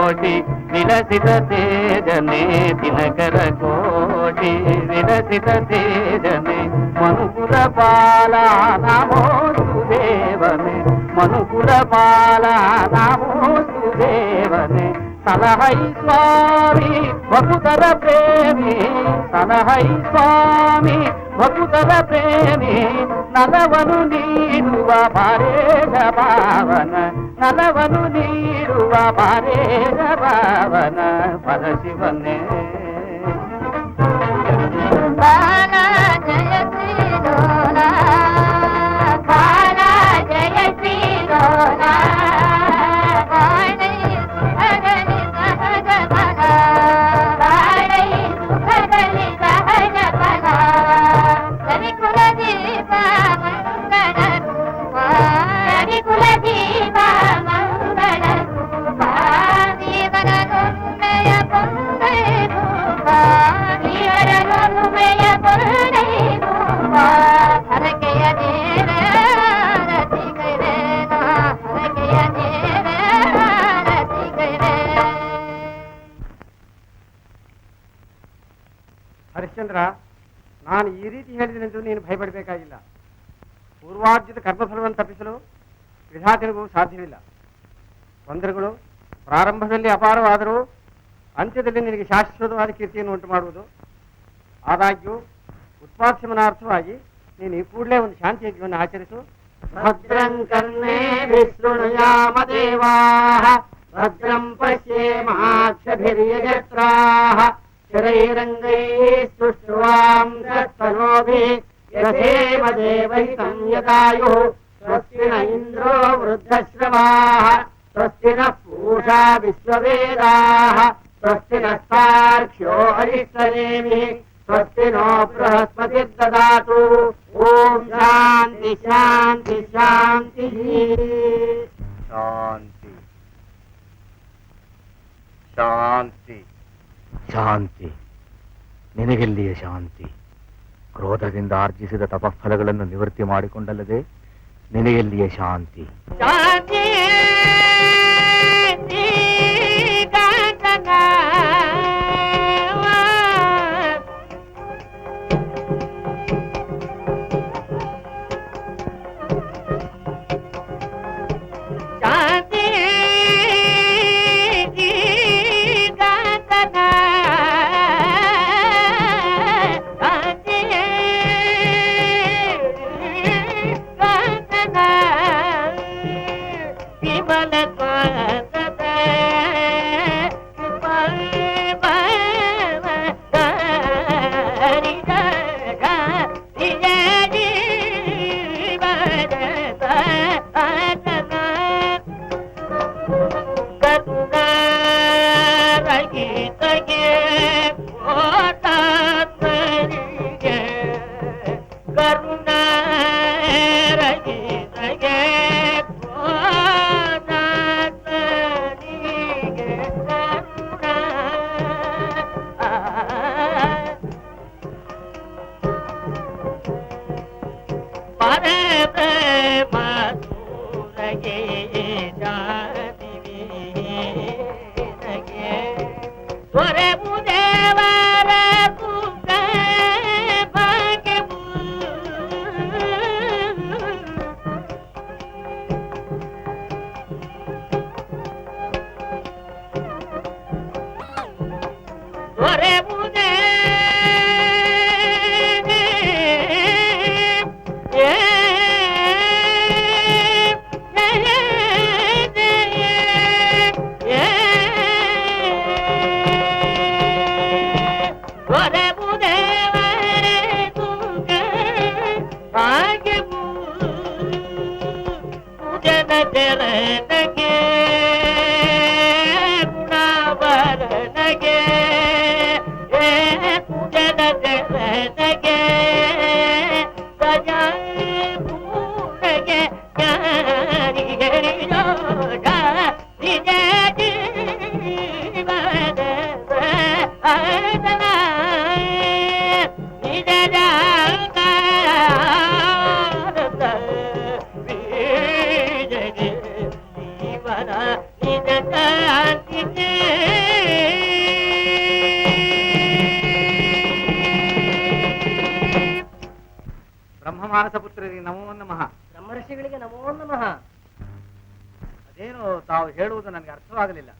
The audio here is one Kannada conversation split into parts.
ಕೋಟಿ ವಿಲಸಿತ ತೇಜನೆ ದಿನಕರ ಕೋಟಿ ವಿಲಸಿತ ತೇಜನೆ ಮನುಕುಲ ಪಾಲ ನಮೋಸ್ತು ದೇವನೇ ಮನುಕುಲ ಪಾಲ ನಮೋಸ್ತು ದೇವನೇ ಸಲಹೈ ಸ್ವಾಮಿ ಭಕುತರ ಪ್ರೇಮಿ ಸಲಹೈ ಸ್ವಾಮಿ ಭಕುತರ ಪ್ರೇಮಿ ನಲವನು ನೀಡುವ ಭಾರೇಶ ಭಾವನ ನಲವನು ನೀಡುವ ಭಾರೇಶ ಭಾವನ ಪರಶಿವನೇ ಬಾಲ ಜಯ ಶ್ರೀಲೋಲ ಬಾಲ ಜಯ ಶ್ರೀಲೋಲ ಹರಿಶ್ಚಂದ್ರ, ನಾನು ಈ ರೀತಿ ಹೇಳಿದನೆಂದು ನೀನು ಭಯಪಡಬೇಕಾಗಿಲ್ಲ. ಪೂರ್ವಾರ್ಜಿತ ಕರ್ಮಫಲವನ್ನು ತಪ್ಪಿಸಲು ವಿಧಾತನಿಗೂ ಸಾಧ್ಯವಿಲ್ಲ. ತೊಂದರೆಗಳು ಪ್ರಾರಂಭದಲ್ಲಿ ಅಪಾರವಾದರೂ ಅಂತ್ಯದಲ್ಲಿ ನಿನಗೆ ಶಾಶ್ವತವಾದ ಕೀರ್ತಿಯನ್ನು ಉಂಟು ಮಾಡುವುದು. ಆದಾಗ್ಯೂ ಉತ್ಪಾದಶಮನಾರ್ಥವಾಗಿ ನೀನು ಈ ಕೂಡಲೇ ಒಂದು ಶಾಂತಿ ಯಜ್ಞವನ್ನು ಆಚರಿಸು. ಭದ್ರಂ ಕರ್ಣೇ ವಿಶೃಣುಯಾಮ ದೇವಾಃ ಭದ್ರಂ ಪಶ್ಯೇಮಾಕ್ಷಭಿರ್ಯಜತ್ರಾಃ ಶರೈರಂಗೈಃ ಸುಷ್ಠುವಾಂ ತತ್ತನೋಭಿಃ ಯಥೇಮ ದೇವಹಿತಂ ಯದಾಯುಃ ಸ್ವಸ್ತಿ ನ ಇಂದ್ರೋ ವೃದ್ಧಶ್ರವಾಃ ಸ್ವಸ್ತಿ ನಃ पूषा विश्ववेदाः स्वस्ति नस्तार्क्ष्यो अरिष्टनेमिः स्वस्ति नो बृहस्पतिर्ददातु ओम शांति शांति शांति ಶಾಂತಿ ಶಾಂತಿ ಶಾಂತಿ ನಿನಗೆಲ್ಲಿಯ ಶಾಂತಿ? ಕ್ರೋಧದಿಂದ ಆರ್ಜಿಸಿದ ತಪಫಲಗಳನ್ನು ನಿವೃತ್ತಿ ಮಾಡಿಕೊಂಡಲ್ಲದೆ ನಿನಗೆಲ್ಲಿಯ ಶಾಂತಿ? ಶಾಂತಿ ಬ್ರಹ್ಮಮಾನಸ ಪುತ್ರರಿಗೆ ನಮೋ ನಮಃ. ಬ್ರಹ್ಮರ್ಷಿಗಳಿಗೆ ನಮೋ ನಮಃ. ಅದೇನು ತಾವು ಹೇಳುವುದು ನನಗೆ ಅರ್ಥವಾಗಲಿಲ್ಲ.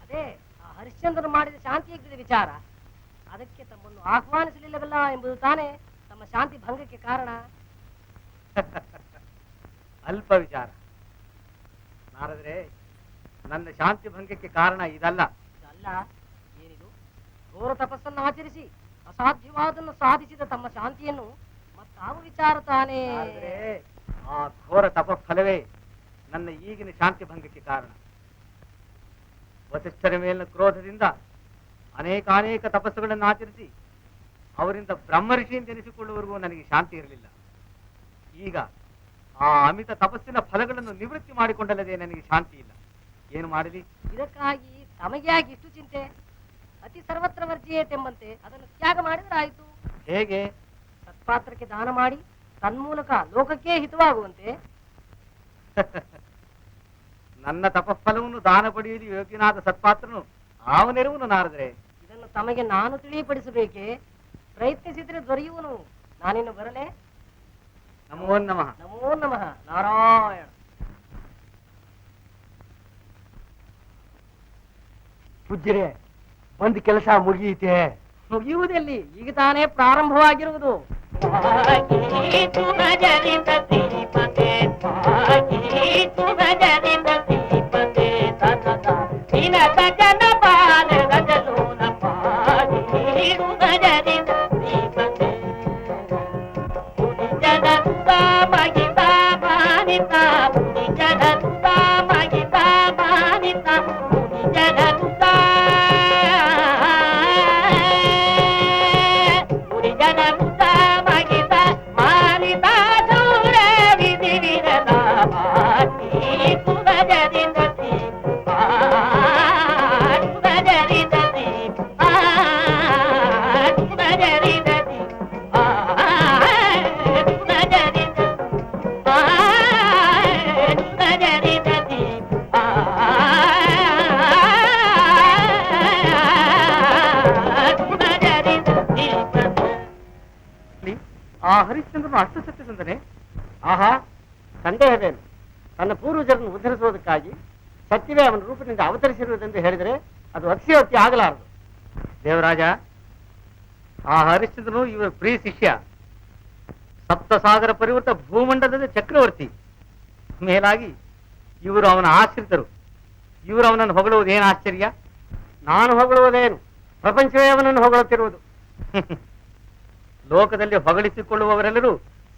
ಅದೇ ಆ ಹರಿಶ್ಚಂದ್ರನು ಮಾಡಿದ ಶಾಂತಿ ಯಜ್ಞದ ವಿಚಾರ, ಅದಕ್ಕೆ ತಮ್ಮನ್ನು ಆಹ್ವಾನಿಸಲಿಲ್ಲವಲ್ಲ ಎಂಬುದು ತಾನೇ ತಮ್ಮ ಶಾಂತಿ ಭಂಗಕ್ಕೆ ಕಾರಣ. ಅಲ್ಪ ವಿಚಾರ ನಾರದ್ರೆ, ನನ್ನ ಶಾಂತಿ ಭಂಗಕ್ಕೆ ಕಾರಣ ಇದಲ್ಲ. ಇದಲ್ಲ ಏನಿದು? ಘೋರ ತಪಸ್ಸನ್ನು ಆಚರಿಸಿ ಅಸಾಧ್ಯವಾದನ್ನು ಸಾಧಿಸಿದ ತಮ್ಮ ಶಾಂತಿಯನ್ನು ಮತ್ತಾವ ವಿಚಾರ ತಾನೇ? ನಾರದ್ರೆ, ಆ ಘೋರ ತಪಫಲವೇ ನನ್ನ ಈಗಿನ ಶಾಂತಿ ಭಂಗಕ್ಕೆ ಕಾರಣ. ವಸಿಷ್ಠರ ಮೇಲಿನ ಕ್ರೋಧದಿಂದ ಅನೇಕಾನೇಕ ತಪಸ್ಸುಗಳನ್ನು ಆಚರಿಸಿ ಅವರಿಂದ ಬ್ರಹ್ಮರ್ಷಿ ಅಂತ ಎನಿಸಿಕೊಳ್ಳುವವರೆಗೂ ನನಗೆ ಶಾಂತಿ ಇರಲಿಲ್ಲ. ಈಗ ಆ ಅಮಿತ ತಪಸ್ಸಿನ ಫಲಗಳನ್ನು ನಿವೃತ್ತಿ ಮಾಡಿಕೊಂಡಲ್ಲದೆ ನನಗೆ ಶಾಂತಿ ಇಲ್ಲ. ಏನು ಮಾಡಲಿ? ಇದಕ್ಕಾಗಿ ತಮಗೆ ಯಾಕೆ ಇಷ್ಟು ಚಿಂತೆ? ಅತಿ ಸರ್ವತ್ರ ವರ್ಜಿಯೇತೆಂಬಂತೆ ಅದನ್ನು ತ್ಯಾಗ ಮಾಡಿದರಾಯಿತು. ಹೇಗೆ? ಸತ್ಪಾತ್ರಕ್ಕೆ ದಾನ ಮಾಡಿ ತನ್ಮೂಲಕ ಲೋಕಕ್ಕೆ ಹಿತವಾಗುವಂತೆ. ನನ್ನ ತಪಫಲವನ್ನು ದಾನ ಪಡೆಯಲು ಯೋಗ್ಯನಾದ ಸತ್ಪಾತ್ರನು ಅವನೆರುವನು ನಾರದ್ರೆ. ಇದನ್ನು ತಮಗೆ ನಾನು ತಿಳಿಯಪಡಿಸಬೇಕೆ? ಪ್ರಯತ್ನಿಸಿದ್ರೆ ದೊರೆಯುವನು. ನಾನಿನ್ನು ಬರಲೇ? ನಮೋ ನಮಃ. ನಮೋ ನಮಃ. ನಾರಾಯಣ. ಪೂಜ್ಯರೇ, ಬಂದ್ ಕೆಲಸ ಮುಗಿಯಿತೆ. ಮುಗಿಯುವುದೆಲ್ಲಿ? ಈಗ ತಾನೇ ಪ್ರಾರಂಭವಾಗಿರುವುದು. ಆ ಹರಿಶ್ಚಂದ್ರನು ಅಷ್ಟು ಸತ್ಯಸಂಧನೆ? ಆಹಾ, ಸಂದೇಹವೇನು? ತನ್ನ ಪೂರ್ವಜರನ್ನು ಉದ್ಧರಿಸುವುದಕ್ಕಾಗಿ ಸತ್ಯವೇ ಅವನ ರೂಪದಿಂದ ಅವತರಿಸಿರುವುದೆಂದು ಹೇಳಿದರೆ ಅದು ಅತಿಶಯೋಕ್ತಿ ಆಗಲಾರದು. ದೇವರಾಜ, ಆ ಹರಿಶ್ಚಂದ್ರನು ಇವರ ಪ್ರಿಯ ಶಿಷ್ಯ, ಸಪ್ತಸಾಗರ ಪರಿವೃತ ಭೂಮಂಡಲದ ಚಕ್ರವರ್ತಿ. ಮೇಲಾಗಿ ಇವರು ಅವನ ಆಶ್ರಿತರು. ಇವರು ಅವನನ್ನು ಹೊಗಳುವುದು ಏನು ಆಶ್ಚರ್ಯ? ನಾನು ಹೊಗಳುವುದೇನು? ಪ್ರಪಂಚವೇ ಅವನನ್ನು ಹೊಗಳುತ್ತಿರುವುದು. ಲೋಕದಲ್ಲಿ ಹೊಗಳಿಸಿಕೊಳ್ಳುವವರೆಲ್ಲರೂ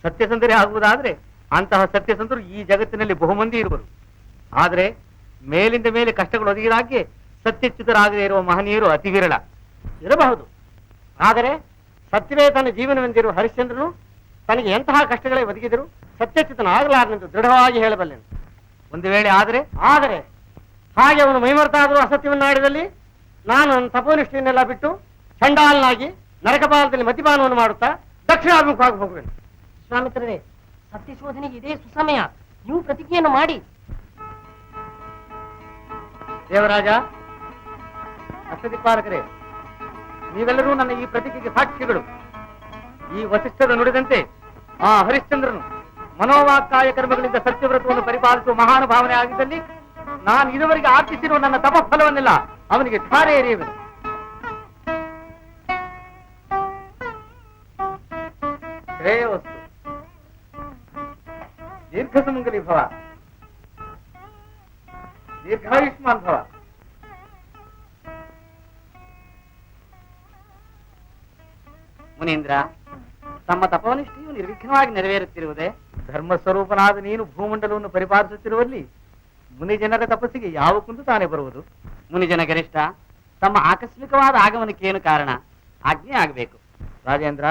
ಸತ್ಯಸಂಧರೇ ಆಗುವುದಾದ್ರೆ ಅಂತಹ ಸತ್ಯಸಂಧರು ಈ ಜಗತ್ತಿನಲ್ಲಿ ಬಹುಮಂದಿ ಇರುವರು. ಆದರೆ ಮೇಲಿಂದ ಮೇಲೆ ಕಷ್ಟಗಳು ಒದಗಿದಾಗೆ ಸತ್ಯಚ್ಯುತರಾಗದೇ ಇರುವ ಮಹನೀಯರು ಅತಿ ವಿರಳ. ಇರಬಹುದು, ಆದರೆ ಸತ್ಯವೇ ತನ್ನ ಜೀವನವೆಂದಿರುವ ಹರಿಶ್ಚಂದ್ರನು ತನಗೆ ಎಂತಹ ಕಷ್ಟಗಳೇ ಒದಗಿದರು ಸತ್ಯಚ್ಯುತನಾಗಲಾರನೆಂದು ದೃಢವಾಗಿ ಹೇಳಬಲ್ಲೆನು. ಒಂದು ವೇಳೆ ಆದರೆ ಹಾಗೆ ಅವನು ಮೈಮರ್ತಾದರೂ ಅಸತ್ಯವನ್ನಾಡಿದಲ್ಲಿ ನಾನು ನನ್ನ ತಪೋನಿಷ್ಠೆಯನ್ನೆಲ್ಲ ಬಿಟ್ಟು ಚಂಡಾಲನಾಗಿ ನರಕಪಾಲದಲ್ಲಿ ಮದ್ಯಪಾನವನ್ನು ಮಾಡುತ್ತಾ ದಕ್ಷಿಣಾಭಿಮುಖವಾಗಿ ಹೋಗುವೆನು. ವಿಶ್ವಾಮಿತ್ರರೇ, ಸತ್ಯಶೋಧನೆಗೆ ಇದೇ ಸುಸಮಯ. ನೀವು ಪ್ರತಿಜ್ಞೆಯನ್ನು ಮಾಡಿ. ದೇವರಾಜ, ಅಷ್ಟದಿಕ್ಪಾಲಕರೇ, ನೀವೆಲ್ಲರೂ ನನ್ನ ಈ ಪ್ರತಿಜ್ಞೆಗೆ ಸಾಕ್ಷಿಗಳು. ಈ ವಸಿಷ್ಠರ ನುಡಿದಂತೆ ಆ ಹರಿಶ್ಚಂದ್ರನು ಮನೋವಾಕ್ಕಾಯ ಕರ್ಮಗಳಿಂದ ಸತ್ಯವ್ರತವನ್ನು ಪರಿಪಾಲಿಸುವ ಮಹಾನುಭಾವನೆ ಆಗಿದ್ದಲ್ಲಿ ನಾನು ಇದುವರೆಗೆ ಆರ್ಜಿಸಿರುವ ನನ್ನ ತಪಫಲವನ್ನೆಲ್ಲ ಅವನಿಗೆ ಧಾರೆ ಎರೆಯುವೆನು. ಶ್ರೇಯೋಸ್ತು. ದೀರ್ಘ ಸುಮಂಗಲಿ ಭವ, ದೀರ್ಘಾಯುಷ್ಮಾನ್ ಭವ. ಮುನೀಂದ್ರ, ತಮ್ಮ ತಪೋನಿಷ್ಠೆಯು ನಿರ್ವಿಘ್ನವಾಗಿ ನೆರವೇರುತ್ತಿರುವುದೇ? ಧರ್ಮಸ್ವರೂಪನಾದ ನೀನು ಭೂಮಂಡಲವನ್ನು ಪರಿಪಾಲಿಸುತ್ತಿರುವಲ್ಲಿ ಮುನಿಜನರ ತಪಸ್ಸಿಗೆ ಯಾವ ಕುಂದು ತಾನೇ ಬರುವುದು? ಮುನಿಜನ ಗರಿಷ್ಠ, ತಮ್ಮ ಆಕಸ್ಮಿಕವಾದ ಆಗಮನಕ್ಕೆ ಏನು ಕಾರಣ? ಆಜ್ಞೆ ಆಗಬೇಕು. ರಾಜೇಂದ್ರ,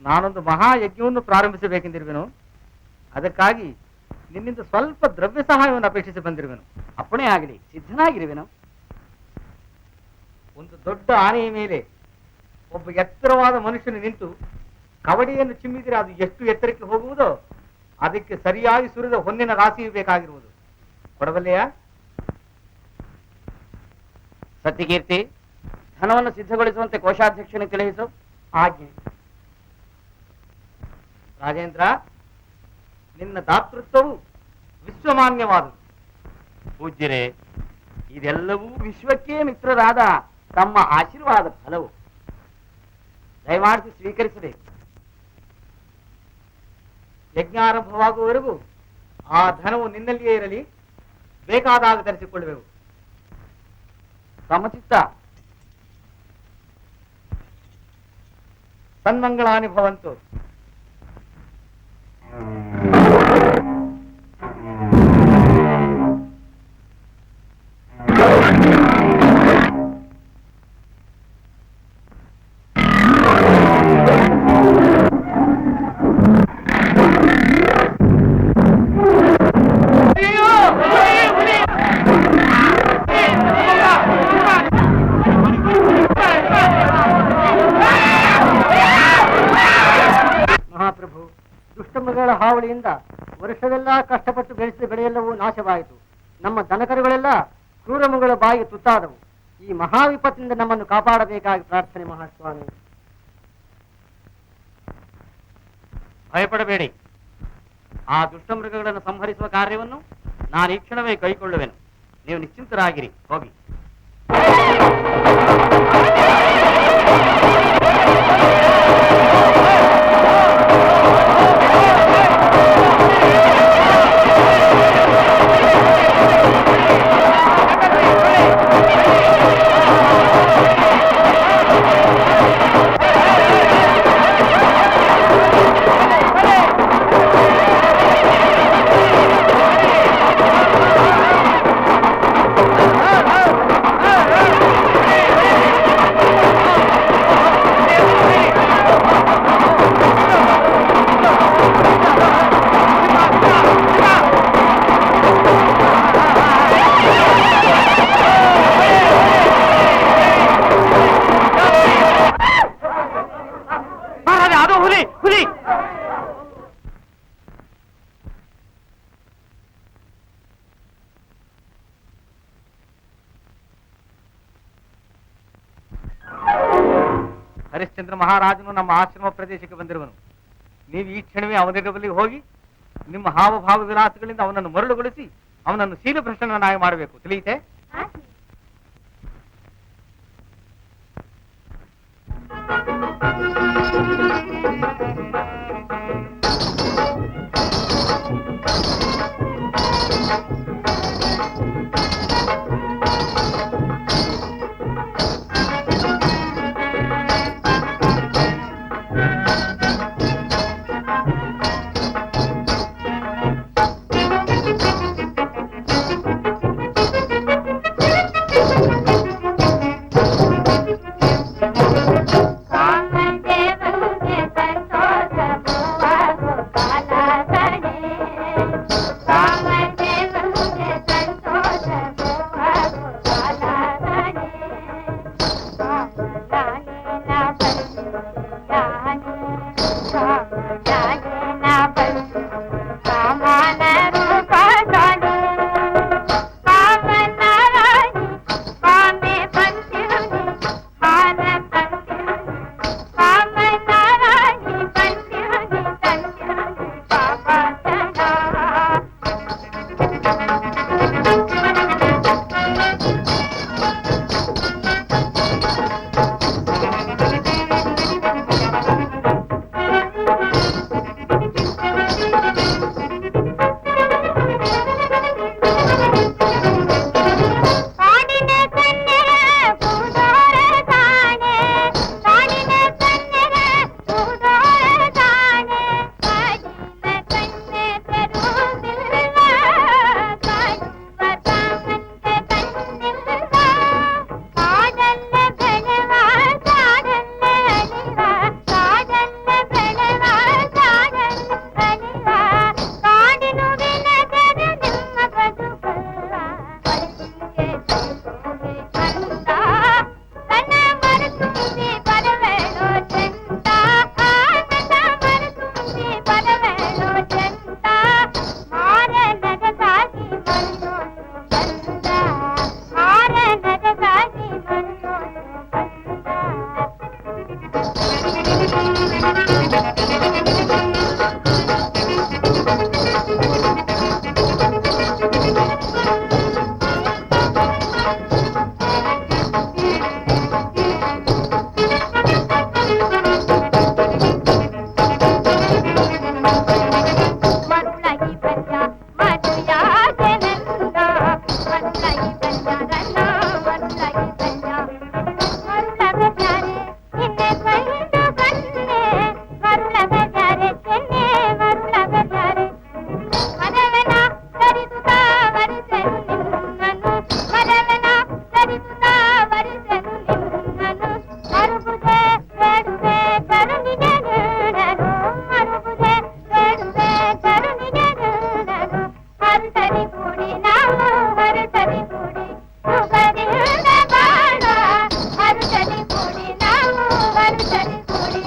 ನಾನೊಂದು ಮಹಾಯಜ್ಞವನ್ನು ಪ್ರಾರಂಭಿಸಬೇಕೆಂದಿರುವೆನು. ಅದಕ್ಕಾಗಿ ನಿನ್ನಿಂದ ಸ್ವಲ್ಪ ದ್ರವ್ಯ ಸಹಾಯವನ್ನು ಅಪೇಕ್ಷಿಸಿ ಬಂದಿರುವೆನು. ಅಪ್ಪಣೆ ಆಗಲಿ, ಸಿದ್ಧನಾಗಿರುವೆನು. ಒಂದು ದೊಡ್ಡ ಆನೆಯ ಮೇಲೆ ಒಬ್ಬ ಎತ್ತರವಾದ ಮನುಷ್ಯನು ನಿಂತು ಕವಡಿಯನ್ನು ಚಿಮ್ಮಿದರೆ ಅದು ಎಷ್ಟು ಎತ್ತರಕ್ಕೆ ಹೋಗುವುದೋ ಅದಕ್ಕೆ ಸರಿಯಾಗಿ ಸುರಿದ ಹೊನ್ನಿನ ರಾಶಿಯು ಬೇಕಾಗಿರುವುದು. ಕೊಡಬಲ್ಲೆಯಾ? ಸತ್ಯಕೀರ್ತಿ, ಧನವನ್ನು ಸಿದ್ಧಗೊಳಿಸುವಂತೆ ಕೋಶಾಧ್ಯಕ್ಷನಿಗೆ ತಿಳಿಸು. ಆಜ್ಞೆ. ರಾಜೇಂದ್ರ, ನಿನ್ನ ದಾತೃತ್ವವು ವಿಶ್ವಮಾನ್ಯವಾದುದು. ಪೂಜ್ಯರೇ, ಇದೆಲ್ಲವೂ ವಿಶ್ವಕ್ಕೆ ಮಿತ್ರರಾದ ತಮ್ಮ ಆಶೀರ್ವಾದ ಫಲವು. ದಯಮಾಡಿಸಿ ಸ್ವೀಕರಿಸಬೇಕು. ಯಜ್ಞಾರಂಭವಾಗುವವರೆಗೂ ಆ ಧನವು ನಿನ್ನಲ್ಲಿಯೇ ಇರಲಿ, ಬೇಕಾದಾಗ ಧರಿಸಿಕೊಳ್ಳುವೆವು. ಸಮಚಿತ್ತ. ಸನ್ಮಂಗಳಾನಿ ಭವಂತು. ಮಹಾಪ್ರಭು, ದುಷ್ಟಮೃಗಗಳ ಹಾವಳಿಯಿಂದ ವರ್ಷವೆಲ್ಲ ಕಷ್ಟಪಟ್ಟು ಬೆಳೆಸಿದ ಬೆಳೆಯೆಲ್ಲವೂ ನಾಶವಾಯಿತು. ನಮ್ಮ ದನಕರುಗಳೆಲ್ಲ ಕ್ರೂರಮೃಗಗಳ ಬಾಯಿಗೆ ತುತ್ತಾದವು. ಈ ಮಹಾವಿಪತ್ತಿನಿಂದ ನಮ್ಮನ್ನು ಕಾಪಾಡಬೇಕಾಗಿ ಪ್ರಾರ್ಥನೆ ಮಹಾಸ್ವಾಮಿ. ಭಯಪಡಬೇಡಿ. ಆ ದುಷ್ಟಮೃಗಗಳನ್ನು ಸಂಹರಿಸುವ ಕಾರ್ಯವನ್ನು ನಾನು ಈ ಕ್ಷಣವೇ ಕೈಗೊಳ್ಳುವೆನು. ನೀವು ನಿಶ್ಚಿಂತರಾಗಿರಿ. ಹೋಗಿ. ಹರಿಶ್ಚಂದ್ರ ಮಹಾರಾಜನು ನಮ್ಮ ಆಶ್ರಮ ಪ್ರದೇಶಕ್ಕೆ ಬಂದಿರುವನು. ನೀವು ಈ ಕ್ಷಣವೇ ಅವನಿಗೆ ಬಳಿ ಹೋಗಿ ನಿಮ್ಮ ಹಾವಭಾವ ವಿಲಾಸಗಳಿಂದ ಅವನನ್ನು ಮರಳುಗೊಳಿಸಿ ಅವನನ್ನು ಶೀಲಭ್ರಷ್ಟನಾಗಿ ಮಾಡಬೇಕು. ತಿಳಿಯಿತೆ? ಕಾಮ ಹರಸರಿ ಕೂಡಿ ನಾವು ಹರಸರಿ ಕೂಡಿ ಸುಖದಿಂದ ಬಾಳ ಹರಸರಿ ಕೂಡಿ ನಾವು ಹರಸರಿ ಕೂಡಿ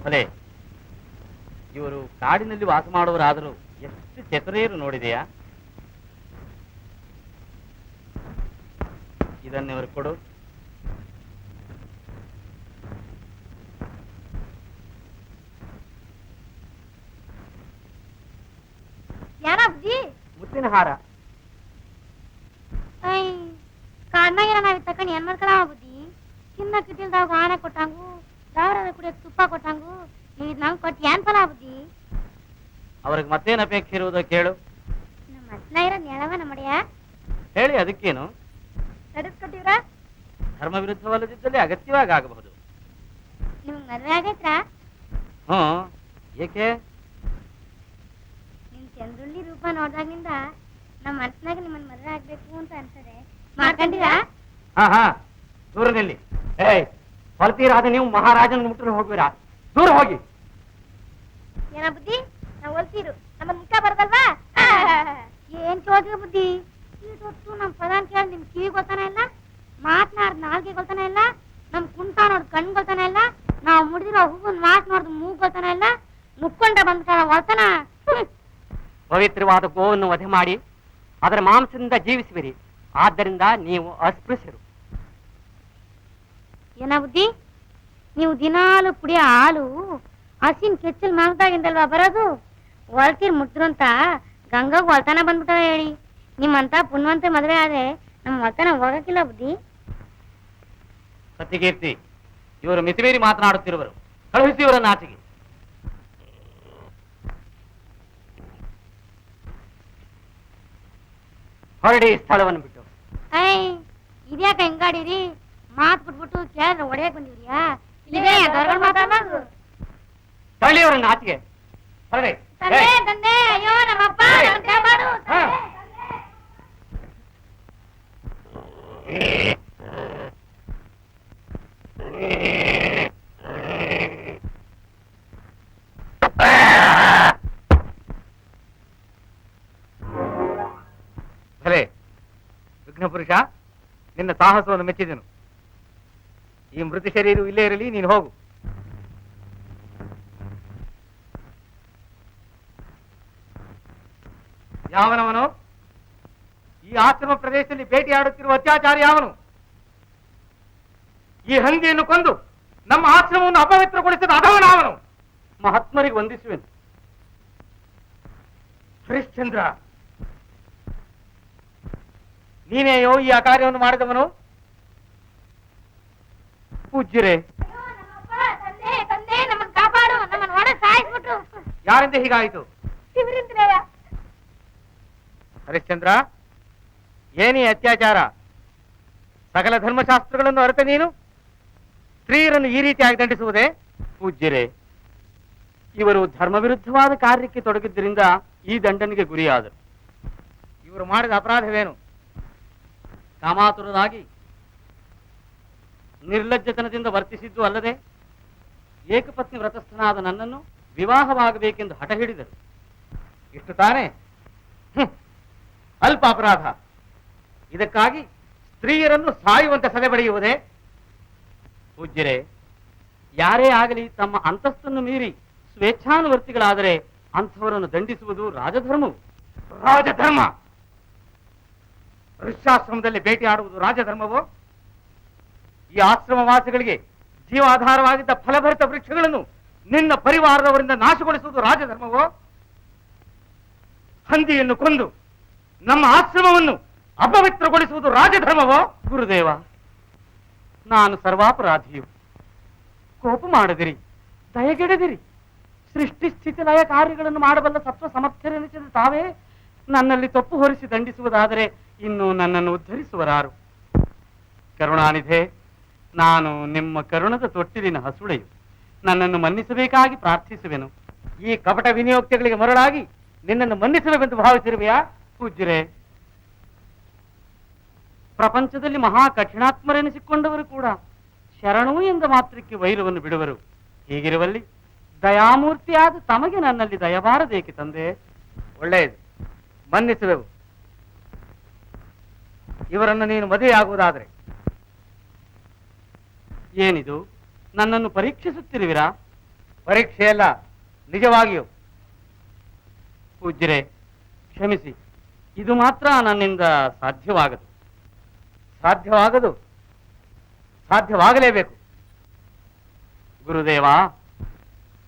ಭಲೆ ಇವರು ಕಾಡಿನಲ್ಲಿ ವಾಸ ಮಾಡುವರಾದರೂ ಎಷ್ಟು ಚತುರೇರು ನೋಡಿದೆಯಾ? ಇದನ್ನಿವರು ಕೊಡು. ಯಾರ ಬುದ್ಧಿ ಮುತ್ತಿನ ಹಾರ. ಕಾಡ್ನಾಗಿರ ನಾವ್ ತಕೊಂಡ್ ಏನ್ ಮಾಡ್ಕೊಳ ಬುದ್ಧಿ? ಚಿನ್ನ ಕಿಟ್ಟಿಲ್ದಾಗ ಆನೆ ಕೊಟ್ಟಂಗು ದಾವರದ ಕುಡಿಯಕ್ ತುಪ್ಪ ಕೊಟ್ಟಂಗು ನೀವ್ ನಂಗ್ ಕೊಟ್ಟು ಏನ್ ಫಲ ಬುದ್ಧಿ? ಅವ್ರಿಗೆ ಮತ್ತೇನು ಅಪೇಕ್ಷೆ ಇರುವುದೋ ಕೇಳು. ನಮ್ಮ ಹತ್ನಾಗಿರ ನೆಳವ ನಮ್ಮಡೆಯ ಹೇಳಿ, ಅದಕ್ಕೇನು? ನಡೆಸ್ಕೊಟ್ಟಿವ್ರ? ಧರ್ಮ ವಿರುದ್ಧವಲ್ಲದಿದ್ದಲ್ಲಿ ಅಗತ್ಯವಾಗಿ ಆಗಬಹುದು. ನಿಮ್ಗ್ ಮದ್ವೆ ಆಗೈತ್ರ? ಏಕೆ? ನಿಮ್ ಚಂದ್ರುಳ್ಳಿ ರೂಪ ನೋಡ್ದಾಗಿಂದ ನಮ್ಮ ಮನ್ಸಿನಾಗ ನಿಮ್ಮನ್ ಮದ್ವೆ ಆಗ್ಬೇಕು ಅಂತ ಅನ್ಸದೆ. ಮಾಡ್ಕೊಂಡಿರಾ? ಹಾ ದೂರದಲ್ಲಿ. ಹೊಲ್ತೀರಾದ ನೀವು ಮಹಾರಾಜನ ಮುಟ್ಟಲು ಹೋಗ್ತೀರಾ? ದೂರ ಹೋಗಿ. ಏನ ಬುದ್ಧಿ? ನಾವ್ ಹೊಲ್ತೀರು ನಮ್ಮ ಮುಖ ಬರದಲ್ವಾ? ಏನ್ ಚೋದ್ಯ ಬುದ್ಧಿ? ಈಟೊತ್ತು ನಮ್ ಪ್ರಧಾನ ಕೇಳಿ ನಿಮ್ ಕಿವಿ ಗೊತ್ತಾನ ಇಲ್ಲ, ಮಾತನಾಡ್ ನಾಲ್ಗೆ ಗೊತ್ತಾನ ಇಲ್ಲ, ನಮ್ ಕುಂಟ ನೋಡ್ ಕಣ್ ಗೊತ್ತಾನ ಇಲ್ಲ, ನಾವ್ ಮುಡಿದಿರೋ ಹೂವನ್ ಮಾತ್ ನೋಡ್ದು ಮೂಗ್ ಗೊತ್ತಾನ ಇಲ್ಲ, ಮುಕ್ಕೊಂಡ ಬಂದ ಹೊಲ್ತಾನ. ಪವಿತ್ರವಾದ ಗೋವನ್ನು ವಧೆ ಮಾಡಿ ಅದರ ಮಾಂಸದಿಂದ ಜೀವಿಸುವಿರಿ. ಆದ್ದರಿಂದ ನೀವು ಅಸ್ಪೃಶ್ಯರು. ಏನ ಬುದ್ಧಿ? ನೀವು ದಿನಾಲು ಕುಡಿಯೋ ಹಾಲು ಹಸಿನ್ ಕೆಚ್ಚಲ್ ಮಾಗ್ದಾಗಿಂದಲ್ವಾ ಬರೋದು? ಹೊಲ್ತೀರ್ ಮುಟ್ಟಿದ್ರು ಅಂತ ಗಂಗಾಗ್ ಹೊಲ್ತಾನ ಬಂದ್ಬಿಟ್ಟವ ಹೇಳಿ. ನಿಮ್ಮಂತ ಪುಣ್ಯವಂತ ಮದ್ವೆ ಆದ್ರೆ ನಮ್ ಹೊಲ್ತಾನ ಹೋಗಕ್ಕಿಲ್ಲ ಬುದ್ಧಿ. ಸತ್ಯಕೀರ್ತಿ, ಇವರು ಮಿತಿಮೀರಿ ಮಾತನಾಡುತ್ತಿರುವರು. ಕಳುಹಿಸಿ ಇವರನ್ನು ಆಚೆಗೆ. ಹೊರಡಿ ಸ್ಥಳವನ್ನು ಬಿಟ್ಟು. ಇದ್ಯಾಕ ಹೆಂಗಾಡಿರಿ? ಮಾತ್ ಬಿಟ್ಬಿಟ್ಟು ಕೇಳಿದ್ರೆ ಒಡೆಯಕ್ ಬಂದಿವ್ರಿಯಾ? ಇದೇ ದೊರಗಳು ಮಾತಾಡೋದು. ತಳ್ಳಿಯವರನ್ನು ಆಚೆಗೆ. ಹೊರಡಿ. ತಂದೆ ತಂದೆ, ಅಯ್ಯೋ ನಮ್ಮಪ್ಪ ನನ್ ಕಾಪಾಡು. ಭಲೆ ವಿಘ್ನಪುರುಷ, ನಿನ್ನ ಸಾಹಸವನ್ನು ಮೆಚ್ಚಿದೆನು. ಈ ಮೃತ ಶರೀರವು ಇಲ್ಲೇ ಇರಲಿ, ನೀನು ಹೋಗು. ಯಾವನವನು? ಈ ಆಶ್ರಮ ಪ್ರದೇಶದಲ್ಲಿ ಭೇಟಿಯಾಡುತ್ತಿರುವ ಅತ್ಯಾಚಾರಿ ಯಾವನು? ಈ ಹಂದಿಯನ್ನು ಕೊಂದು ನಮ್ಮ ಆಶ್ರಮವನ್ನು ಅಪವಿತ್ರಗೊಳಿಸಿದ ಅದವನಾವನು? ಮಹಾತ್ಮರಿಗೆ ವಂದಿಸುವೆನು. ಹರಿಶ್ಚಂದ್ರ, ನೀನೇಯೋ ಈ ಅಕಾರ್ಯವನ್ನು ಮಾಡಿದವನು? ಪೂಜ್ಯರೇ, ತಂದೆ ತಂದೆ, ನಮ್ಮನ್ ಕಾಪಾಡು. ನಮ್ಮನ್ ಒಡೆ ಸಾಯಿಸ್ಬಿಟ್ರು. ಯಾರಿಂದ ಹೀಗಾಯಿತು? ಶಿವರಿಂದ್ರಯ್ಯ. ಹರಿಶ್ಚಂದ್ರ, ಏನೇ ಅತ್ಯಾಚಾರ? ಸಕಲ ಧರ್ಮಶಾಸ್ತ್ರಗಳನ್ನು ಅರಿತ ನೀನು ಸ್ತ್ರೀಯರನ್ನು ಈ ರೀತಿಯಾಗಿ ದಂಡಿಸುವುದೇ? ಪೂಜ್ಯರೇ, ಇವರು ಧರ್ಮ ವಿರುದ್ಧವಾದ ಕಾರ್ಯಕ್ಕೆ ತೊಡಗಿದ್ದರಿಂದ ಈ ದಂಡನೆಗೆ ಗುರಿಯಾದರು. ಇವರು ಮಾಡಿದ ಅಪರಾಧವೇನು? ಕಾಮಾತುರರಾಗಿ ನಿರ್ಲಜ್ಜತನದಿಂದ ವರ್ತಿಸಿದ್ದು ಅಲ್ಲದೆ ಏಕಪತ್ನಿ ವ್ರತಸ್ಥನಾದ ನನ್ನನ್ನು ವಿವಾಹವಾಗಬೇಕೆಂದು ಹಠ ಹಿಡಿದರು. ಇಷ್ಟು ತಾನೇ? ಅಲ್ಪ ಅಪರಾಧ. ಇದಕ್ಕಾಗಿ ಸ್ತ್ರೀಯರನ್ನು ಸಾಯುವಂತೆ ಸದೆಬಡಿಯುವುದೇ? ಪೂಜ್ಯರೇ, ಯಾರೇ ಆಗಲಿ ತಮ್ಮ ಅಂತಸ್ತನ್ನು ಮೀರಿ ಸ್ವೇಚ್ಛಾನುವರ್ತಿಗಳಾದರೆ ಅಂಥವರನ್ನು ದಂಡಿಸುವುದು ರಾಜಧರ್ಮವು. ರಾಜಧರ್ಮ? ಋಷ್ಯಾಶ್ರಮದಲ್ಲಿ ಭೇಟಿಯಾಡುವುದು ರಾಜಧರ್ಮವೋ? ಈ ಆಶ್ರಮವಾಸಿಗಳಿಗೆ ಜೀವಾಧಾರವಾಗಿದ್ದ ಫಲಭರಿತ ವೃಕ್ಷಗಳನ್ನು ನಿನ್ನ ಪರಿವಾರದವರಿಂದ ನಾಶಗೊಳಿಸುವುದು ರಾಜಧರ್ಮವೋ? ಹಂದಿಯನ್ನು ಕೊಂದು ನಮ್ಮ ಆಶ್ರಮವನ್ನು ಅಪವಿತ್ರಗೊಳಿಸುವುದು ರಾಜಧರ್ಮವೋ? ಗುರುದೇವ, ನಾನು ಸರ್ವಾಪರಾಧಿಯು. ಕೋಪ ಮಾಡದಿರಿ, ದಯಗೆಡದಿರಿ. ಸೃಷ್ಟಿ ಸ್ಥಿತಿ ಲಯ ಕಾರ್ಯಗಳನ್ನು ಮಾಡಬಲ್ಲ ಸತ್ವ ಸಮರ್ಥನೆನಿಸಿದ ತಾವೇ ನನ್ನಲ್ಲಿ ತಪ್ಪು ಹೊರಿಸಿ ದಂಡಿಸುವುದಾದರೆ ಇನ್ನು ನನ್ನನ್ನು ಉದ್ಧರಿಸುವರಾರು? ಕರುಣಾನಿಧೆ, ನಾನು ನಿಮ್ಮ ಕರುಣದ ತೊಟ್ಟಿಲಿನ ಹಸುಳೆಯು. ನನ್ನನ್ನು ಮನ್ನಿಸಬೇಕಾಗಿ ಪ್ರಾರ್ಥಿಸುವೆನು. ಈ ಕಪಟ ವಿನಿಯೋಕ್ತಿಗಳಿಗೆ ಮರಳಾಗಿ ನಿನ್ನನ್ನು ಮನ್ನಿಸಬೇಕೆಂದು ಭಾವಿಸಿರುವೆಯಾ? ಪೂಜ್ಯರೇ, ಪ್ರಪಂಚದಲ್ಲಿ ಮಹಾ ಕಠಿಣಾತ್ಮರೆನಿಸಿಕೊಂಡವರು ಕೂಡ ಶರಣು ಎಂದ ಮಾತ್ರಕ್ಕೆ ವೈರವನ್ನು ಬಿಡುವರು. ಹೀಗಿರುವಲ್ಲಿ ದಯಾಮೂರ್ತಿಯಾದ ತಮಗೆ ನನ್ನಲ್ಲಿ ದಯಬಾರದೇಕೆ ತಂದೆ? ಒಳ್ಳೆಯದು, ಮನ್ನಿಸುವೆವು. ಇವರನ್ನು ನೀನು ಮದುವೆಯಾಗುವುದಾದರೆ ಏನಿದು, ನನ್ನನ್ನು ಪರೀಕ್ಷಿಸುತ್ತಿರುವಿರಾ? ಪರೀಕ್ಷೆಯಲ್ಲ, ನಿಜವಾಗಿಯೂ. ಪೂಜ್ಯರೇ, ಕ್ಷಮಿಸಿ, ಇದು ಮಾತ್ರ ನನ್ನಿಂದ ಸಾಧ್ಯವಾಗದು. ಸಾಧ್ಯವಾಗದು? ಸಾಧ್ಯವಾಗಲೇಬೇಕು. ಗುರುದೇವ,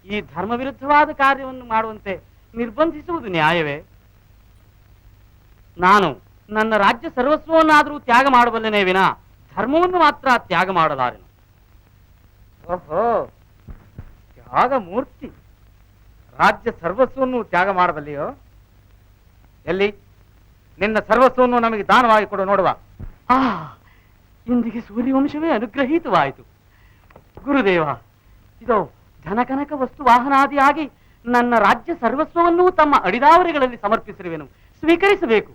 ಈ ಧರ್ಮ ವಿರುದ್ಧವಾದ ಕಾರ್ಯವನ್ನು ಮಾಡುವಂತೆ ನಿರ್ಬಂಧಿಸುವುದು ನ್ಯಾಯವೇ? ನಾನು ನನ್ನ ರಾಜ್ಯ ಸರ್ವಸ್ವವನ್ನಾದರೂ ತ್ಯಾಗ ಮಾಡಬಲ್ಲೆನೇ ವಿನ ಧರ್ಮವನ್ನು ಮಾತ್ರ ತ್ಯಾಗ ಮಾಡಲಾರೆನು. ಓಹೋ, ತ್ಯಾಗ ಮೂರ್ತಿ. ರಾಜ್ಯ ಸರ್ವಸ್ವವನ್ನು ತ್ಯಾಗ ಮಾಡಬಲ್ಲಿಯೋ? ಎಲ್ಲಿ ನಿನ್ನ ಸರ್ವಸ್ವವನ್ನು ನಮಗೆ ದಾನವಾಗಿ ಕೊಡು ನೋಡುವ. ಇಂದಿಗೆ ಸೂರ್ಯವಂಶವೇ ಅನುಗ್ರಹೀತವಾಯಿತು. ಗುರುದೇವ, ಇದೋ ಧನಕನಕ ವಸ್ತು ವಾಹನಾದಿಯಾಗಿ ನನ್ನ ರಾಜ್ಯ ಸರ್ವಸ್ವವನ್ನೂ ತಮ್ಮ ಅಡಿದಾವರಿಗಳಲ್ಲಿ ಸಮರ್ಪಿಸಿರುವೆನು, ಸ್ವೀಕರಿಸಬೇಕು.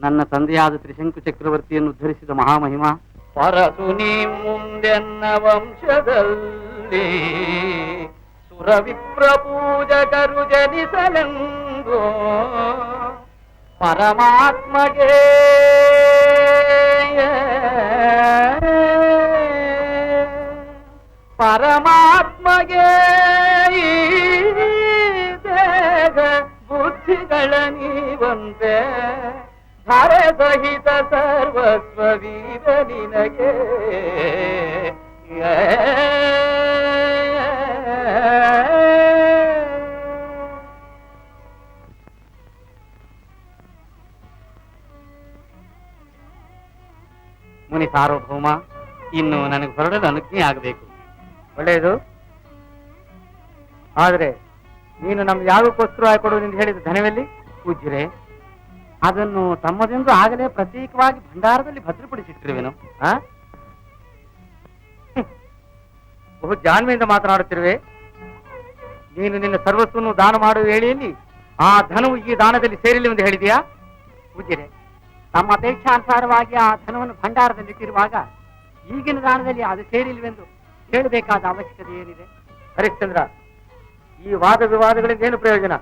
ನನ್ನ ತಂದೆಯಾದ ತ್ರಿಶಂಕು ಚಕ್ರವರ್ತಿಯನ್ನು ಉದ್ಧರಿಸಿದ ಮಹಾಮಹಿಮಾ ಪರಸು ನೀ ಮುಂದೆನ್ನ ವಂಶದಲ್ಲಿ ಸುರವಿಪ್ರಪೂಜಕರು ಜನಿಸಲೆಂದು ಪರಮಾತ್ಮಗೆ ಈ ದೇಹ ಬುದ್ಧಿಗಳ ನೀವಂತೆ ಧರೆ ಸಹಿತ ಸರ್ವಸ್ವ ವೀರ ನಿನಗೆ ಮುನಿ ಸಾರ್ವಭೌಮ, ಇನ್ನು ನನಗೆ ಹೊರಡಲು ಅನುಜ್ಞೆ ಆಗಬೇಕು. ಒಳ್ಳೆಯದು. ಆದರೆ ನೀನು ನಮ್ಗೆ ಯಾವುದಕ್ಕೋಸ್ಕರ ಕೊಡುವುದೆಂದು ಹೇಳಿದ ಧನವೆಲ್ಲಿ? ಪೂಜ್ಯರೇ, ಅದನ್ನು ತಮ್ಮದೆಂದು ಆಗಲೇ ಪ್ರತ್ಯೇಕವಾಗಿ ಭಂಡಾರದಲ್ಲಿ ಭದ್ರಪಡಿಸಿಟ್ಟಿರುವೆನು. ಬಹು ಜಾಣ್ಮೆಯಿಂದ ಮಾತನಾಡುತ್ತಿರುವೆ. ನೀನು ನಿನ್ನ ಸರ್ವಸ್ವವನ್ನು ದಾನ ಮಾಡುವ ವೇಳೆಯಲ್ಲಿ ಆ ಧನವು ಈ ದಾನದಲ್ಲಿ ಸೇರಿಲ್ಲವೆಂದು ಹೇಳಿದೆಯಾ? ಪೂಜ್ಯರೇ, ತಮ್ಮ ಅಪೇಕ್ಷಾನುಸಾರವಾಗಿ ಆ ಧನವನ್ನು ಭಂಡಾರದಲ್ಲಿಟ್ಟಿರುವಾಗ ಈಗಿನ ದಾನದಲ್ಲಿ ಅದು ಸೇರಿಲ್ವೆಂದು ಹೇಳಬೇಕಾದ ಅವಶ್ಯಕತೆ ಏನಿದೆ? ಹರಿಶ್ಚಂದ್ರ, ಈ ವಾದ ವಿವಾದಗಳಿಂದ ಏನು ಪ್ರಯೋಜನ?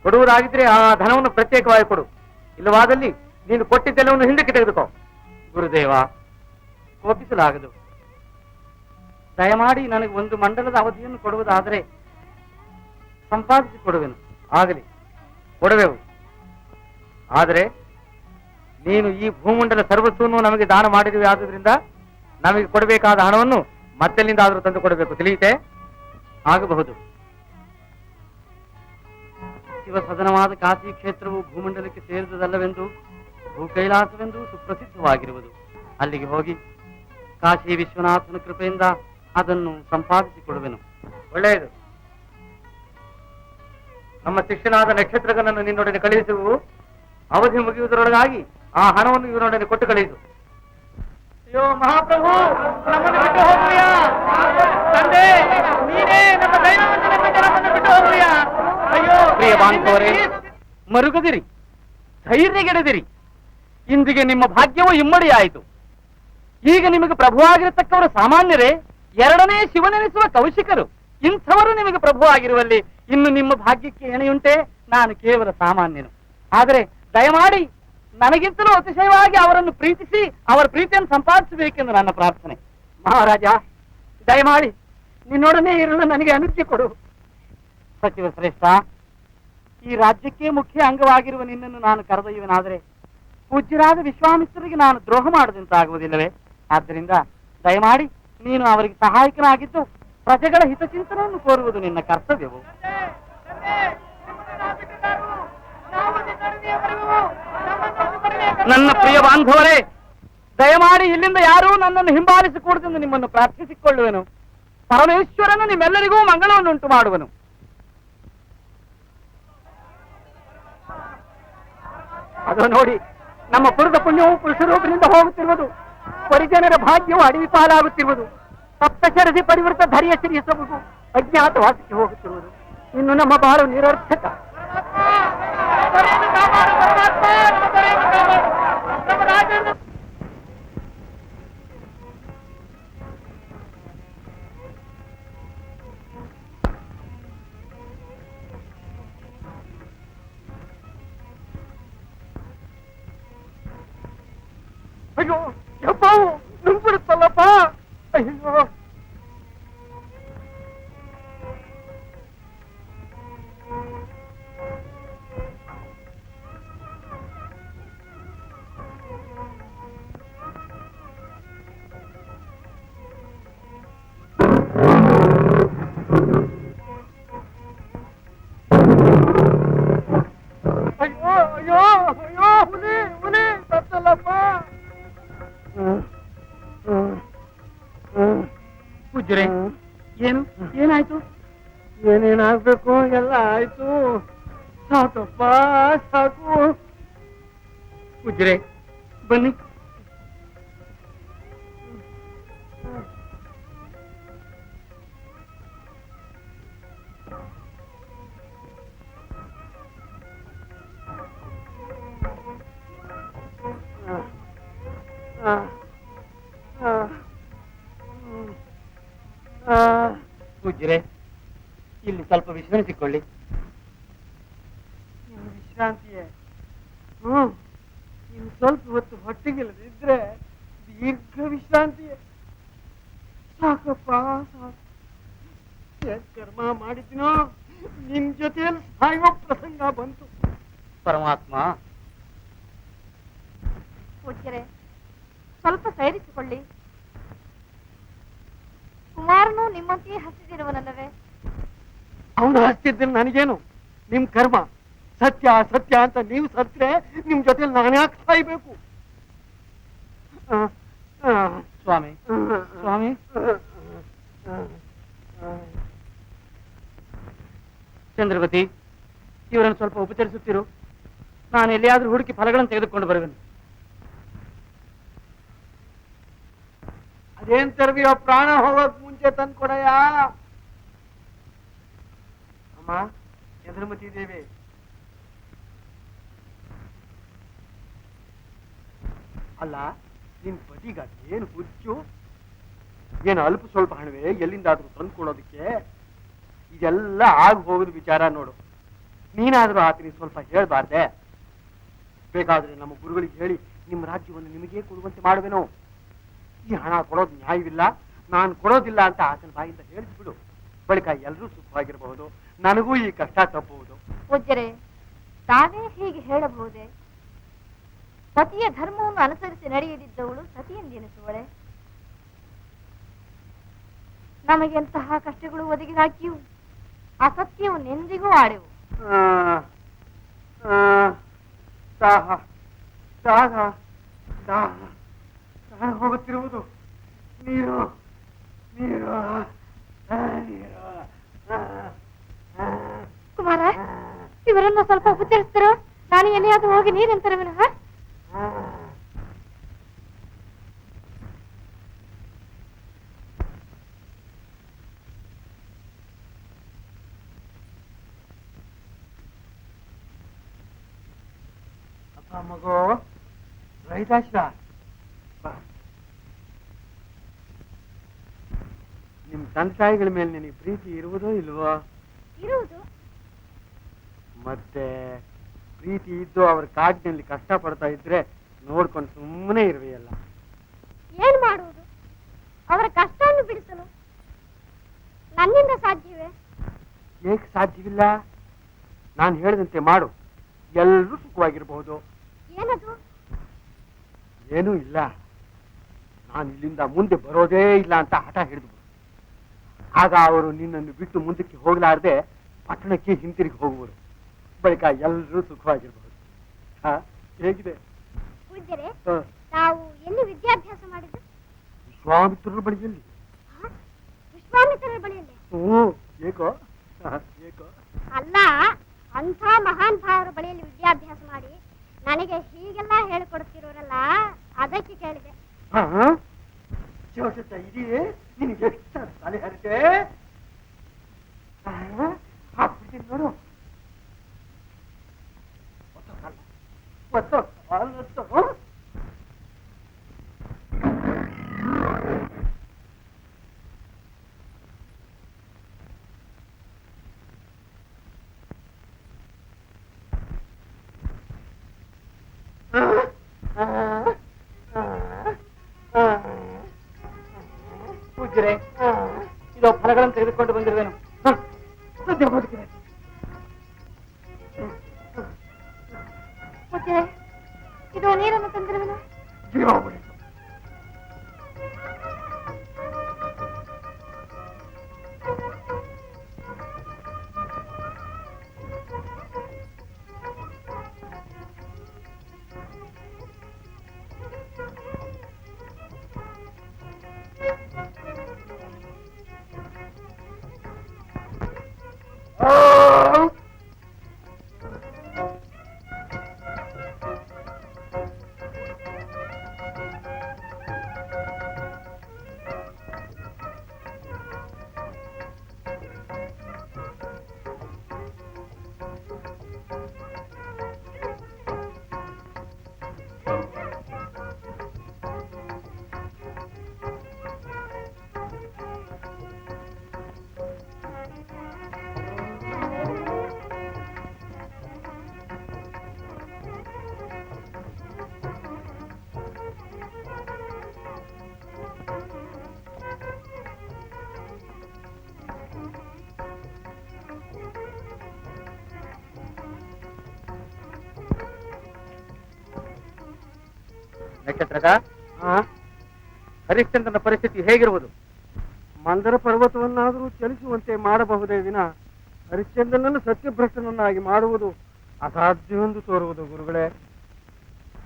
ಕೊಡುವುದಾಗಿದ್ರೆ ಆ ಧನವನ್ನು ಪ್ರತ್ಯೇಕವಾಗಿ ಕೊಡು. ಇಲ್ಲವಾದಲ್ಲಿ ನೀನು ಕೊಟ್ಟಿದ್ದೆಲ್ಲವನ್ನು ಹಿಂದಕ್ಕೆ ತೆಗೆದುಕೋ. ಗುರುದೇವ, ಕೋಪಿಸಲಾಗದು. ದಯಮಾಡಿ ನನಗೆ ಒಂದು ಮಂಡಲದ ಅವಧಿಯನ್ನು ಕೊಡುವುದಾದರೆ ಸಂಪಾದಿಸಿ ಕೊಡುವೆನು. ಆಗಲಿ, ಕೊಡುವೆವು. ಆದರೆ ನೀನು ಈ ಭೂಮಂಡಲ ಸರ್ವಸ್ವವನ್ನು ನಮಗೆ ದಾನ ಮಾಡಿರುವೆ. ಆದ್ರಿಂದ ನಮಗೆ ಕೊಡಬೇಕಾದ ಹಣವನ್ನು ಮತ್ತೆಲ್ಲಿಂದಾದರೂ ತಂದು ಕೊಡಬೇಕು. ತಿಳಿಯುತ್ತೆ? ಆಗಬಹುದು. ಶಿವಸದನವಾದ ಕಾಶಿ ಕ್ಷೇತ್ರವು ಭೂಮಂಡಲಕ್ಕೆ ಸೇರಿದುದಲ್ಲವೆಂದು, ಭೂಕೈಲಾಸವೆಂದು ಸುಪ್ರಸಿದ್ಧವಾಗಿರುವುದು. ಅಲ್ಲಿಗೆ ಹೋಗಿ ಕಾಶಿ ವಿಶ್ವನಾಥನ ಕೃಪೆಯಿಂದ ಅದನ್ನು ಸಂಪಾದಿಸಿಕೊಡುವೆನು. ಒಳ್ಳೆಯದು. ನಮ್ಮ ಶಿಷ್ಯನಾದ ನಕ್ಷತ್ರಗನನ್ನು ನಿನ್ನೊಡನೆ ಕಳುಹಿಸುವು. ಅವಧಿ ಮುಗಿಯುವುದರೊಳಗಾಗಿ ಆ ಹಣವನ್ನು ಇವರೊಡನೆ ಕೊಟ್ಟು ಕಳುಹಿಸು. ಅಯ್ಯೋ ಮಹಾಪ್ರಭು, ನಮ್ಮನ್ನು ಬಿಟ್ಟು ಹೋಗುವಿಯಾ? ತಂದೆ, ನೀನೇ ನಮ್ಮ ದೈನವಂತನ ನಮ್ಮನ್ನು ಬಿಟ್ಟು ಹೋಗುವಿಯಾ? ಅಯ್ಯೋ ಪ್ರಿಯ ಬಾಂಧವರೇ, ಮರುಗದಿರಿ, ಧೈರ್ಯಗೆಡದಿರಿ. ಇಂದಿಗೆ ನಿಮ್ಮ ಭಾಗ್ಯವೂ ಇಮ್ಮಡಿಯಾಯಿತು. ಈಗ ನಿಮಗೆ ಪ್ರಭುವಾಗಿರತಕ್ಕವರು ಸಾಮಾನ್ಯರೇ? ಎರಡನೇ ಶಿವನೆನಿಸುವ ಕೌಶಿಕರು. ಇಂಥವರು ನಿಮಗೆ ಪ್ರಭು ಆಗಿರುವಲ್ಲಿ ಇನ್ನು ನಿಮ್ಮ ಭಾಗ್ಯಕ್ಕೆ ಎಣೆಯುಂಟೆ? ನಾನು ಕೇವಲ ಸಾಮಾನ್ಯನು. ಆದರೆ ದಯಮಾಡಿ ನನಗಿಂತಲೂ ಅತಿಶಯವಾಗಿ ಅವರನ್ನು ಪ್ರೀತಿಸಿ ಅವರ ಪ್ರೀತಿಯನ್ನು ಸಂಪಾದಿಸಬೇಕೆಂದು ನನ್ನ ಪ್ರಾರ್ಥನೆ. ಮಹಾರಾಜ, ದಯಮಾಡಿ ನಿನ್ನೊಡನೆ ಇರಲು ನನಗೆ ಅನುಜ್ಞೆ ಕೊಡು. ಸಚಿವ ಶ್ರೇಷ್ಠ, ಈ ರಾಜ್ಯಕ್ಕೆ ಮುಖ್ಯ ಅಂಗವಾಗಿರುವ ನಿನ್ನನ್ನು ನಾನು ಕರೆದೊಯ್ಯುವನಾದರೆ ಪೂಜ್ಯರಾದ ವಿಶ್ವಾಮಿತ್ರರಿಗೆ ನಾನು ದ್ರೋಹ ಮಾಡದಂತಾಗುವುದಿಲ್ಲವೇ? ಆದ್ದರಿಂದ ದಯಮಾಡಿ ನೀನು ಅವರಿಗೆ ಸಹಾಯಕನಾಗಿದ್ದು ಪ್ರಜೆಗಳ ಹಿತಚಿಂತನೆಯನ್ನು ಕೋರುವುದು ನಿನ್ನ ಕರ್ತವ್ಯವು. ನನ್ನ ಪ್ರಿಯ ಬಾಂಧವರೇ, ದಯಮಾಡಿ ಇಲ್ಲಿಂದ ಯಾರೂ ನನ್ನನ್ನು ಹಿಂಬಾಲಿಸಿಕೂಡದೆಂದು ನಿಮ್ಮನ್ನು ಪ್ರಾರ್ಥಿಸಿಕೊಳ್ಳುವೆನು. ಪರಮೇಶ್ವರನು ನಿಮ್ಮೆಲ್ಲರಿಗೂ ಮಂಗಳವನ್ನು ಉಂಟು ಮಾಡುವನು. ಅದು ನೋಡಿ, ನಮ್ಮ ಪುರದ ಪುಣ್ಯವು ಪುರುಷರೂಪದಿಂದ ಹೋಗುತ್ತಿರುವುದು, ಪರಿಜನರ ಭಾಗ್ಯವು ಅಡವಿ ಪಾಲಾಗುತ್ತಿರುವುದು, ಸಪ್ತಶರಸಿ ಪರಿವೃತ ಧರಿಯ ಶ್ರೀ ಸಬುಗು ಅಜ್ಞಾತವಾಸಕ್ಕೆ ಹೋಗುತ್ತಿರುವುದು. ಇನ್ನು ನಮ್ಮ ಬಾಳು ನಿರರ್ಥಕ. ಅಯ್ಯೋ ಯಪ್ಪಾವು ನುಂಗ್ಬಿಡುತ್ತಲ್ಲಪ್ಪ. ಅಯ್ಯೋ ಅಯ್ಯೋ ಅಯ್ಯೋ ಅಯ್ಯೋ ಹುಲಿ ಹುಲಿ ತತ್ತಲ್ಲಪ್ಪ. ಪೂಜ್ಯರೇ, ಏನಾಯ್ತು? ಏನೇನಾಗ್ಬೇಕು ಎಲ್ಲ ಆಯ್ತು. ಸಾಕಪ್ಪ ಸಾಕು. ಪೂಜ್ಯರೇ, ಬನ್ನಿ. ಪೂಜ್ಯರೇ, ಇಲ್ಲಿ ಸ್ವಲ್ಪ ವಿಶ್ರಮಿಸಿಕೊಳ್ಳಿ. ವಿಶ್ರಾಂತಿಯೇ? ಇನ್ನು ಸ್ವಲ್ಪ ಹೊತ್ತು ಹೊಟ್ಟೆಗಿಲ್ಲದಿದ್ರೆ ದೀರ್ಘ ವಿಶ್ರಾಂತಿಯೇ. ಸಾಕಪ್ಪ ಸಾಕು. ಏನ್ ಕರ್ಮ ಮಾಡಿದ್ದೀನೋ, ನಿನ್ ಜೊತೆಯಲ್ಲಿ ಸಾಯುವ ಪ್ರಸಂಗ ಬಂತು. ಪರಮಾತ್ಮ. ಪೂಜ್ಯರೇ, ಸ್ವಲ್ಪ ಸೈರಿಸಿಕೊಳ್ಳಿ. ಕುಮಾರನು ನಿಮ್ಮಂತೆಯೇ ಹಸಿದಿರುವನಲ್ಲವೇ? ಅವನು ಹಸ್ತಿದ್ರೆ ನನಗೇನು? ನಿಮ್ ಕರ್ಮ. ಸತ್ಯ ಸತ್ಯ ಅಂತ ನೀವು ಸತ್ರೆ ನಿಮ್ ಜೊತೆ ನಾನು ಯಾಕೆ ಸಾಯ್ಬೇಕು? ಸ್ವಾಮಿ ಸ್ವಾಮಿ, ಚಂದ್ರವತಿ, ಇವರನ್ನು ಸ್ವಲ್ಪ ಉಪಚರಿಸುತ್ತಿರು. ನಾನು ಎಲ್ಲಿಯಾದ್ರೂ ಹುಡುಕಿ ಫಲಗಳನ್ನು ತೆಗೆದುಕೊಂಡು ಬರುವೆನು. ಅದೇನ್ ತರಬಿಯೋ, ಪ್ರಾಣ ಹೋಗೋಕ್ ಮುಂಚೆ ತಂದ್ಕೊಡಯ್ಯ. ಅಮ್ಮ ಚಂದ್ರಮತಿ ದೇವಿ, ಅಲ್ಲ ನಿನ್ ಪತಿಗ ಏನು ಹುಚ್ಚು? ಏನು ಅಲ್ಪ ಸ್ವಲ್ಪ ಹಣವೇ ಎಲ್ಲಿಂದಾದ್ರೂ ತಂದ್ಕೊಡೋದಕ್ಕೆ? ಇದೆಲ್ಲ ಆಗಿ ಹೋಗೋದು ವಿಚಾರ ನೋಡು. ನೀನಾದ್ರೂ ಆತನಿಗೆ ಸ್ವಲ್ಪ ಹೇಳ್ಬಾರ್ದೆ? ಬೇಕಾದ್ರೆ ನಮ್ಮ ಗುರುಗಳಿಗೆ ಹೇಳಿ ನಿಮ್ಮ ರಾಜ್ಯವನ್ನು ನಿಮಗೇ ಕೊಡುವಂತೆ ಮಾಡುವೆನೋ. ಈ ಹಣ ಕೊಡೋದು ನ್ಯಾಯವಿಲ್ಲ, ನಾನು ಕೊಡೋದಿಲ್ಲ ಅಂತ ಆತನ ಬಾಯಿಂದ ಹೇಳಿಸ್ಬಿಡು. ಬಳಿಕ ಎಲ್ಲರೂ ಸುಖವಾಗಿರಬಹುದು, ನನಗೂ ಈ ಕಷ್ಟ ತಪ್ಪುವುದು. ಪೂಜ್ಯರೇ, ತಾವೇ ಹೀಗೆ ಹೇಳಬಹುದೇ? ಪತಿಯ ಧರ್ಮವನ್ನು ಅನುಸರಿಸಿ ನಡೆಯದಿದ್ದವಳು ಸತಿಯೆಂದೆನಿಸುವಳೆ? ನಮಗೆಂತಹ ಕಷ್ಟಗಳು ಒದಗಿದಾಕಿಯೂ ಅಸತ್ಯವನ್ನೆಂದಿಗೂ ಆಡೆವು. ದಾಹ ದಾಹ ದಾಹ ದಾಹ ಹೋಗುತ್ತಿರುವುದು. ನೀರು ನೀರು ನೀರು. ಕುಮಾರ, ಇವರನ್ನ ಸ್ವಲ್ಪ ಉಪಚರಿಸ್ತಾರೋ? ನಾನು ಎಲ್ಲಿಯಾದ್ರೂ ಹೋಗಿ ನೀರೆಂತರವಿನ. ಅಪ್ಪ ಮಗು ರೈತಾಶ್ರ, ನಿಮ್ ತಂದೆ ತಾಯಿಗಳ ಮೇಲೆ ನಿನಗೆ ಪ್ರೀತಿ ಇರುವುದೋ ಇಲ್ವೋ? ಇರುವುದು. ಮತ್ತೆ ಪ್ರೀತಿ ಇದ್ದು ಅವ್ರ ಕಾಡಿನಲ್ಲಿ ಕಷ್ಟ ಪಡ್ತಾ ಇದ್ರೆ ನೋಡ್ಕೊಂಡು ಸುಮ್ಮನೆ ಇರುವೆಯಲ್ಲ. ಏನ್ ಮಾಡುವುದು? ಅವರ ಕಷ್ಟವನ್ನು ಬಿಡಿಸಲು ನನ್ನಿಂದ ಸಾಧ್ಯವೇ? ಏಕೆ ಸಾಧ್ಯವಿಲ್ಲ? ನಾನು ಹೇಳಿದಂತೆ ಮಾಡು, ಎಲ್ಲರೂ ಸುಖವಾಗಿರಬಹುದು. ಏನದು? ಏನೂ ಇಲ್ಲ. ನಾನು ಇಲ್ಲಿಂದ ಮುಂದೆ ಬರೋದೇ ಇಲ್ಲ ಅಂತ ಹಠ ಹಿಡಿದು, ಆಗ ಅವರು ನಿನ್ನನ್ನು ಬಿಟ್ಟು ಮುಂದಕ್ಕೆ ಹೋಗಲಾರದೆ ಪಟ್ಟಣಕ್ಕೆ ಹಿಂತಿರುಗಿ ಹೋಗುವರು. ಬಳಿಕ ಎಲ್ಲರೂ ಸುಖವಾಗಿರಬಹುದು. ಹೇಗಿದೆ? ಪೂಜ್ಯರೇ, ನಾವು ಎಲ್ಲಿ ವಿದ್ಯಾಭ್ಯಾಸ ಮಾಡಿದ್ದು? ವಿಶ್ವಾಮಿತ್ರರ ಬಳಿಯಲ್ಲಿ. ವಿಶ್ವಾಮಿತ್ರರ ಬಳಿಯಲ್ಲಿ? ಏಕೋ ಏಕೋ ಅಲ್ಲ, ಅಂಥ ಮಹಾನ್ ಭಾವರ ಬಳಿಯಲ್ಲಿ ವಿದ್ಯಾಭ್ಯಾಸ ಮಾಡಿ ನನಗೆ ಹೀಗೆಲ್ಲ ಹೇಳಿಕೊಡ್ತಿರೋರಲ್ಲ, ಅದಕ್ಕೆ ಕೇಳಿದೆ. ಇದೆಯೇ ನಿನಗೆ ಎಷ್ಟು ತಲೆ ಹರಿತೆ? ನೋಡು ಒತ್ತೋ ಕಾಲು ಒತ್ತೋ. ಪೂಜ್ಯರೇ, ಇದು ಫಲಗಳನ್ನು ತೆಗೆದುಕೊಂಡು ಬಂದಿರುವೆನು. ಸದ್ಯ ಬದುಕಿದೆ. ಪೂಜ್ಯರೇ, ಇದು ನೀರನ್ನು ತಂದಿರುವೆನು. ಜೀವ ಬಿಡಿ. ನಕ್ಷತ್ರಕ, ಹರಿಶ್ಚಂದ್ರನ ಪರಿಸ್ಥಿತಿ ಹೇಗಿರುವುದು? ಮಂದರ ಪರ್ವತವನ್ನಾದರೂ ಚಲಿಸುವಂತೆ ಮಾಡಬಹುದೇ ವಿನ ಹರಿಶ್ಚಂದ್ರನನ್ನು ಸತ್ಯಭ್ರಷ್ಟನನ್ನಾಗಿ ಮಾಡುವುದು ಅಸಾಧ್ಯವೆಂದು ತೋರುವುದು ಗುರುಗಳೇ.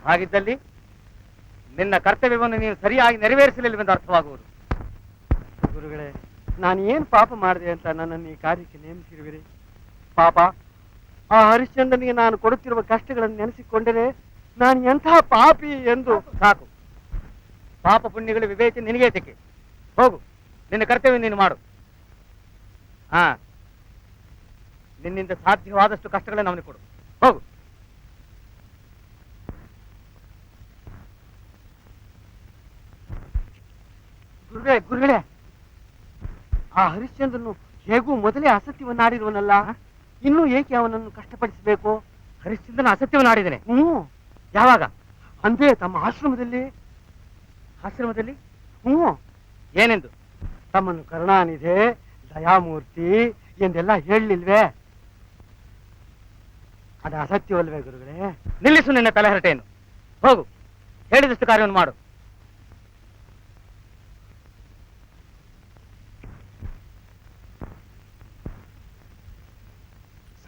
ಹಾಗಿದ್ದಲ್ಲಿ ನಿನ್ನ ಕರ್ತವ್ಯವನ್ನು ನೀನು ಸರಿಯಾಗಿ ನೆರವೇರಿಸಲಿಲ್ಲವೆಂದು ಅರ್ಥವಾಗುವುದು. ಗುರುಗಳೇ, ನಾನು ಏನು ಪಾಪ ಮಾಡಿದೆ ಅಂತ ನನ್ನನ್ನು ಈ ಕಾರ್ಯಕ್ಕೆ ನೇಮಿಸಿರುವಿರಿ? ಪಾಪ ಆ ಹರಿಶ್ಚಂದ್ರನಿಗೆ ನಾನು ಕೊಡುತ್ತಿರುವ ಕಷ್ಟಗಳನ್ನು ನೆನೆಸಿಕೊಂಡರೆ ನಾನು ಎಂತಹ ಪಾಪಿ ಎಂದು. ಸಾಕು, ಪಾಪ ಪುಣ್ಯಗಳ ವಿವೇಚನೆ ನಿನಗೆ ತೆಕ್ಕೆ. ಹೋಗು, ನಿನ್ನ ಕರ್ತವ್ಯ ನೀನು ಮಾಡು. ನಿನ್ನಿಂದ ಸಾಧ್ಯವಾದಷ್ಟು ಕಷ್ಟಗಳನ್ನು ಅವನಿಗೆ ಕೊಡು. ಹೋಗು. ಗುರುಗಳೇ, ಆ ಹರಿಶ್ಚಂದ್ರನು ಹೇಗೂ ಮೊದಲೇ ಅಸತ್ಯವನ್ನಾಡಿರುವನಲ್ಲ, ಇನ್ನೂ ಏಕೆ ಅವನನ್ನು ಕಷ್ಟಪಡಿಸಬೇಕು? ಹರಿಶ್ಚಂದ್ರನ ಅಸತ್ಯವನ್ನು ಆಡಿದ್ದೇನೆ. ಯಾವಾಗ? ಅಂದೇ ತಮ್ಮ ಆಶ್ರಮದಲ್ಲಿ. ಆಶ್ರಮದಲ್ಲಿ? ಏನೆಂದು? ತಮ್ಮನ್ನು ಕರುಣಾನಿಧೆ, ದಯಾಮೂರ್ತಿ ಎಂದೆಲ್ಲ ಹೇಳಲಿಲ್ವೇ? ಅದು ಅಸತ್ಯವಲ್ವೇ ಗುರುಗಳೇ? ನಿಲ್ಲಿಸು ನಿನ್ನ ತಲೆಹರಟೆಯನ್ನು. ಹೋಗು, ಹೇಳಿದಷ್ಟು ಕಾರ್ಯವನ್ನು ಮಾಡು.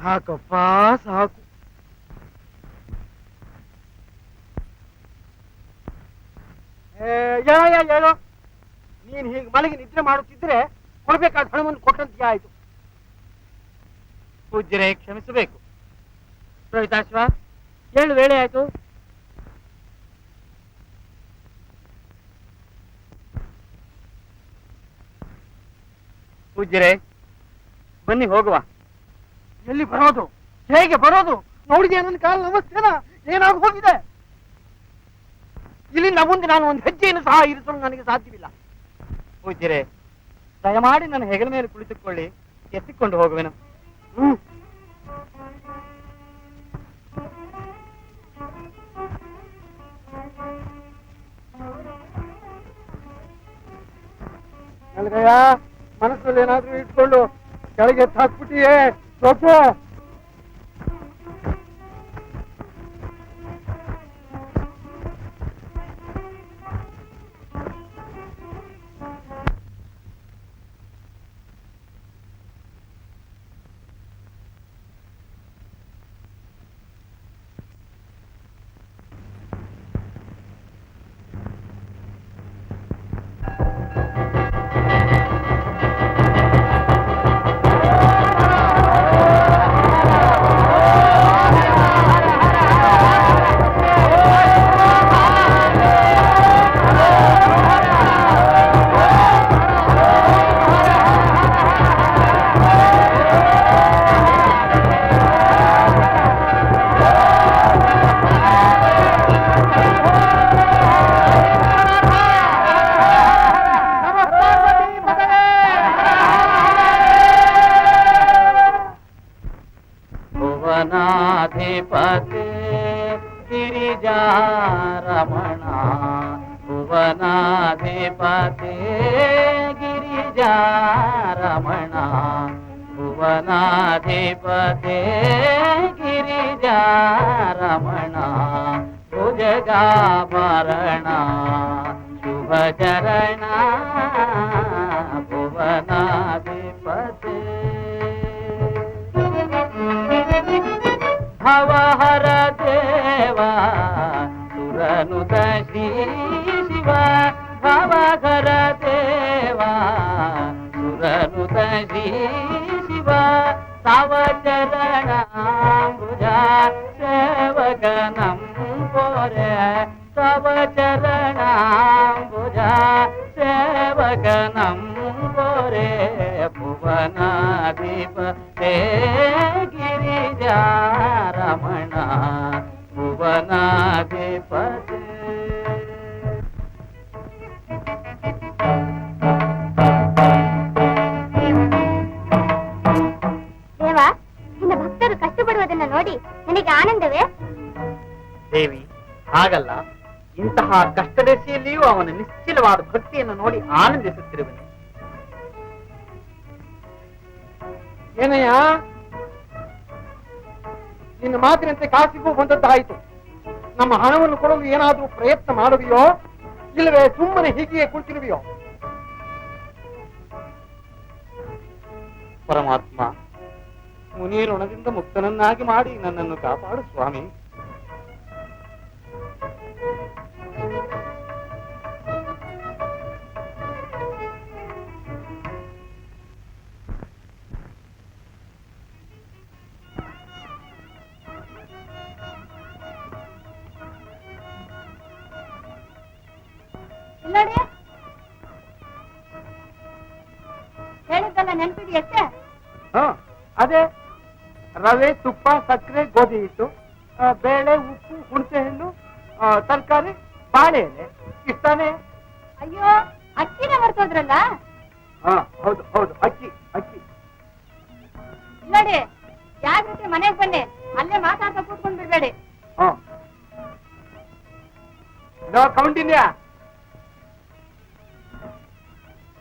ಸಾಕಪ್ಪ, ಸಾಕು. ಹೇಳೋ, ನೀನ್ ಹೀಗೆ ಮಲಗಿ ನಿದ್ರೆ ಮಾಡುತ್ತಿದ್ರೆ ಕೊಡ್ಬೇಕಾದ ಹಣವನ್ನು ಕೊಟ್ಟಂತೆ ಆಯ್ತು. ಪೂಜ್ಯರೇ, ಕ್ಷಮಿಸಬೇಕು. ರೋಹಿತಾಶ್ವ, ಏಳು ವೇಳೆ ಆಯ್ತು. ಪೂಜ್ಯರೇ, ಬನ್ನಿ ಹೋಗುವ. ಎಲ್ಲಿ ಬರೋದು? ಹೇಗೆ ಬರೋದು? ನೋಡಿದೆ ನನ್ನ ಕಾಲ ನಮಸ್ತೇನ ಏನಾಗಿ ಹೋಗಿದೆ. ಇಲ್ಲಿಂದ ಮುಂದೆ ನಾನು ಒಂದು ಹೆಜ್ಜೆಯನ್ನು ಸಹ ಇರಿಸಲು ನನಗೆ ಸಾಧ್ಯವಿಲ್ಲ. ಪೂಜ್ಯರೇ, ದಯಮಾಡಿ ನನ್ನ ಹೆಗಲ ಮೇಲೆ ಕುಳಿತುಕೊಳ್ಳಿ, ಎತ್ತಿಕೊಂಡು ಹೋಗುವೆನು. ನನಗಯ್ಯ, ಮನಸ್ಸಲ್ಲಿ ಏನಾದ್ರೂ ಇಟ್ಕೊಂಡು ಕೆಳಗೆ ಹಾಕ್ಬಿಟ್ಟಿಯೇ ಸೋಕೆ. ಭುವನಾಧಿಪತೆ ಗಿರಿಜಾರಮಣ ಭುವನಾಧಿಪತೆ ಗಿರಿಜಾರಮಣ ಭುವನಾಧಿಪತೆ ಗಿರಿಜಾರಮಣ ಭುಜಗಾಭರಣ ಶುಭ ಚರಣ ಭುವನಾಧಿಪತೆ ಭವಹರ ದೇವ ಸುರನುತ ಶ್ರೀ ಶಿವ ಭವಹರ ದೇವ ಸುರನುತ ಶ್ರೀ ಶಿವ ತವ ಚರಣಾಂಬುಜ ಸೇವಕನಂ ಪೋರೆ ತವ ಚರಣಾಂಬುಜ ಸೇವಕನಂ ಪೋರೆ ಭುವನಾಧಿಪತೆ ಗಿರಿಜಾರಮಣ ಭುವನಾಧಿಪತೆ. ದೇವ, ನಿನ್ನ ಭಕ್ತರು ಕಷ್ಟಪಡುವುದನ್ನು ನೋಡಿ ನನಗೆ ಆನಂದವೇ? ದೇವಿ, ಹಾಗಲ್ಲ, ಇಂತಹ ಕಷ್ಟದೆಸೆಯಲ್ಲಿಯೂ ಅವನ ನಿಶ್ಚಲವಾದ ಭಕ್ತಿಯನ್ನು ನೋಡಿ ಆನಂದಿಸುತ್ತಿರುವನು. ಏನಯ್ಯ, ನಿನ್ನ ಮಾತಿನಂತೆ ಕಾಸಿಗೂ ಬಂದದ್ದಾಯಿತು. ನಮ್ಮ ಹಣವನ್ನು ಕೊಡಲು ಏನಾದರೂ ಪ್ರಯತ್ನ ಮಾಡುವೆಯೋ, ಇಲ್ಲವೇ ಸುಮ್ಮನೆ ಹೀಗೆಯೇ ಕುಳಿತಿರುವೆಯೋ? ಪರಮಾತ್ಮ, ಮುನಿಯರೊಣದಿಂದ ಮುಕ್ತನನ್ನಾಗಿ ಮಾಡಿ ನನ್ನನ್ನು ಕಾಪಾಡು ಸ್ವಾಮಿ. ಇಲ್ಲೋಡಿ, ಹೇಳಿದ್ದಲ್ಲ ನೆನ್ಪಿದೆಯಷ್ಟೇ? ಅದೇ ರವೆ, ತುಪ್ಪ, ಸಕ್ಕರೆ, ಗೋಧಿ ಹಿಟ್ಟು, ಬೇಳೆ, ಉಪ್ಪು, ಹುಣಸೆ ಹಣ್ಣು, ತರಕಾರಿ, ಬಾಳೆ ಎಲೆ, ಇಷ್ಟಾನೇ? ಅಯ್ಯೋ, ಅಕ್ಕಿನೇ ಮರ್ತೋದ್ರಲ್ಲ. ಹೌದು ಹೌದು, ಅಕ್ಕಿ ಅಕ್ಕಿ. ಇಲ್ಲೋಡಿ, ಜಾಗ್ರತೆ ಮನೆಗೆ ಬನ್ನಿ, ಅಲ್ಲೇ ಮಾತಾಡ್ತಾ ಕೂತ್ಕೊಂಡ್ ಬಿಡ್ಬೇಡಿ. ಕೌಂಡಿನ್ಯ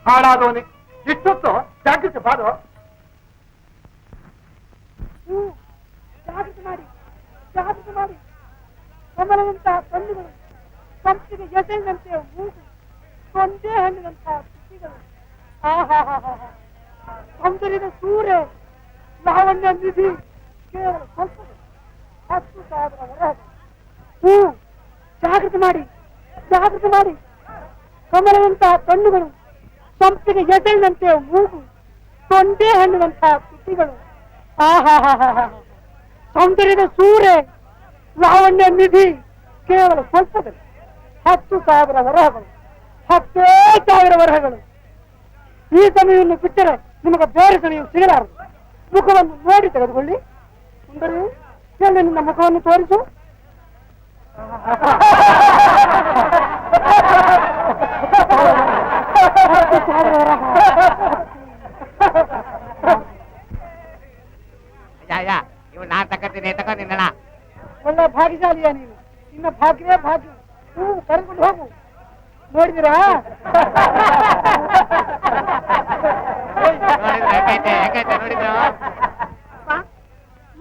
ಹಾಳಾದವನೇ, ಇಷ್ಟೊತ್ತು ಜಾಗೃತಿ ಬಾರೋ. ಜಾಗೃತಿ ಮಾಡಿ, ಜಾಗೃತಿ ಮಾಡಿ. ಕಮಲದಂತಹ ಕಣ್ಣುಗಳು, ಸಂಪಿಗೆ ಎಸೆನಂತೆ ಮೂಗು, ಒಂದೇ ಹಣ್ಣಿನಂತಹ ತುಟಿಗಳು. ಸೌಂದರ್ಯದ ಸೂರ್ಯ, ಲಾವಣ್ಯ ನಿಧಿ, ಕೇವಲ ಸ್ವಲ್ಪ 10,000 ವರಹ. ಜಾಗೃತಿ ಮಾಡಿ, ಜಾಗೃತಿ ಮಾಡಿ. ಕಮಲದಂತಹ ಕಣ್ಣುಗಳು, ಸಂಪಿಗೆ ಎಸೆನಂತೆ ಮೂಗು, ಒಂದೇ ಹಣ್ಣಿನಂತಹ ತುಟಿಗಳು. ಸೌಂದರ್ಯದ ಸೂರ್ಯ, ಲಾವಣ್ಯ ನಿಧಿ, ಕೇವಲ ಸ್ವಲ್ಪದಲ್ಲಿ 10,000 ವರಹಗಳು, 10,000 ವರಹಗಳು. ಈ ಸಮಯವನ್ನು ಬಿಟ್ಟರೆ ನಿಮಗೆ ಬೇರೆ ಸಮಯ ಸಿಗಲಾರದು. ಮುಖವನ್ನು ನೋಡಿ ತೆಗೆದುಕೊಳ್ಳಿ. ಸುಂದರಿ, ಎಲ್ಲಿ ನಿನ್ನ ಮುಖವನ್ನು ತೋರಿಸು. ಇವ್ ನಾನ್ ತಕತೀನಿ, ತಗೊಂಡಿನ ಒಳ್ಳೆ ಭಾಗ್ಯಶಾಲಿಯ ನೀನು. ನಿನ್ನ ಭಾಗ್ಯವೇ ಭಾಗ್ಯ. ಕರೆದುಕೊಂಡು ಹೋಗು. ನೋಡಿದಿರಾ?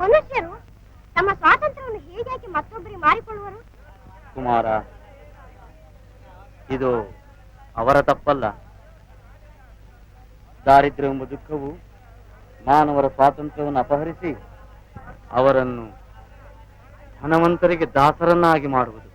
ಮನುಷ್ಯರು ತಮ್ಮ ಸ್ವಾತಂತ್ರ್ಯವನ್ನು ಹೇಗೆ ಮತ್ತೊಬ್ಬರಿಗೆ ಮಾರಿಕೊಳ್ಳುವರು? ಕುಮಾರ, ಇದು ಅವರ ತಪ್ಪಲ್ಲ. ದಾರಿದ್ರ್ಯ ಎಂಬ ದುಃಖವು ಮಾನವರ ಸ್ವಾತಂತ್ರ್ಯವನ್ನು ಅಪಹರಿಸಿ ಅವರನ್ನು ಧನವಂತರಿಗೆ ದಾಸರನ್ನಾಗಿ ಮಾಡುವುದು.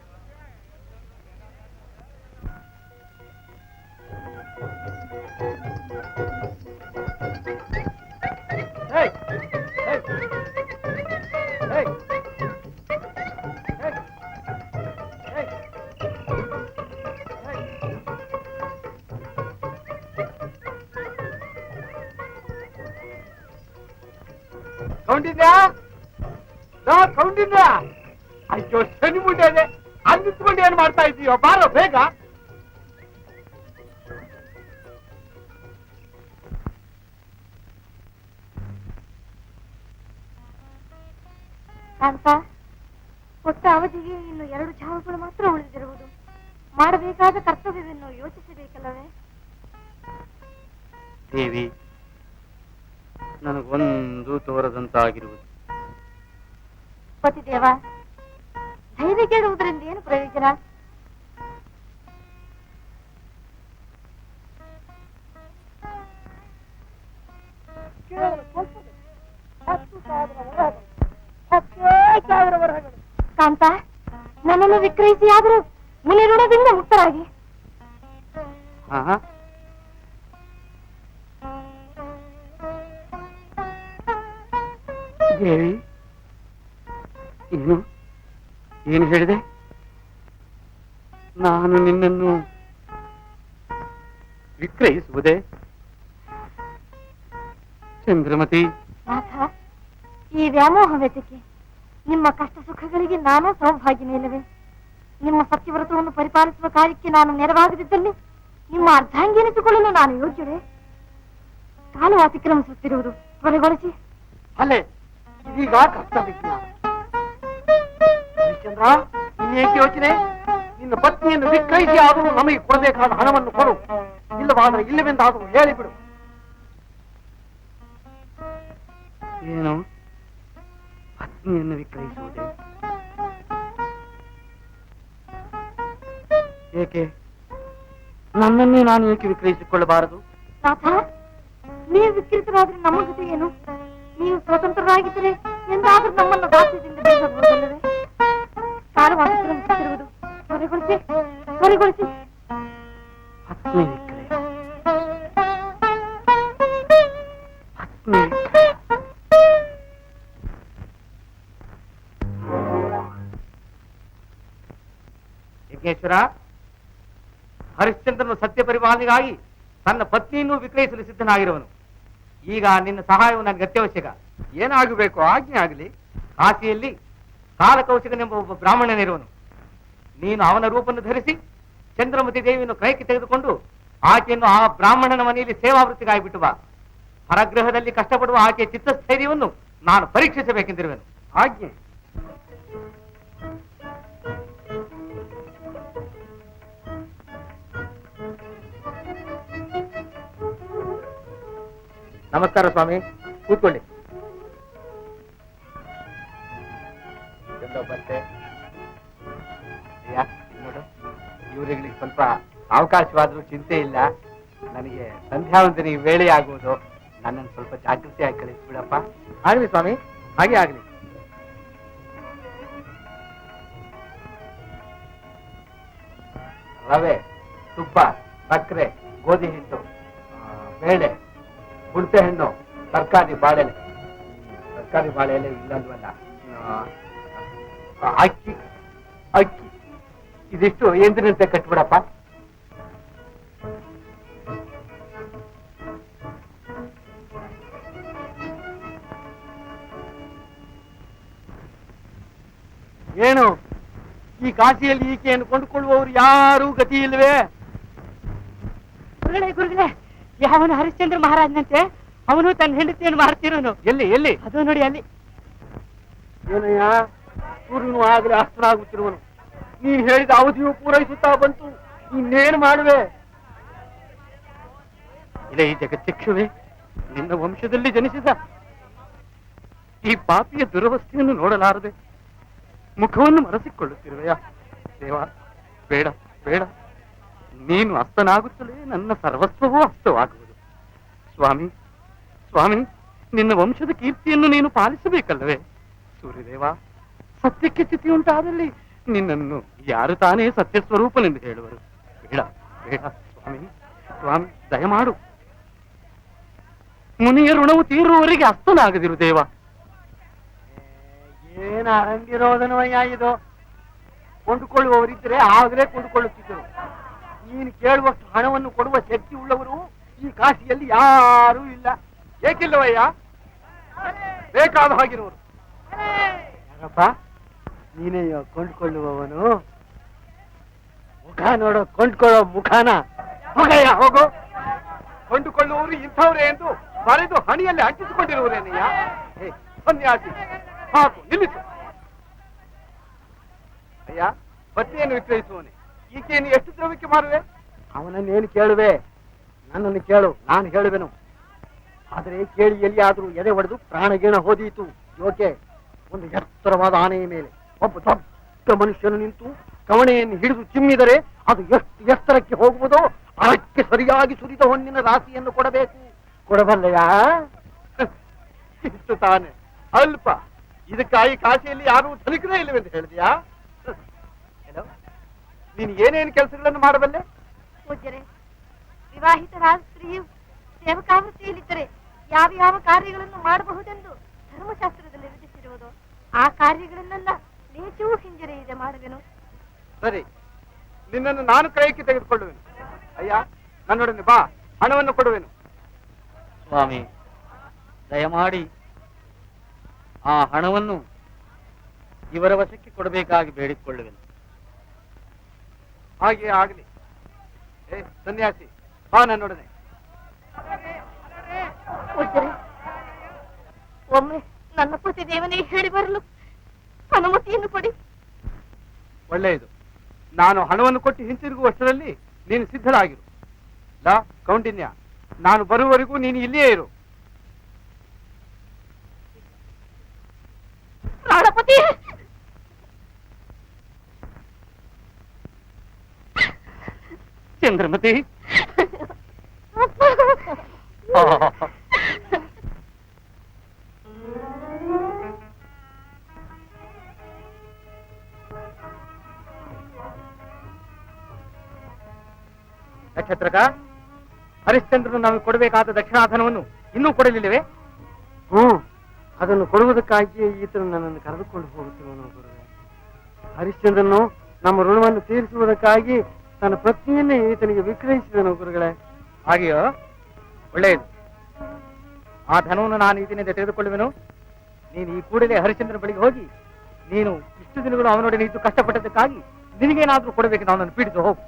ಕೌಂಡಿದ್ಯಾ? ಕೌಂಡಿದ್ಯಾ? ಅಯ್ಯೋ, ಶನಿ ಮುಂಡೆ ಇದೆ. ಅಲ್ಲಿ ನಿಂತ್ಕೊಂಡು ಏನ್ ಮಾಡ್ತಾ ಇದೀಯೋ? ಬಾರೋ ಬೇಗ. ಕಾಂತ, ಕೊಟ್ಟ ಅವಧಿಗೆ ಇನ್ನು 2 ಜಾವಗಳು ಮಾತ್ರ ಉಳಿದಿರುವುದು. ಮಾಡಬೇಕಾದ ಕರ್ತವ್ಯವನ್ನು ಯೋಚಿಸಬೇಕಲ್ಲವೇ? ದೇವಿ, ನನಗೊಂದು ತೋರದಂತಾಗಿರುವುದು. ಪತಿದೇವ, ಧೈರ್ಯ ಕೇಳುವುದರಿಂದ ಏನು ಪ್ರಯೋಜನ? ಕಾಂತ, ನನ್ನನ್ನು ವಿಕ್ರಯಿಸಿ ಆದರೂ ಮುನಿ ಋಣದಿಂದ ಮುಕ್ತರಾಗಿ. ದೇವಿ, ಏನು ಹೇಳಿದೆ? ನಾನು ನಿನ್ನನ್ನು ವಿಕ್ರಯಿಸುವುದೇ? ಚಂದ್ರಮತಿ, ನಾಥ, ಈ ವ್ಯಾಮೋಹವೆತಕ್ಕೆ? ನಿಮ್ಮ ಕಷ್ಟ ಸುಖಗಳಿಗೆ ನಾನು ಸೌಭಾಗ್ಯನೇ ಇಲ್ಲವೇ? ನಿಮ್ಮ ಸತ್ಯವ್ರತವನ್ನು ಪರಿಪಾಲಿಸುವ ಕಾರ್ಯಕ್ಕೆ ನಾನು ನೆರವಾಗದಿದ್ದಲ್ಲಿ ನಿಮ್ಮ ಅರ್ಧಾಂಗಿ ಎನಿಸಿಕೊಳ್ಳಲು ನಾನು ಯೋಗ್ಯವೇ? ಕಾಲು ಅತಿಕ್ರಮಿಸುತ್ತಿರುವುದು ಕೊನೆಗೊಳಿಸಿ. ಅಲ್ಲೇ ಇದೀಗ ಕರ್ತವ್ಯ. ಹರಿಶ್ಚಂದ್ರ, ಇನ್ನೇಕೆ ಯೋಚನೆ? ನಿನ್ನ ಪತ್ನಿಯನ್ನು ವಿಕ್ರಯಿಸಿ ಆದರೂ ನಮಗೆ ಕೊಡಬೇಕಾದ ಹಣವನ್ನು ಕೊಡು, ಇಲ್ಲವಾದರೆ ಇಲ್ಲವೆಂದಾದರೂ ಹೇಳಿಬಿಡು. ಏನು? ಪತ್ನಿಯನ್ನು ವಿಕ್ರಯಿಸುವುದೇ? ಏಕೆ? ನನ್ನನ್ನೇ ನಾನು ಏಕೆ ವಿಕ್ರಯಿಸಿಕೊಳ್ಳಬಾರದು? ನಾಥ, ನೀವು ವಿಕ್ರೀತರಾದ್ರೆ ನಮ್ಮ ಜೊತೆ ಏನು? ನೀವು ಸ್ವತಂತ್ರರಾಗಿದ್ದರೆ ಎಂದಾದ್ರೂ ನಮ್ಮನ್ನು ದಾಸ್ಯದಿಂದ ಬೆಳೆಸಬಹುದಲ್ಲವೇ? ಕಾಲು ಅತಿಕ್ರಮಿಸುತ್ತಿರುವುದು ಕೊನೆಗೊಳಿಸಿ, ಕೊನೆಗೊಳಿಸಿ. ಪತ್ನಿ ವಿಕ್ರಯ, ಪತ್ನಿ ವಿಕ್ರಯ. ಯಜ್ಞೇಶ್ವರ, ಹರಿಶ್ಚಂದ್ರನು ಸತ್ಯ ಪರಿಪಾಲನೆಗಾಗಿ ತನ್ನ ಪತ್ನಿಯನ್ನು ವಿಕ್ರಯಿಸಲು ಸಿದ್ಧನಾಗಿರುವನು. ಈಗ ನಿನ್ನ ಸಹಾಯವು ನನಗೆ ಅತ್ಯವಶ್ಯಕ. ಏನಾಗಬೇಕು ಆಜ್ಞೆ ಆಗಲಿ. ಕಾಶಿಯಲ್ಲಿ ಕಾಲಕೌಶಿಕನೆಂಬ ಒಬ್ಬ ಬ್ರಾಹ್ಮಣನಿರುವನು. ನೀನು ಅವನ ರೂಪವನ್ನು ಧರಿಸಿ ಚಂದ್ರಮತಿ ದೇವಿಯನ್ನು ಕ್ರಯಕ್ಕೆ ತೆಗೆದುಕೊಂಡು ಆಕೆಯನ್ನು ಆ ಬ್ರಾಹ್ಮಣನ ಮನೆಯಲ್ಲಿ ಸೇವಾವೃತ್ತಿಗಾಗಿ ಬಿಟ್ಟು ಬಾ. ಪರಗ್ರಹದಲ್ಲಿ ಕಷ್ಟಪಡುವ ಆಕೆಯ ಚಿತ್ತಸ್ಥೈರ್ಯವನ್ನು ನಾನು ಪರೀಕ್ಷಿಸಬೇಕೆಂದಿರುವೆನು. ಆಜ್ಞೆ. ನಮಸ್ಕಾರ ಸ್ವಾಮಿ, ಕೂತ್ಕೊಳ್ಳಿ. ಇವರುಗಳಿಗೆ ಸ್ವಲ್ಪ ಅವಕಾಶವಾದ್ರೂ ಚಿಂತೆ ಇಲ್ಲ. ನನಗೆ ಸಂಧ್ಯಾವಂದನಿಗೆ ವೇಳೆ ಆಗುವುದು. ನನ್ನನ್ನು ಸ್ವಲ್ಪ ಜಾಗೃತಿಯಾಗಿ ಕಳಿಸ್ಬಿಡಪ್ಪ. ಆಗಲಿ ಸ್ವಾಮಿ, ಹಾಗೆ ಆಗಲಿ. ರವೆ, ತುಪ್ಪ, ಸಕ್ಕರೆ, ಗೋಧಿ ಹಿಟ್ಟು, ಬೇಳೆ, ಹುಣಸೆ ಹಣ್ಣು, ತರಕಾರಿ ಬಾಳೆಲೆ. ತರಕಾರಿ ಬಾಳೆಲೆ ಇಲ್ಲಲ್ವಲ್ಲ. ಅಕ್ಕಿ, ಅಕ್ಕಿ ಇದಿಷ್ಟು ಎಂದಿನಂತೆ ಕಟ್ಬಿಡಪ್ಪ. ಏನು ಈ ಕಾಶಿಯಲ್ಲಿ ಈಕೆಯನ್ನು ಕೊಂಡುಕೊಳ್ಳುವವರು ಯಾರೂ ಗತಿ ಇಲ್ವೇ? ಗುರುಗಳೇ, ಗುರುಗಳೇ, ಯಾವನು ಹರಿಶ್ಚಂದ್ರ ಮಹಾರಾಜನಂತೆ ಅವನು ತನ್ನ ಹೆಂಡತಿಯನ್ನು ಮಾರ್ತಿರೋನು. ಎಲ್ಲಿ ಎಲ್ಲಿ? ಅದು ನೋಡಿ ಅಲ್ಲಿ. ಏನಯ್ಯ, ಸೂರ್ಯನು ಆಗಲೇ ಅಸ್ತನಾಗುತ್ತಿರುವನು. ನೀನು ಹೇಳಿದ ಅವಧಿಯು ಪೂರೈಸುತ್ತಾ ಬಂತು. ಇನ್ನೇನು ಮಾಡುವೆ? ಇಲ್ಲ, ಈ ಜಗಚ್ಚಿಕ್ಷುವೆ, ನಿನ್ನ ವಂಶದಲ್ಲಿ ಜನಿಸಿದ ಈ ಪಾಪಿಯ ದುರವಸ್ಥೆಯನ್ನು ನೋಡಲಾರದೆ ಮುಖವನ್ನು ಮರೆಸಿಕೊಳ್ಳುತ್ತಿರುವೆಯಾ? ದೇವ, ಬೇಡ ಬೇಡ. ನೀನು ಅಸ್ತನಾಗುತ್ತಲೇ ನನ್ನ ಸರ್ವಸ್ವವೂ ಅಸ್ತವಾಗುವುದು. ಸ್ವಾಮಿ, ಸ್ವಾಮಿ, ನಿನ್ನ ವಂಶದ ಕೀರ್ತಿಯನ್ನು ನೀನು ಪಾಲಿಸಬೇಕಲ್ಲವೇ? ಸೂರ್ಯದೇವ, ಸತ್ಯಕ್ಕೆ ಸ್ಥಿತಿ ಉಂಟಾದಲ್ಲಿ ನಿನ್ನನ್ನು ಯಾರು ತಾನೇ ಸತ್ಯ ಸ್ವರೂಪನೆಂದು ಹೇಳುವರು? ಬೇಡ ಬೇಡ ಸ್ವಾಮಿ, ಸ್ವಾಮಿ, ದಯಮಾಡು. ಮುನಿಯ ಋಣವು ತೀರುವವರೆಗೆ ಅಸ್ತನಾಗದಿರು ದೇವ. ಏನ ಅರಂಗಿರೋದನವಯ್ಯ ಇದು? ಕೊಂಡುಕೊಳ್ಳುವವರಿದ್ದರೆ ಆಗಲೇ ಕೊಂಡುಕೊಳ್ಳುತ್ತಿದ್ದರು. ನೀನು ಕೇಳುವಷ್ಟು ಹಣವನ್ನು ಕೊಡುವ ಶಕ್ತಿ ಉಳ್ಳವರು ಈ ಕಾಶಿಯಲ್ಲಿ ಯಾರೂ ಇಲ್ಲ. ಏಕಿಲ್ಲವಯ್ಯ? ಬೇಕಾದ ಹಾಗಿರುವರು. ಯಾರಪ್ಪ ನೀನೇ ಕೊಂಡುಕೊಳ್ಳುವವನು? ಮುಖ ನೋಡೋ, ಕೊಂಡ್ಕೊಳ್ಳೋ ಮುಖಾನ. ಹೋಗಯ್ಯ, ಹೋಗು. ಕೊಂಡುಕೊಳ್ಳುವವರು ಇಂಥವ್ರೆ ಎಂದು ಬರೆದು ಹಣಿಯಲ್ಲಿ ಅಂಟಿಸಿಕೊಂಡಿರುವರೇನಯ್ಯ? ಸನ್ಯಾಸಿ, ಸಾಕು, ನಿಲ್ಲಿಸು. ಅಯ್ಯ, ಬಟ್ಟೆಯನ್ನು ವಿಕ್ರಯಿಸುವನೆ, ಈಕೆಯನ್ನು ಎಷ್ಟು ದ್ರವ್ಯಕ್ಕೆ ಮಾರುವೆ? ಅವನನ್ನೇನು ಕೇಳುವೆ? ನನ್ನನ್ನು ಕೇಳು, ನಾನು ಹೇಳುವೆನು. ಆದರೆ ಕೇಳಿ ಎಲ್ಲಿಯಾದರೂ ಎದೆ ಹೊಡೆದು ಪ್ರಾಣಗೀಣ ಹೋದೀತು. ಯೋಕೆ, ಒಂದು ಎತ್ತರವಾದ ಆನೆಯ ಮೇಲೆ ಒಬ್ಬ ದೊಡ್ಡ ಮನುಷ್ಯನು ನಿಂತು ಕವಣೆಯನ್ನು ಹಿಡಿದು ಚಿಮ್ಮಿದರೆ ಅದು ಎಷ್ಟು ಎತ್ತರಕ್ಕೆ ಹೋಗುವುದೋ ಅದಕ್ಕೆ ಸರಿಯಾಗಿ ಸುರಿದ ಹೊನ್ನಿನ ರಾಶಿಯನ್ನು ಕೊಡಬೇಕು. ಕೊಡಬಲ್ಲೆಯಾ? ಇಷ್ಟು ತಾನೆ, ಅಲ್ಪ. ಇದಕ್ಕಾಗಿ ಕಾಶಿಯಲ್ಲಿ ಯಾರೂ ತನಿಖೆ ಇಲ್ಲವೆಂದು ಹೇಳಿದ್ಯಾ? ನೀನು ಏನೇನು ಕೆಲಸಗಳನ್ನು ಮಾಡಬಲ್ಲೆ? ಪೂಜ್ಯರೇ, ವಿವಾಹಿತರಾದ ಸ್ತ್ರೀಯು ಸೇವಕಾವೃತ್ತಿಯಲ್ಲಿದ್ದರೆ ಯಾವ ಯಾವ ಕಾರ್ಯಗಳನ್ನು ಮಾಡಬಹುದೆಂದು ಧರ್ಮಶಾಸ್ತ್ರದಲ್ಲಿ ವಿಧಿಸಿರುವುದು, ಆ ಕಾರ್ಯಗಳನ್ನೆಲ್ಲ ಲೇಚವೂ ಹಿಂಜರಿಯದೆ ಮಾಡುವೆನು. ಸರಿ, ನಿನ್ನನ್ನು ನಾನು ಕ್ರಯಕ್ಕೆ ತೆಗೆದುಕೊಳ್ಳುವೆನು. ಅಯ್ಯ, ನನ್ನೊಡನೆ ಬಾ, ಹಣವನ್ನು ಕೊಡುವೆನು. ಸ್ವಾಮಿ, ದಯಮಾಡಿ ಆ ಹಣವನ್ನು ಇವರ ವಶಕ್ಕೆ ಕೊಡಬೇಕಾಗಿ ಬೇಡಿಕೊಳ್ಳುವೆನು. ಹಾಗೆ ಆಗಲಿ. ಸನ್ಯಾಸಿ, ಬಾ ನನ್ನೊಡನೆ. ಪೂಜ್ಯರೇ, ಒಮ್ಮೆ ನನ್ನ ಪತಿ ದೇವನಿಗೆ ಹೇಳಿ ಬರಲು ಅನುಮತಿಯನ್ನು ಕೊಡಿ. ಒಳ್ಳೆಯದು. ನಾನು ಹಣವನ್ನು ಕೊಟ್ಟು ಹಿಂತಿರುಗುವಷ್ಟರಲ್ಲಿ ನೀನು ಸಿದ್ಧಳಾಗಿರು. ಲಾ ಕೌಂಡಿನ್ಯ, ನಾನು ಬರುವವರೆಗೂ ನೀನು ಇಲ್ಲಿಯೇ ಇರು. ಪ್ರಾಣಪತಿ, ಚಂದ್ರಮತಿ, ನಕ್ಷತ್ರಕ, ಹರಿಶ್ಚಂದ್ರನು ನಮಗೆ ಕೊಡಬೇಕಾದ ದಕ್ಷಿಣಾಧನವನ್ನು ಇನ್ನೂ ಕೊಡಲಿಲ್ಲವೇ? ಅದನ್ನು ಕೊಡುವುದಕ್ಕಾಗಿಯೇ ಈತನು ನನ್ನನ್ನು ಕರೆದುಕೊಂಡು ಹೋಗುತ್ತಿರುವನು ಗುರುವೆ. ಹರಿಶ್ಚಂದ್ರನು ನಮ್ಮ ಋಣವನ್ನು ತೀರಿಸುವುದಕ್ಕಾಗಿ ತನ್ನ ಪತ್ನಿಯನ್ನೇ ಈತನಿಗೆ ವಿಕ್ರಯಿಸಿದನು ಗುರುಗಳೇ. ಹಾಗೆಯೋ? ಒಳ್ಳೆಯದು. ಆ ಧನವನ್ನು ನಾನು ಈತನಿಂದ ತೆಗೆದುಕೊಳ್ಳುವೆನು. ನೀನು ಈ ಕೂಡಲೇ ಹರಿಶ್ಚಂದ್ರನ ಬಳಿಗೆ ಹೋಗಿ, ನೀನು ಇಷ್ಟು ದಿನಗಳು ಅವನೊಡನೆ ಇದ್ದು ಕಷ್ಟಪಟ್ಟದಕ್ಕಾಗಿ ನಿನಗೇನಾದ್ರೂ ಕೊಡಬೇಕು, ಅವನನ್ನು ಪೀಡಿಸು ಹೋಗು.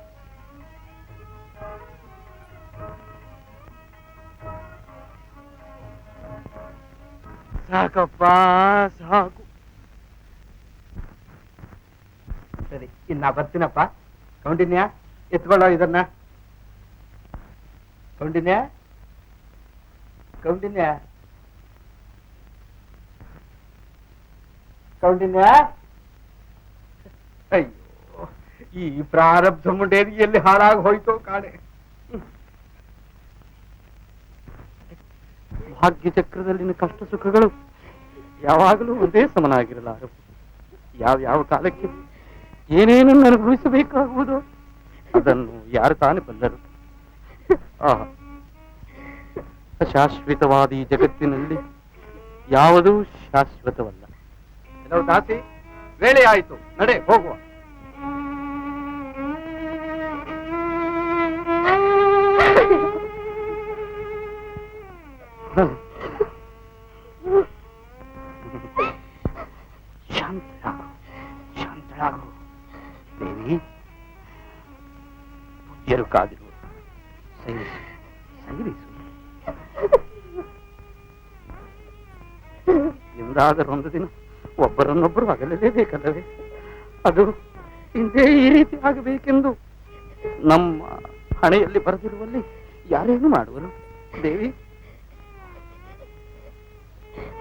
ಸಾಕಪ್ಪ, ಸಾಕು. ಸರಿ, ಇನ್ನ ಬರ್ತೀನಪ್ಪ. ಕೌಂಡಿನ್ಯ, ಎತ್ಕೊಳ್ಳೋ ಇದನ್ನ. ಕೌಂಡಿನ್ಯ, ಕೌಂಡಿನ್ಯ, ಕೌಂಡಿನ್ಯ. ಅಯ್ಯೋ, ಈ ಪ್ರಾರಬ್ಧ ಮುಂಡೇರಿ ಎಲ್ಲಿ ಹಾಳಾಗಿ ಹೋಯ್ತೋ ಕಾಣೆ. ಭಾಗ್ಯ ಚಕ್ರದಲ್ಲಿನ ಕಷ್ಟ ಸುಖಗಳು ಯಾವಾಗಲೂ ಒಂದೇ ಸಮನಾಗಿರಲಾರವು. ಯಾವ ಕಾಲಕ್ಕೆ ಏನೇನನ್ನು ಅನುಭವಿಸಬೇಕಾಗುವುದು ಅದನ್ನು ಯಾರು ತಾನೇ ಬಲ್ಲರು. ಅಶಾಶ್ವತವಾದ ಈ ಜಗತ್ತಿನಲ್ಲಿ ಯಾವುದೂ ಶಾಶ್ವತವಲ್ಲ. ಕೆಲವು ದಾಸಿ, ವೇಳೆ ಆಯಿತು, ನಡೆ ಹೋಗುವ. ಶಾಂತರಾಗು ದೇವಿ. ಪೂಜ್ಯರು ಕಾದಿರು, ಸೈರಿಸು. ಎಂದಾದರೊಂದು ದಿನ ಒಬ್ಬರನ್ನೊಬ್ಬರು ಅಗಲಲೇಬೇಕಲ್ಲವೇ? ಅದು ಹಿಂದೆ ಈ ರೀತಿ ಆಗಬೇಕೆಂದು ನಮ್ಮ ಹಣೆಯಲ್ಲಿ ಬರೆದಿರುವಲ್ಲಿ ಯಾರೇನು ಮಾಡುವರು ದೇವಿ?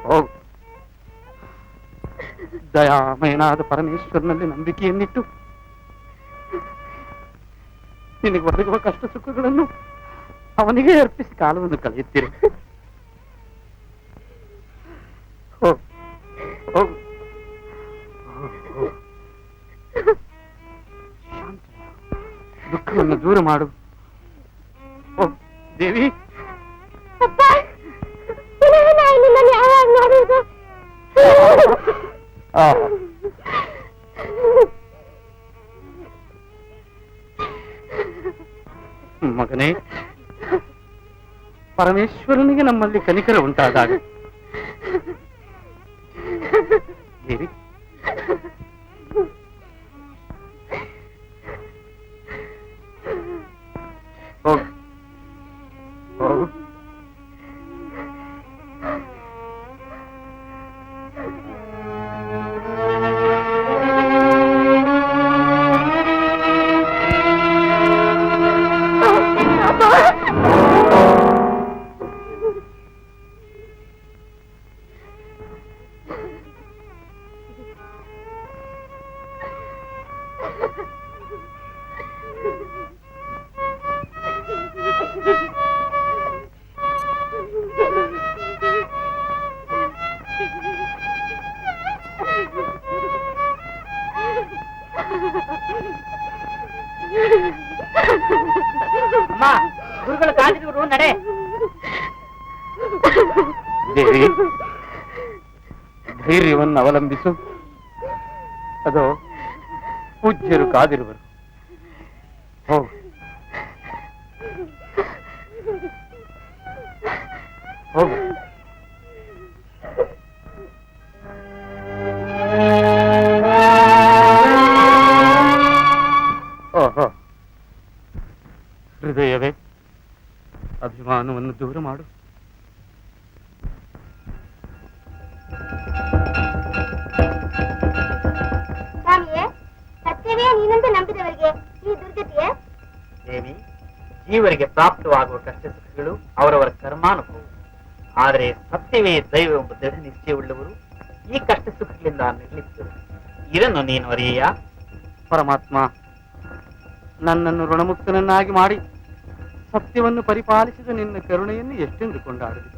ಹೋಗು. ದಯಾಮಯನಾದ ಪರಮೇಶ್ವರನಲ್ಲಿ ನಂಬಿಕೆಯನ್ನಿಟ್ಟು ನಿನಗೆ ಒದಗುವ ಕಷ್ಟ ಸುಖಗಳನ್ನು ಅವನಿಗೆ ಅರ್ಪಿಸಿ ಕಾಲವನ್ನು ಕಳೆಯುತ್ತೀರಿ. ಹೋಗು, ಹೋಗು. ದುಃಖವನ್ನು ದೂರ ಮಾಡು. ಹೋಗು ದೇವಿ. ಮಗನೇ, ಪರಮೇಶ್ವರನಿಗೆ ನಮ್ಮಲ್ಲಿ ಕನಿಕರ ಉಂಟಾದಾಗ ದೇವಿ, ಹೋಗು, ಹೋಗು. ಧೈರ್ಯವನ್ನು ಅವಲಂಬಿಸು. ಅದು ಪೂಜ್ಯರು ಕಾದಿರುವರು. ಹೋಗು. ಹೋಗು. ಓಹೋ, ಹೃದಯವೇ, ಅಭಿಮಾನವನ್ನು ದೂರ ಮಾಡು. ಸ್ವಾಮಿಯೇ, ಸತ್ಯವೇ ನೀನೆಂದು ನಂಬಿದವರಿಗೆ ಈ ದುರ್ಗತಿಯೇ? ದೇವಿ, ಜೀವರಿಗೆ ಪ್ರಾಪ್ತವಾಗುವ ಕಷ್ಟ ಸುಖಗಳು ಅವರವರ ಕರ್ಮಾನುಭವ. ಆದರೆ ಸತ್ಯವೇ ದೈವ ಎಂಬ ದೃಢ ನಿಶ್ಚಯವುಳ್ಳವರು ಈ ಕಷ್ಟ ಸುಖಗಳಿಂದ ನಿರ್ಲಿಪ್ತರು. ಇದನ್ನು ನೀನು ಅರಿಯೆಯ? ಪರಮಾತ್ಮ, ನನ್ನನ್ನು ಋಣಮುಕ್ತನನ್ನಾಗಿ ಮಾಡಿ ಸತ್ಯವನ್ನು ಪರಿಪಾಲಿಸಿದ ನಿನ್ನ ಕರುಣೆಯನ್ನು ಎಷ್ಟೆಂದು ಕೊಂಡಾಡಿದೆ.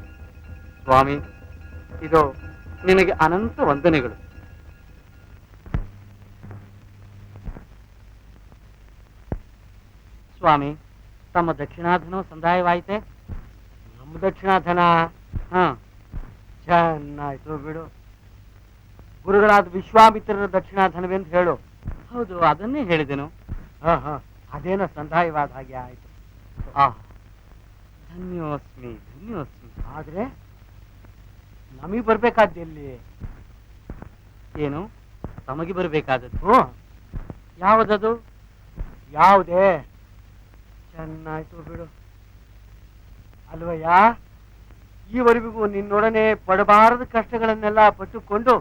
ಸ್ವಾಮಿ, ಇದೋ ನಿನಗೆ ಅನಂತ ವಂದನೆಗಳು. ಸ್ವಾಮಿ, ತಮ್ಮ ದಕ್ಷಿಣಾಧನವು ಸಂದಾಯವಾಯಿತೆ? ನಮ್ಮ ದಕ್ಷಿಣಾಧನ ಹಾ, ಚೆನ್ನಾಯ್ತು ಬಿಡು. ಗುರುಗಳಾದ ವಿಶ್ವಾಮಿತ್ರರ ದಕ್ಷಿಣಾಧನವೆಂದು ಹೇಳು. ಹೌದು, ಅದನ್ನೇ ಹೇಳಿದೆನು. ಅದೇನೋ ಸಂದಾಯವಾದ ಹಾಗೆ ಆಯ್ತು. ಧನ್ಯೋಸ್ಮಿ, ಧನ್ಯೋಸ್ಮಿ. ಆದ್ರೆ ನಮಗೆ ಬರ್ಬೇಕಾದ್ದು ಎಲ್ಲಿ? ಏನು ತಮಗೆ ಬರಬೇಕಾದದ್ದು? ಹ್ಮ್, ಯಾವುದದು? ಯಾವುದೇ? ಚೆನ್ನಾಯ್ತು ಬಿಡು. ಅಲ್ವಯ್ಯ, ಈವರೆಗೂ ನಿನ್ನೊಡನೆ ಪಡಬಾರದ ಕಷ್ಟಗಳನ್ನೆಲ್ಲ ಪಟ್ಟುಕೊಂಡು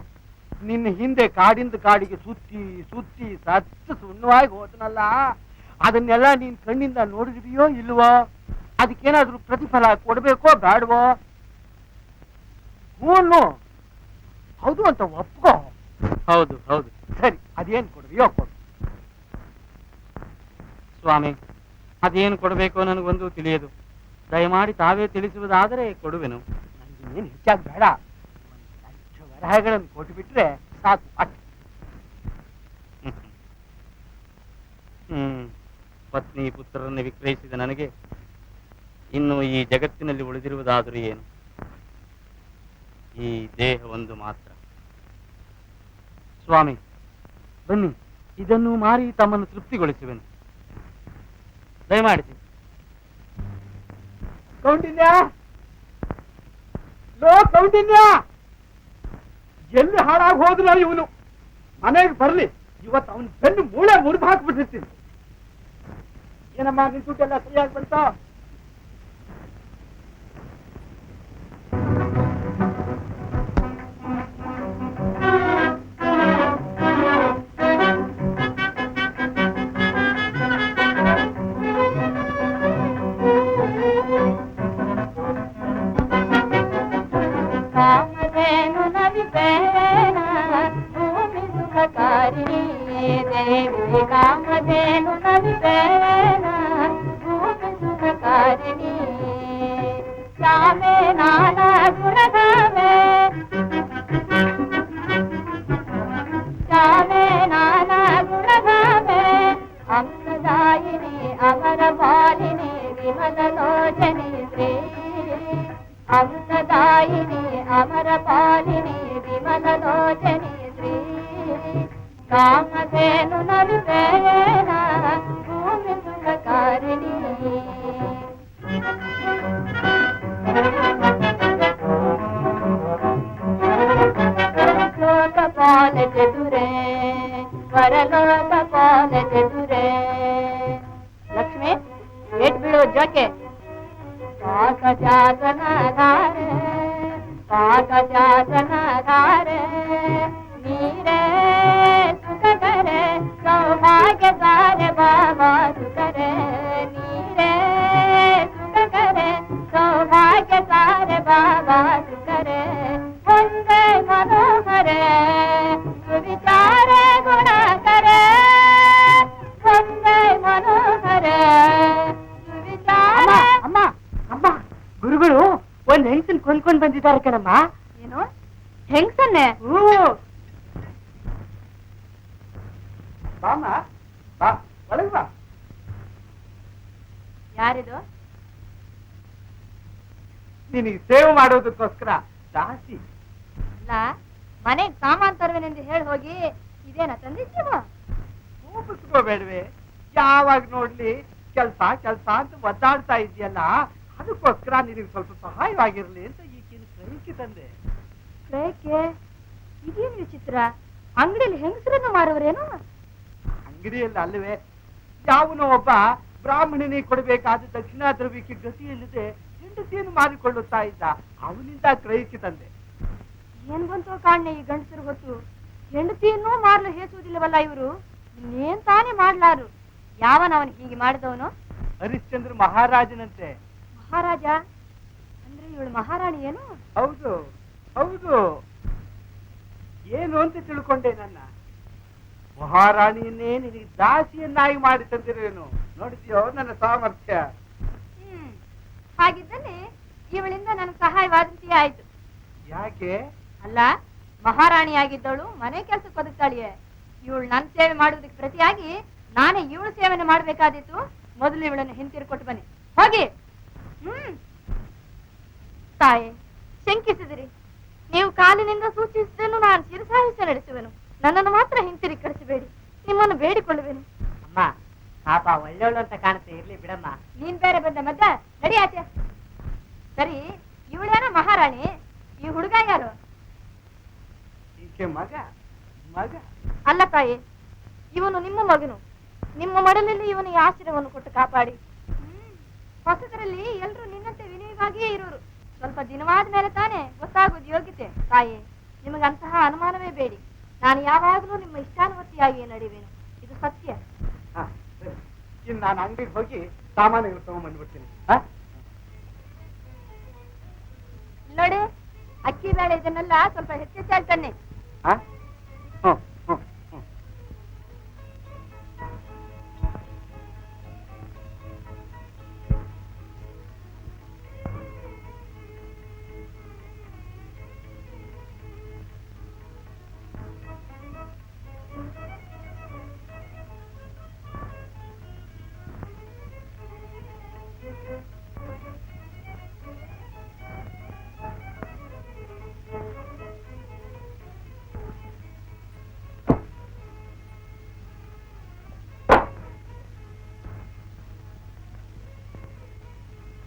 ನಿನ್ನ ಹಿಂದೆ ಕಾಡಿಂದ ಕಾಡಿಗೆ ಸುತ್ತಿ ಸುತ್ತಿ ಸತ್ತು ಸುಣ್ಣವಾಗಿ ಹೋದನಲ್ಲ, ಅದನ್ನೆಲ್ಲ ನೀನ್ ಕಣ್ಣಿಂದ ನೋಡಿದೀಯೋ ಇಲ್ವೋ? ಅದಕ್ಕೇನಾದ್ರೂ ಪ್ರತಿಫಲ ಕೊಡ್ಬೇಕೋ ಬೇಡವೋ? ಹ್ಞೂ, ಹೌದು ಅಂತ ಒಪ್ಕೋ. ಹೌದು ಹೌದು. ಸರಿ, ಅದೇನ್ ಕೊಡ್ತೀಯೋ ಕೊಡು. ಸ್ವಾಮಿ, ಅದೇನು ಕೊಡಬೇಕೋ ನನಗೊಂದು ತಿಳಿಯದು. ದಯಮಾಡಿ ತಾವೇ ತಿಳಿಸುವುದಾದರೆ ಕೊಡುವೆನು. ನನಗೆ ಏನು ಹೆಚ್ಚಾಗಿ ಬೇಡ, 1,00,000 ವರಹಗಳನ್ನು ಕೊಟ್ಟುಬಿಟ್ರೆ ಸಾಕು ಅಷ್ಟೆ. ಪತ್ನಿ ಪುತ್ರರನ್ನು ವಿಕ್ರಯಿಸಿದ ನನಗೆ ಇನ್ನು ಈ ಜಗತ್ತಿನಲ್ಲಿ ಉಳಿದಿರುವುದಾದರೂ ಏನು? ಈ ದೇಹ ಒಂದು ಮಾತ್ರ. ಸ್ವಾಮಿ, ಬನ್ನಿ, ಇದನ್ನು ಮಾರಿ ತಮ್ಮನ್ನು ತೃಪ್ತಿಗೊಳಿಸುವೆನು. ದಯಮಾಡಿಸಿ. ಕೌಂಡಿನ್ಯ, ಲೋ ಕೌಂಡಿನ್ಯ, ಎಲ್ಲಿ ಹಾಳಾಗಿ ಹೋದ್ರು ಇವನು. ಮನೆಗೆ ಬರ್ಲಿ, ಇವತ್ತು ಅವನ ಬೆನ್ನು ಮೂಳೆ ಮುರಿದು ಹಾಕ್ಬಿಟ್ಟಿರ್ತೀನಿ. ಏನಮ್ಮ, ನಿನ್ ದುಡ್ಡೆಲ್ಲ ಸರಿಯಾಗಿ ಬಂತ? ಕಾಮಧೇನು ನವಿಬೇನ ಭೂಮಿ ಸುಖಕಾರಿಣಿ ದೇವಿ, ಕಾಮಧೇನು ನವಿಬೇನ ಭೂಮಿ ಸುಖಕಾರಿಣಿ. ಶ್ಯಾಮೆ ನಾನಾ ಗುಣಧಾಮೆ, ಶ್ಯಾಮೆ ನಾನಾ ಗುಣಧಾಮೆ, ಅಮೃತದಾಯಿನಿ ಅಮರ ಬಾಲಿನಿ ವಿಮಲಲೋಚನಿ ಶ್ರೀ, ಅಮೃತದಾಯಿನಿ ಅಮರ ಪಾಲಿನಿ ವಿಮಲಲೋಚನಿ ಶ್ರೀ. ಕಾಮಧೇನು ನವಿಬೇನ ಭೂಮಿ ಸುಖಕಾರಿಣಿ. ಲೋಕಪಾಲ ಚತುರೇ ವರಲೋಕಪಾಲ ಚತುರೇ. ಲಕ್ಷ್ಮಿ, ಏಟ್ ಬೀಳೋ ಜೋಕೆ. ಪಾಕಜಾತನಧಾರೆ ಪಾಕಜಾತನಧಾರೆ, ನೀರೇ ಸುಖಕರೆ ಸೌಭಾಗ್ಯ ಸಾರೆ ಬಾಬಾ ಸುಖರೆ, ನೀರೇ ಸುಖಕರೆ ಸೌಭಾಗ್ಯ ಸಾರೆ ಬಾಬಾ ಸುಖರೆ. ಒಂದೇ ಮನೋಹರೆ ಸುವಿಚಾರ ಗುಣಕರೆ, ಒಂದೇ ಮನೋಹರೆ ಸುವಿಚಾರ. ಅಮ್ಮ ಅಮ್ಮ, ಗುರುಗಳು ಒಂದ್ ಹೆಂಗಸನ್ ಕೊಂದ್ಕೊಂಡ್ ಬಂದಿದ್ದಾರೆ ಕಣಮ್ಮ. ಏನು ಹೆಂಗ್ಸನ್ನೆ? ಬಾಮ್ಮ, ಬಾ, ಒಳಗೆ ಬಾ. ಯಾರಿದು? ನಿನಗೆ ಸೇವೆ ಮಾಡೋದಕ್ಕೋಸ್ಕರ ದಾಸಿ. ಅಲ್ಲ, ಮನೆಗ್ ಬೇಡವೆ? ಯಾವಾಗ ನೋಡ್ಲಿ ಕೆಲ್ಸ ಕೆಲ್ಸ ಅಂತ ಒದ್ದಾಡ್ತಾ ಇದೆಯಲ್ಲ, ಅದಕ್ಕೋಸ್ಕರ ನಿನಗೆ ಸ್ವಲ್ಪ ಸಹಾಯವಾಗಿರ್ಲಿ ಅಂತ ಈಗಿನ ಕ್ರಯಕ್ಕೆ ತಂದೆ. ಕ್ರಯಕ್ಕೆ? ಇದೇನು ವಿಚಿತ್ರ, ಅಂಗಡಿಯಲ್ಲಿ ಹೆಂಗಸರನ್ನು ಮಾರುವರೇನು? ಅಂಗಡಿಯಲ್ಲಿ ಅಲ್ಲವೇ, ಯಾವನೋ ಒಬ್ಬ ಬ್ರಾಹ್ಮಣನಿಗೆ ಕೊಡಬೇಕಾದ ದಕ್ಷಿಣ ದ್ರವ್ಯಕ್ಕೆ ಗತಿಯಿಲ್ಲದೆ ಹೆಂಡತಿಯನ್ನು ಮಾರಿಕೊಳ್ಳುತ್ತಾ ಇದ್ದ, ಅವನಿಂದ ಕ್ರಯಕ್ಕೆ ತಂದೆ. ಏನ್ ಬಂತೋ ಕಾಣೆ ಈ ಗಂಡಸರು ಹೊತ್ತು, ಹೆಂಡತಿಯನ್ನೂ ಮಾರಲು ಹೇಸುವುದಿಲ್ಲವಲ್ಲ ಇವರು. ಇನ್ನೇನ್ ತಾನೇ ಮಾಡ್ಲಾರು? ಯಾವನವನು ಹೀಗೆ ಮಾಡಿದವನು? ಹರಿಶ್ಚಂದ್ರ ಮಹಾರಾಜನಂತೆ. ಮಹಾರಾಜ ಅಂದ್ರೆ ಇವಳು ಮಹಾರಾಣಿ ಏನು? ಹೌದು ಹೌದು. ಏನು ಅಂತ ತಿಳ್ಕೊಂಡೆ? ನನ್ನ ಮಹಾರಾಣಿಯನ್ನೇ ನಿನಗೆ ದಾಸಿಯನ್ನಾಗಿ ಮಾಡಿ ತಂದಿರುವೆನು. ನೋಡಿದ್ಯೋ ನನ್ನ ಸಾಮರ್ಥ್ಯ. ಹಾಗಿದ್ದಲ್ಲಿ ಇವಳಿಂದ ನನಗೆ ಸಹಾಯವಾದಂತೆಯೇ ಆಯ್ತು. ಯಾಕೆ? ಅಲ್ಲ, ಮಹಾರಾಣಿಯಾಗಿದ್ದವಳು ಮನೆ ಕೆಲಸಕ್ಕೆ ಒದಗ್ತಾಳಿಯೇ. ಇವಳು ನನ್ನ ಸೇವೆ ಮಾಡುವುದಕ್ಕೆ ಪ್ರತಿಯಾಗಿ ನಾನೇ ಇವಳು ಸೇವೆಯನ್ನು ಮಾಡಬೇಕಾದಿತ್ತು. ಮೊದಲು ಇವಳನ್ನು ಹಿಂತಿರುಕೊಟ್ಟು ಬನ್ನಿ, ಹೋಗಿ. ತಾಯಿ, ಶಂಕಿಸಿದಿರಿ. ನೀವು ಕಾಲಿನಿಂದ ಸೂಚಿಸಿದನ್ನು ನಾನು ಶಿರಸಾಹಿಸ ನಡೆಸುವೆನು. ನನ್ನನ್ನು ಮಾತ್ರ ಹಿಂತಿರುಗಿ ಕಳಿಸಬೇಡಿ, ನಿಮ್ಮನ್ನು ಬೇಡಿಕೊಳ್ಳುವೆನು. ಅಮ್ಮ, ಪಾಪ ಒಳ್ಳೆಯವಳು ಅಂತ ಕಾಣುತ್ತೆ, ಇರ್ಲಿ ಬಿಡಮ್ಮ. ನೀನ್ ಬೇರೆ ಬಂದ ಮದ್ದ, ನಡಿ ಆಚೆ. ಸರಿ, ಇವಳೇನೋ ಮಹಾರಾಣಿ, ಈ ಹುಡುಗ ಯಾರು? ಈಕೆ ಮಗ. ಮಗ ಅಲ್ಲ ತಾಯಿ, ಇವನು ನಿಮ್ಮ ಮಗನು. ನಿಮ್ಮ ಮಡಲಲ್ಲಿ ಇವನು ಈ ಆಶ್ರಯವನ್ನು ಕೊಟ್ಟು ಕಾಪಾಡಿ. ಹೊಸದರಲ್ಲಿ ಎಲ್ರು ನಿನ್ನಂತೆ ವಿನಯವಾಗಿಯೇ ಇರೋರು. ಸ್ವಲ್ಪ ದಿನವಾದ ಮೇಲೆ ತಾನೇ ಗೊತ್ತಾಗೋದು ಯೋಗ್ಯತೆ. ತಾಯಿ, ನಿಮಗಂತಹ ಅನುಮಾನವೇ ಬೇಡಿ. ನಾನು ಯಾವಾಗಲೂ ನಿಮ್ಮ ಇಷ್ಟಾನುವರ್ತಿಯಾಗಿಯೇ ನಡೆಯುವೆನು, ಇದು ಸತ್ಯ. ಇನ್ನು ನಾನು ಅಂಗಡಿಗೆ ಹೋಗಿ ಸಾಮಾನುಗಳು ತಗೊಂಡ್ಬಂದ್ಬಿಡ್ತೀನಿ. ನೋಡಿ, ಅಕ್ಕಿ ಬೇಳೆ ಇದನ್ನೆಲ್ಲ ಸ್ವಲ್ಪ ಹೆಚ್ಚೆಚ್ಚಾಗಿ ತನ್ನಿ.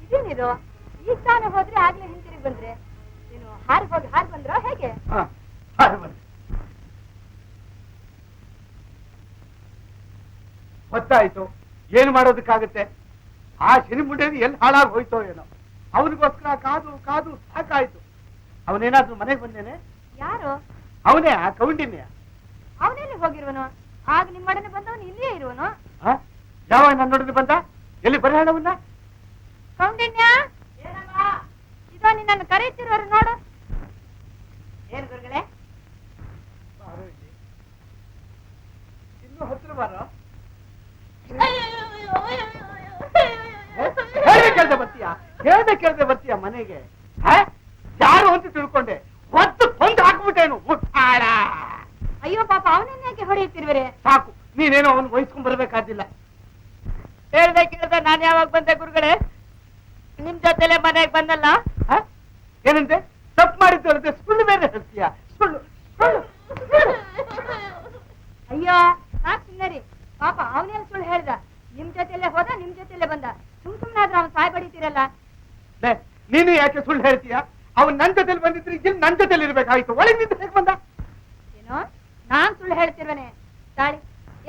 ಇದೇನಿದು? ಈಗ ತಾನೇ ಹೋದ್ರೆ ಆಗ್ಲೇ ಹಿಂತಿರುಗಿ ಬಂದ್ರೆ? ನೀನು ಹಾರಿ ಹೋಗಿ ಹಾರಿ ಬಂದ್ರೋ ಹೇಗೆ? ಗೊತ್ತಾಯ್ತು, ಏನು ಮಾಡೋದಕ್ಕಾಗತ್ತೆ? ಆ ಶನಿ ಮುಂಡೆದು ಎಲ್ಲಿ ಹಾಳಾಗಿ ಹೋಯ್ತೋ ಏನೋ. ಅವನಿಗೋಸ್ಕರ ಕಾದು ಕಾದು ಸಾಕಾಯ್ತು. ಅವನೇನಾದ್ರೂ ಮನೆಗೆ ಬಂದೇನೆ? ಯಾರು? ಅವನೇ, ಆ ಕೌಂಡಿನ್ಯ. ಅವನೆಲ್ಲಿ ಹೋಗಿರುವನು? ಆಗ ನಿಮ್ಮೊಡನೆ ಬಂದವನು ಇಲ್ಲಿಯೇ ಇರುವನು? ಯಾವಾಗ ನನ್ನೊಡನೆ ಬಂದ? ಎಲ್ಲಿ ಬರಹಣವನ್ನ? ಕೌಂಡಿನ್ಯ, ಇದೋ ನಿನ್ನನ್ನು ಕರೆಯುತ್ತಿರುವರು ನೋಡು. ಏನ್ ಗುರುಗಳೇ? ಇನ್ನು ಹತ್ರ ಬಾರ. ಕೇಳ್ದೆ ಬರ್ತೀಯ ಮನೆಗೆ? ಯಾರು ಅಂತ ತಿಳ್ಕೊಂಡೆ, ಹೊತ್ತು ಕೊಂದು ಹಾಕ್ಬಿಟ್ಟೇನು ಮುಟ್ಟಾಳ. ಅಯ್ಯೋ ಪಾಪ, ಅವನನ್ನ ಯಾಕೆ ಹೊಡೆಯುತ್ತಿರುವರೆ? ಸಾಕು, ನೀನೇನೋ ಅವನು ವಹಿಸ್ಕೊಂಡ್ ಬರ್ಬೇಕಾದಿಲ್ಲ. ಕೇಳ್ದೆ ನಾನು ಯಾವಾಗ ಬಂದೆ ಗುರುಗಳೇ? ನಿಮ್ ಜೊತೆಲೆ ಮನೆಗೆ ಬಂದಲ್ಲ. ಏನಂತೆ? ತಪ್ಪು ಮಾಡಿದ್ದು ಅಲ್ಲದೆ ಸುಳ್ಳು ಬೇರೆ ಹೇಳ್ತೀಯ. ಸುಳ್ಳು ಸುಳ್ಳು. ಅಯ್ಯೋ ಸಾಕು ಸುಮ್ಮನೆ. ಪಾಪ ಅವನೇನು ಸುಳ್ಳು ಹೇಳ್ದ? ನಿಮ್ ಜೊತೆಲೆ ಹೋದ, ನಿಮ್ ಜೊತೆಲೆ ಬಂದ. ಸುಮ್ನಾದ್ರೂ ಅವನ್ ಸಾಯ್ ಬಡಿತೀರಲ್ಲ. ನೀನು ಯಾಕೆ ಸುಳ್ಳು ಹೇಳ್ತೀಯ? ಅವನ್ ನನ್ ಜೊತೆಲಿ ಬಂದಿದ್ರೆ ಇಲ್ಲಿ ನನ್ ಜೊತೆಲಿ ಇರ್ಬೇಕಾಯ್ತು. ಒಳಗೆ ನಿಂತು ಹೇಗೆ ಬಂದ? ಏನೋ ನಾನ್ ಸುಳ್ಳು ಹೇಳ್ತಿರ್ವನೆ? ತಾಳಿ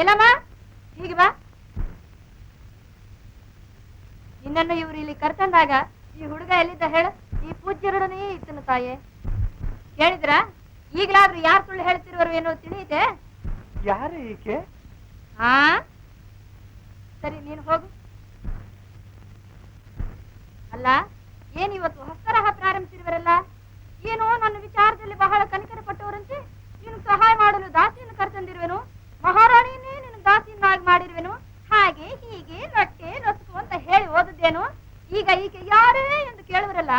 ಎಲ್ಲಮ್ಮ, ಹೀಗೆ ಬಾ. ನಿನ್ನನ್ನು ಇವ್ರು ಇಲ್ಲಿ ಕರ್ತಂದಾಗ ಈ ಹುಡುಗ ಎಲ್ಲಿದ್ದ ಹೇಳ? ಈ ಪೂಜ್ಯರೊಡನೆ ಇತ್ತನು ತಾಯೇ. ಹೇಳಿದ್ರ? ಈಗಲಾದ್ರೂ ಯಾರು ಸುಳ್ಳು ಹೇಳ್ತಿರುವರು ಏನೋ ತಿಳಿಯುತ್ತೆ? ಯಾರೇ ಈಕೆ? ಹಾ ಸರಿ, ನೀನು ಹೋಗು. ಅಲ್ಲ, ಏನ್ ಇವತ್ತು ಹೊಸ್ತರಹ ಪ್ರಾರಂಭಿಸಿರುವರಲ್ಲ? ಏನೋ ನನ್ನ ವಿಚಾರದಲ್ಲಿ ಬಹಳ ಕನಿಕರ ಪಟ್ಟವರಂತೆ. ನೀನು ಸಹಾಯ ಮಾಡಲು ದಾಸಿಯನ್ನು ಕರ್ತಂದಿರುವೆನು, ಮಹಾರಾಣಿಯನ್ನೇ ನಿನ್ನ ದಾಸಿಯನ್ನಾಗಿ ಮಾಡಿರುವೆನು, ಹಾಗೆ ಹೀಗೆ ಲೊಟ್ಟೆ ಲೊಸುಕು ಅಂತ ಹೇಳಿ ಓದಿದ್ದೇನು. ಈಗ ಈಕೆ ಯಾರೇ ಎಂದು ಕೇಳುವರಲ್ಲ,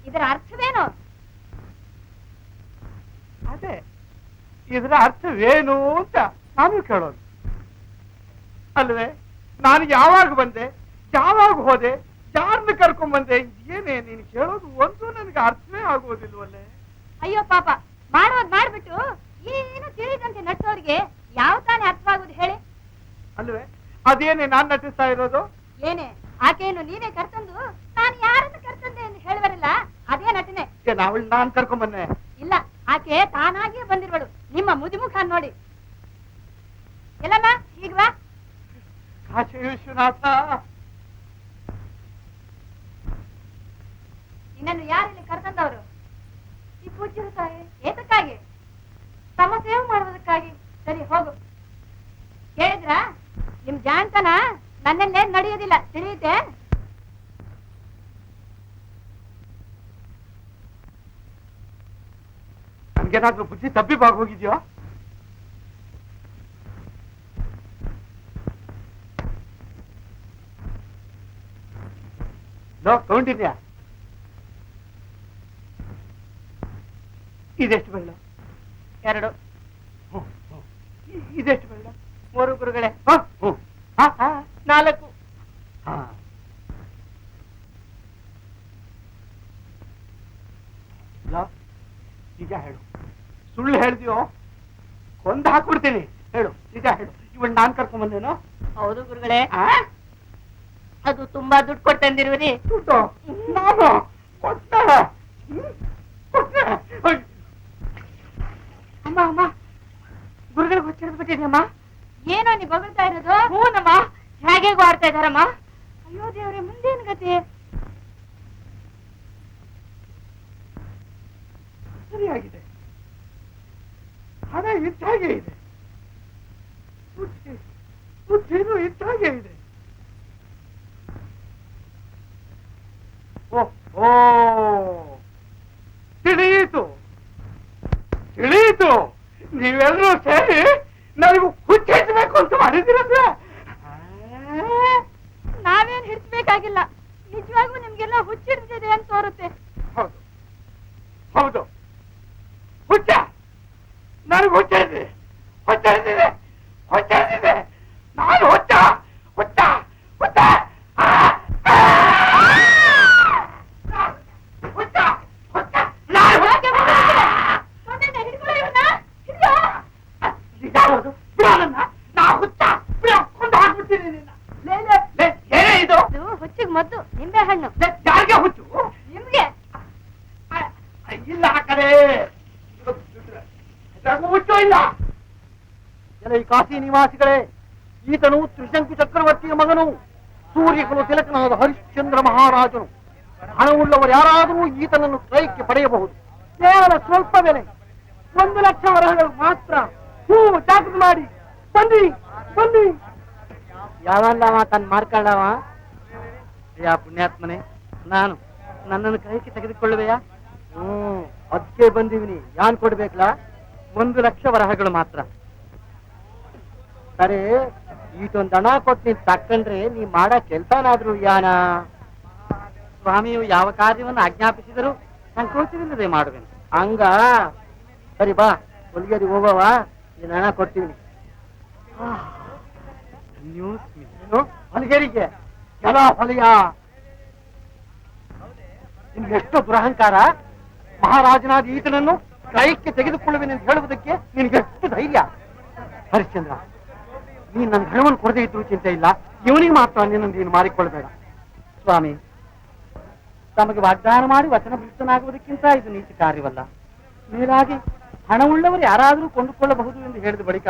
ಇದರ ಅರ್ಥವೇನು? ಅದೇ ಇದರ ಅರ್ಥವೇನು ಅಂತ ನಾನು ಕೇಳೋದು ಅಲ್ವೇ. ನಾನು ಯಾವಾಗ ಬಂದೆ, ಯಾವಾಗ ಹೋದೆ, ಯಾರನ್ನ ಕರ್ಕೊಂಡ್ ಬಂದೆ, ಏನೇ ನೀನು ಕೇಳೋದು ಒಂದು ನನಗೆ ಅರ್ಥವೇ ಆಗುವುದಿಲ್ವಲ್ಲೇ. ಅಯ್ಯೋ ಪಾಪ, ಮಾಡೋದ್ ಮಾಡ್ಬಿಟ್ಟು ಏನು ತಿಳಿದಂತೆ ನಡ್ಸೋರಿಗೆ ಯಾವ ತಾನೇ ಅರ್ಥವಾಗುವುದು ಹೇಳಿ? ಅಲ್ವೇ? ಅದೇನೆ ನಾನ್ ನಟಿಸ್ತಾ ಇರೋದು. ಏನೇ ಆಕೆಯನ್ನು ನೀನೇ ಕರ್ತಂದು ನಾನು ಯಾರನ್ನು ಕರ್ತಂದೆ ಎಂದು ಹೇಳುವರಿಲ್ಲ, ಅದೇ ನಟನೆ. ಅವಳು ನಾನ್ ಕರ್ಕೊಂಬನ್ನೆ. ಇಲ್ಲ, ಆಕೆ ತಾನಾಗಿಯೇ ಬಂದಿರುವಳು. ನಿಮ್ಮ ಮುದಿಮುಖ ನೋಡಿ. ಎಲ್ಲಮ್ಮ ಈಗ ಬಾ. ಕಾಶಿ ವಿಶ್ವನಾಥ, ನಿನ್ನನ್ನು ಯಾರಲ್ಲಿ ಕರ್ತಂದವರು? ಈ ಪೂಜ್ಯರು ತಾಯಿ ಏತಕ್ಕಾಗಿ? ತಮ್ಮ ಸೇವೆ ಮಾಡುವುದಕ್ಕಾಗಿ. ಸರಿ ಹೋಗು. ಕೇಳಿದ್ರ ನಿಮ್ ಜಾಣ್ತನ ನನ್ನಲ್ಲೇ ನಡೆಯೋದಿಲ್ಲ, ತಿಳಿಯುತ್ತೆ? ನನ್ಗೇನಾದ್ರೂ ಬುದ್ಧಿ ತಬ್ಬಿಬಾಗ್ ಹೋಗಿದ್ಯೋ? ತಗೊಂಡಿದ್ಯಾ? ಇದೆಷ್ಟು ಬೆಳ್ಳ? 2. ಇದೆಷ್ಟು ಬೆಳ್ಳ? 3 ಗುರುಗಳೇ. 4. ನಿಜ ಹೇಳು, ಸುಳ್ಳು ಹೇಳ್ತೀಯೋ ಕೊಂದು ಹಾಕ್ಬಿಡ್ತೀನಿ. ಹೇಳು, ನಿಜ ಹೇಳು. ಇವಳು ನಾನ್ ಕರ್ಕೊಂಡ್ ಬಂದೇನೋ? ಹೌದು ಗುರುಗಳೇ. ಅದು ತುಂಬಾ ದುಡ್ಡು ಕೊಟ್ಟಂದಿರುವಿರಿ. ದುಡ್ಡು ನಾನು ಕೊಟ್ಟೆ. ಅಮ್ಮ ಅಮ್ಮ, ಗುರುಗಳಿಗೆ ಹುಚ್ಚಿಡ್ಬಿಟ್ಟಿದ್ಯಮ್ಮ. ಏನೋ ನೀ ಬಗಳ್ತಾ ಇರೋದು? ಹೂನಮ್ಮ, ಹೇಗೆ ಆಡ್ತಾ ಇದಾರಮ್ಮ. ಅಯ್ಯೋ ದೇವ್ರೆ, ಮುಂದೇನು ಗತಿ? ಸರಿಯಾಗಿದೆ, ಹಣ ಇದ್ದಾಗೆ ಇದೆ, ಬುದ್ಧಿನೂ ಇದ್ದಾಗೆ ಇದೆ. ಓ ತಿಳಿಯಿತು ತಿಳಿಯಿತು. ನೀವೆಲ್ಲರೂ ಸೇರಿ ನನಗೂ ಹುಚ್ಚಿಡ್ಬೇಕು ಅಂತ ಮಾಡಿದಿರಂದ್ರೆ. ನಾವೇನ್ ಹಿಡಿಸ್ಬೇಕಾಗಿಲ್ಲ, ನಿಜವಾಗೂ ನಿಮ್ಗೆಲ್ಲ ಹುಚ್ಚಿಡ್ತಿದೆ ಅಂತ ತೋರುತ್ತೆ. ಹೌದು ಹೌದು, ಹುಚ್ಚ. ನನಗೆ ಹುಚ್ಚಿಡ್ತಿದೆ, ಹುಚ್ಚಿಡ್ತಿದೆ, ಹುಚ್ಚಿಡ್ತಿದೆ. ನಾನು ಹುಚ್ಚ ಹುಚ್ಚ ಹುಚ್ಚ ಹುಚ್ಚ ಹುಚ್ಚ. ನಾ ಹುಚ್ಚ ಕೊಂಡು ಹಾಕ್ಬಿಡ್ತೀನಿ ನಿನ್ನ. ಏನೇ ಇದು? ಹುಚ್ಚಿಗೆ ಮದ್ದು ನಿಂಬೆ ಹಣ್ಣು. ಯಾರಿಗೆ ಹುಚ್ಚು? ನಿಮ್ಗೆ ಇಲ್ಲ ಆ ಕಡೆ ಹುಚ್ಚು ಇಲ್ಲ. ಈ ಕಾಶಿ ನಿವಾಸಿಗಳೇ, ಈತನು ತ್ರಿಶಂಕು ಚಕ್ರವರ್ತಿಯ ಮಗನು, ಸೂರ್ಯಕುಲ ತಿಲಕನಾದ ಹರಿಶ್ಚಂದ್ರ ಮಹಾರಾಜನು. ಹಣವುಳ್ಳವರು ಯಾರಾದರೂ ಈತನನ್ನು ಕ್ರಯಕ್ಕೆ ಪಡೆಯಬಹುದು. ಕೇವಲ ಸ್ವಲ್ಪ ಬೆಲೆ, 1,00,000 ವರಹಗಳು ಮಾತ್ರ. ಜಾಗೃತಿ ಮಾಡಿ ಬನ್ನಿ ಬನ್ನಿ. ಯಾವಲ್ಲವ ತನ್ನ ಮಾರ್ಕಂಡವ? ಯಾ ಪುಣ್ಯಾತ್ಮನೆ, ನನ್ನನ್ನು ಕ್ರಯಕ್ಕೆ ತೆಗೆದುಕೊಳ್ಳುವೆಯಾ? ಅದಕ್ಕೆ ಬಂದಿವಿನಿ. ಯಾನ್ ಕೊಡ್ಬೇಕಲ್ಲ? 1,00,000 ವರಹಗಳು ಮಾತ್ರ. ಸರಿ, ಈಟೊಂದು ಹಣ ಕೊಟ್ಟು ನೀನ್ ತಕ್ಕಂಡ್ರೆ ನೀ ಮಾಡ ಕೆಲ್ಸನಾದ್ರೂ ಯಾನ? ಸ್ವಾಮಿಯು ಯಾವ ಕಾರ್ಯವನ್ನು ಆಜ್ಞಾಪಿಸಿದರೂ ಸಂಕೋಚವಿಲ್ಲದೆ ಮಾಡುವೆನು. ಹಂಗ ಸರಿ, ಬಾ ಹೊಲಿಗೆರಿ ಹೋಗವ, ನೀನ್ ಹಣ ಕೊಡ್ತೀನಿ. ಹೊಲಿಗೆರಿಗೆ ಜಲ ಹೊಲಿಯ ನಿನ್ಗೆಷ್ಟು ದುರಹಂಕಾರ! ಮಹಾರಾಜನಾದ ಈತನನ್ನು ಕ್ರಯಕ್ಕೆ ತೆಗೆದುಕೊಳ್ಳುವೆನೆಂದು ಹೇಳುವುದಕ್ಕೆ ನಿನ್ಗೆಷ್ಟು ಧೈರ್ಯ! ಹರಿಶ್ಚಂದ್ರ, ನೀನ್ ನನ್ನ ಹಣವನ್ನು ಕೊಡದೇ ಇದ್ರು ಚಿಂತೆ ಇಲ್ಲ, ಇವನಿಗೆ ಮಾತ್ರ ನಿನ್ನನ್ನು ನೀನು ಮಾರಿಕೊಳ್ಬೇಡ. ಸ್ವಾಮಿ, ತಮಗೆ ವಾಗ್ದಾನ ಮಾಡಿ ವಚನ ಭ್ರಷ್ಟನಾಗುವುದಕ್ಕಿಂತ ಇದು ನೀಚ ಕಾರ್ಯವಲ್ಲ. ಮೇಲಾಗಿ ಹಣವುಳ್ಳವರು ಯಾರಾದರೂ ಕೊಂಡುಕೊಳ್ಳಬಹುದು ಎಂದು ಹೇಳಿದ ಬಳಿಕ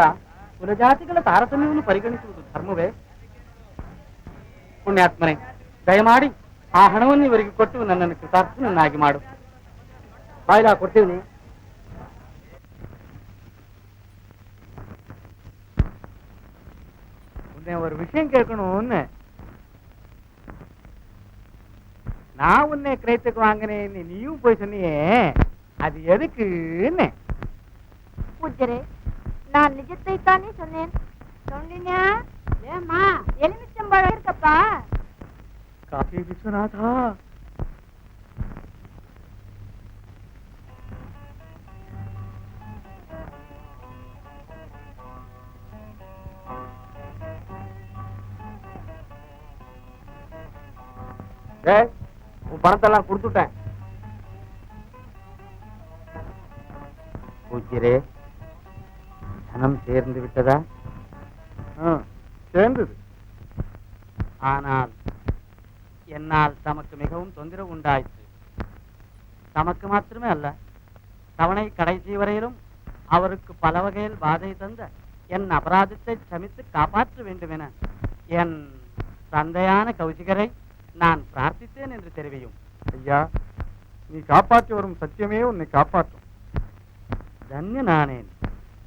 ಕುಲಜಾತಿಗಳ ತಾರತಮ್ಯವನ್ನು ಪರಿಗಣಿಸುವುದು ಧರ್ಮವೇ? ಪುಣ್ಯಾತ್ಮನೆ, ದಯಮಾಡಿ ಆ ಹಣವನ್ನು ಇವರಿಗೆ ಕೊಟ್ಟು ನನ್ನನ್ನು ಕೃತಾರ್ಥನನ್ನಾಗಿ ಮಾಡು. ಬಾಯ್ಲಾ ಕೊಡ್ತೀವಿ. ஒரு விஷயம் கேட்கணும்னு. நான் உன்னை கிரயத்துக்கு வாங்கினேன்னு நீயும் போய் சொன்னியே, அது எதுக்குன்னு? பூஜ்யரே, நான் நிஜத்தை தானே சொன்னேன். சொன்னீங்க ஏமா எலுமிச்சம்பழம் இருக்கப்பா. காசி விஸ்வநாதா, உன் பணத்தெல்லாம் கொடுத்துட்டேன். பூஜ்யரே, தனம் சேர்ந்து விட்டதா? சேர்ந்தது. ஆனால் என்னால் தமக்கு மிகவும் தொந்தரவு உண்டாயிற்று. தமக்கு மாத்திரமே அல்ல, தவணை கடைசி வரையிலும் அவருக்கு பல வகையில் பாதை தந்த என் அபராதத்தை சமித்து காப்பாற்ற வேண்டும் என என் தந்தையான கௌசிகரை நான் பிரார்த்தித்தேன் என்று தெரிவியும். ஐயா, நீ காப்பாற்றி வரும் சத்தியமே உன்னை காப்பாற்றும். தன்யனானேன்.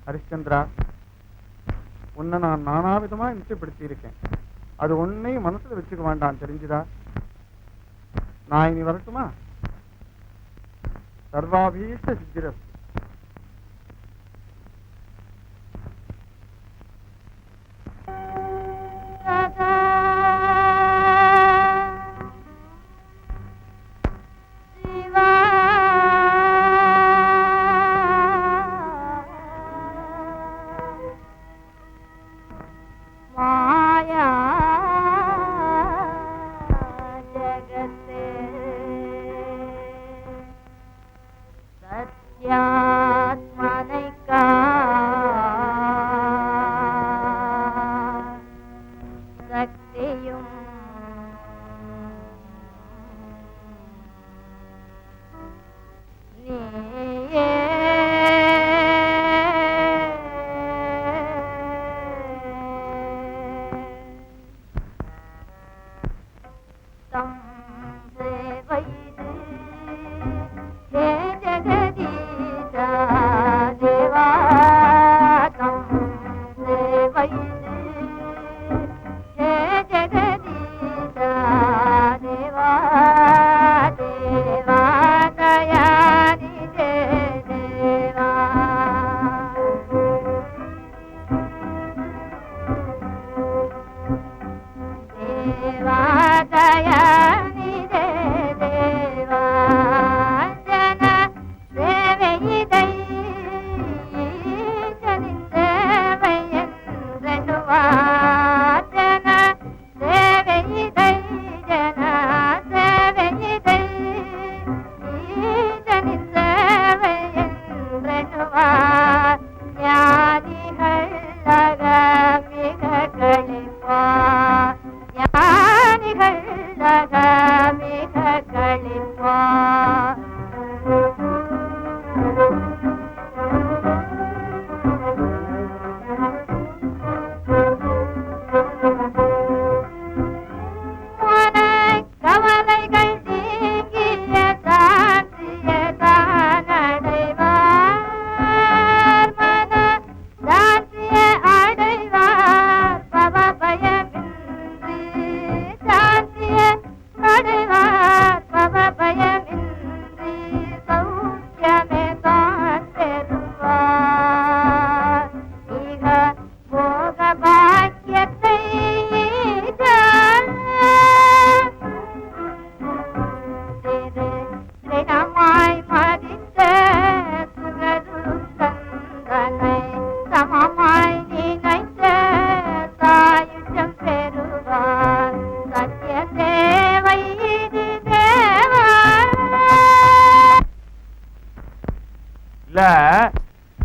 ஹரிச்சந்திரா, உன்னை நான் நானாவிதமா நிச்சயப்படுத்தி இருக்கேன். அது உன்னையும் மனசுல வச்சுக்க வேண்டாம், தெரிஞ்சுதா? நான் இனி வரட்டுமா? சர்வாபீஷ்ட சித்திரஸ்து.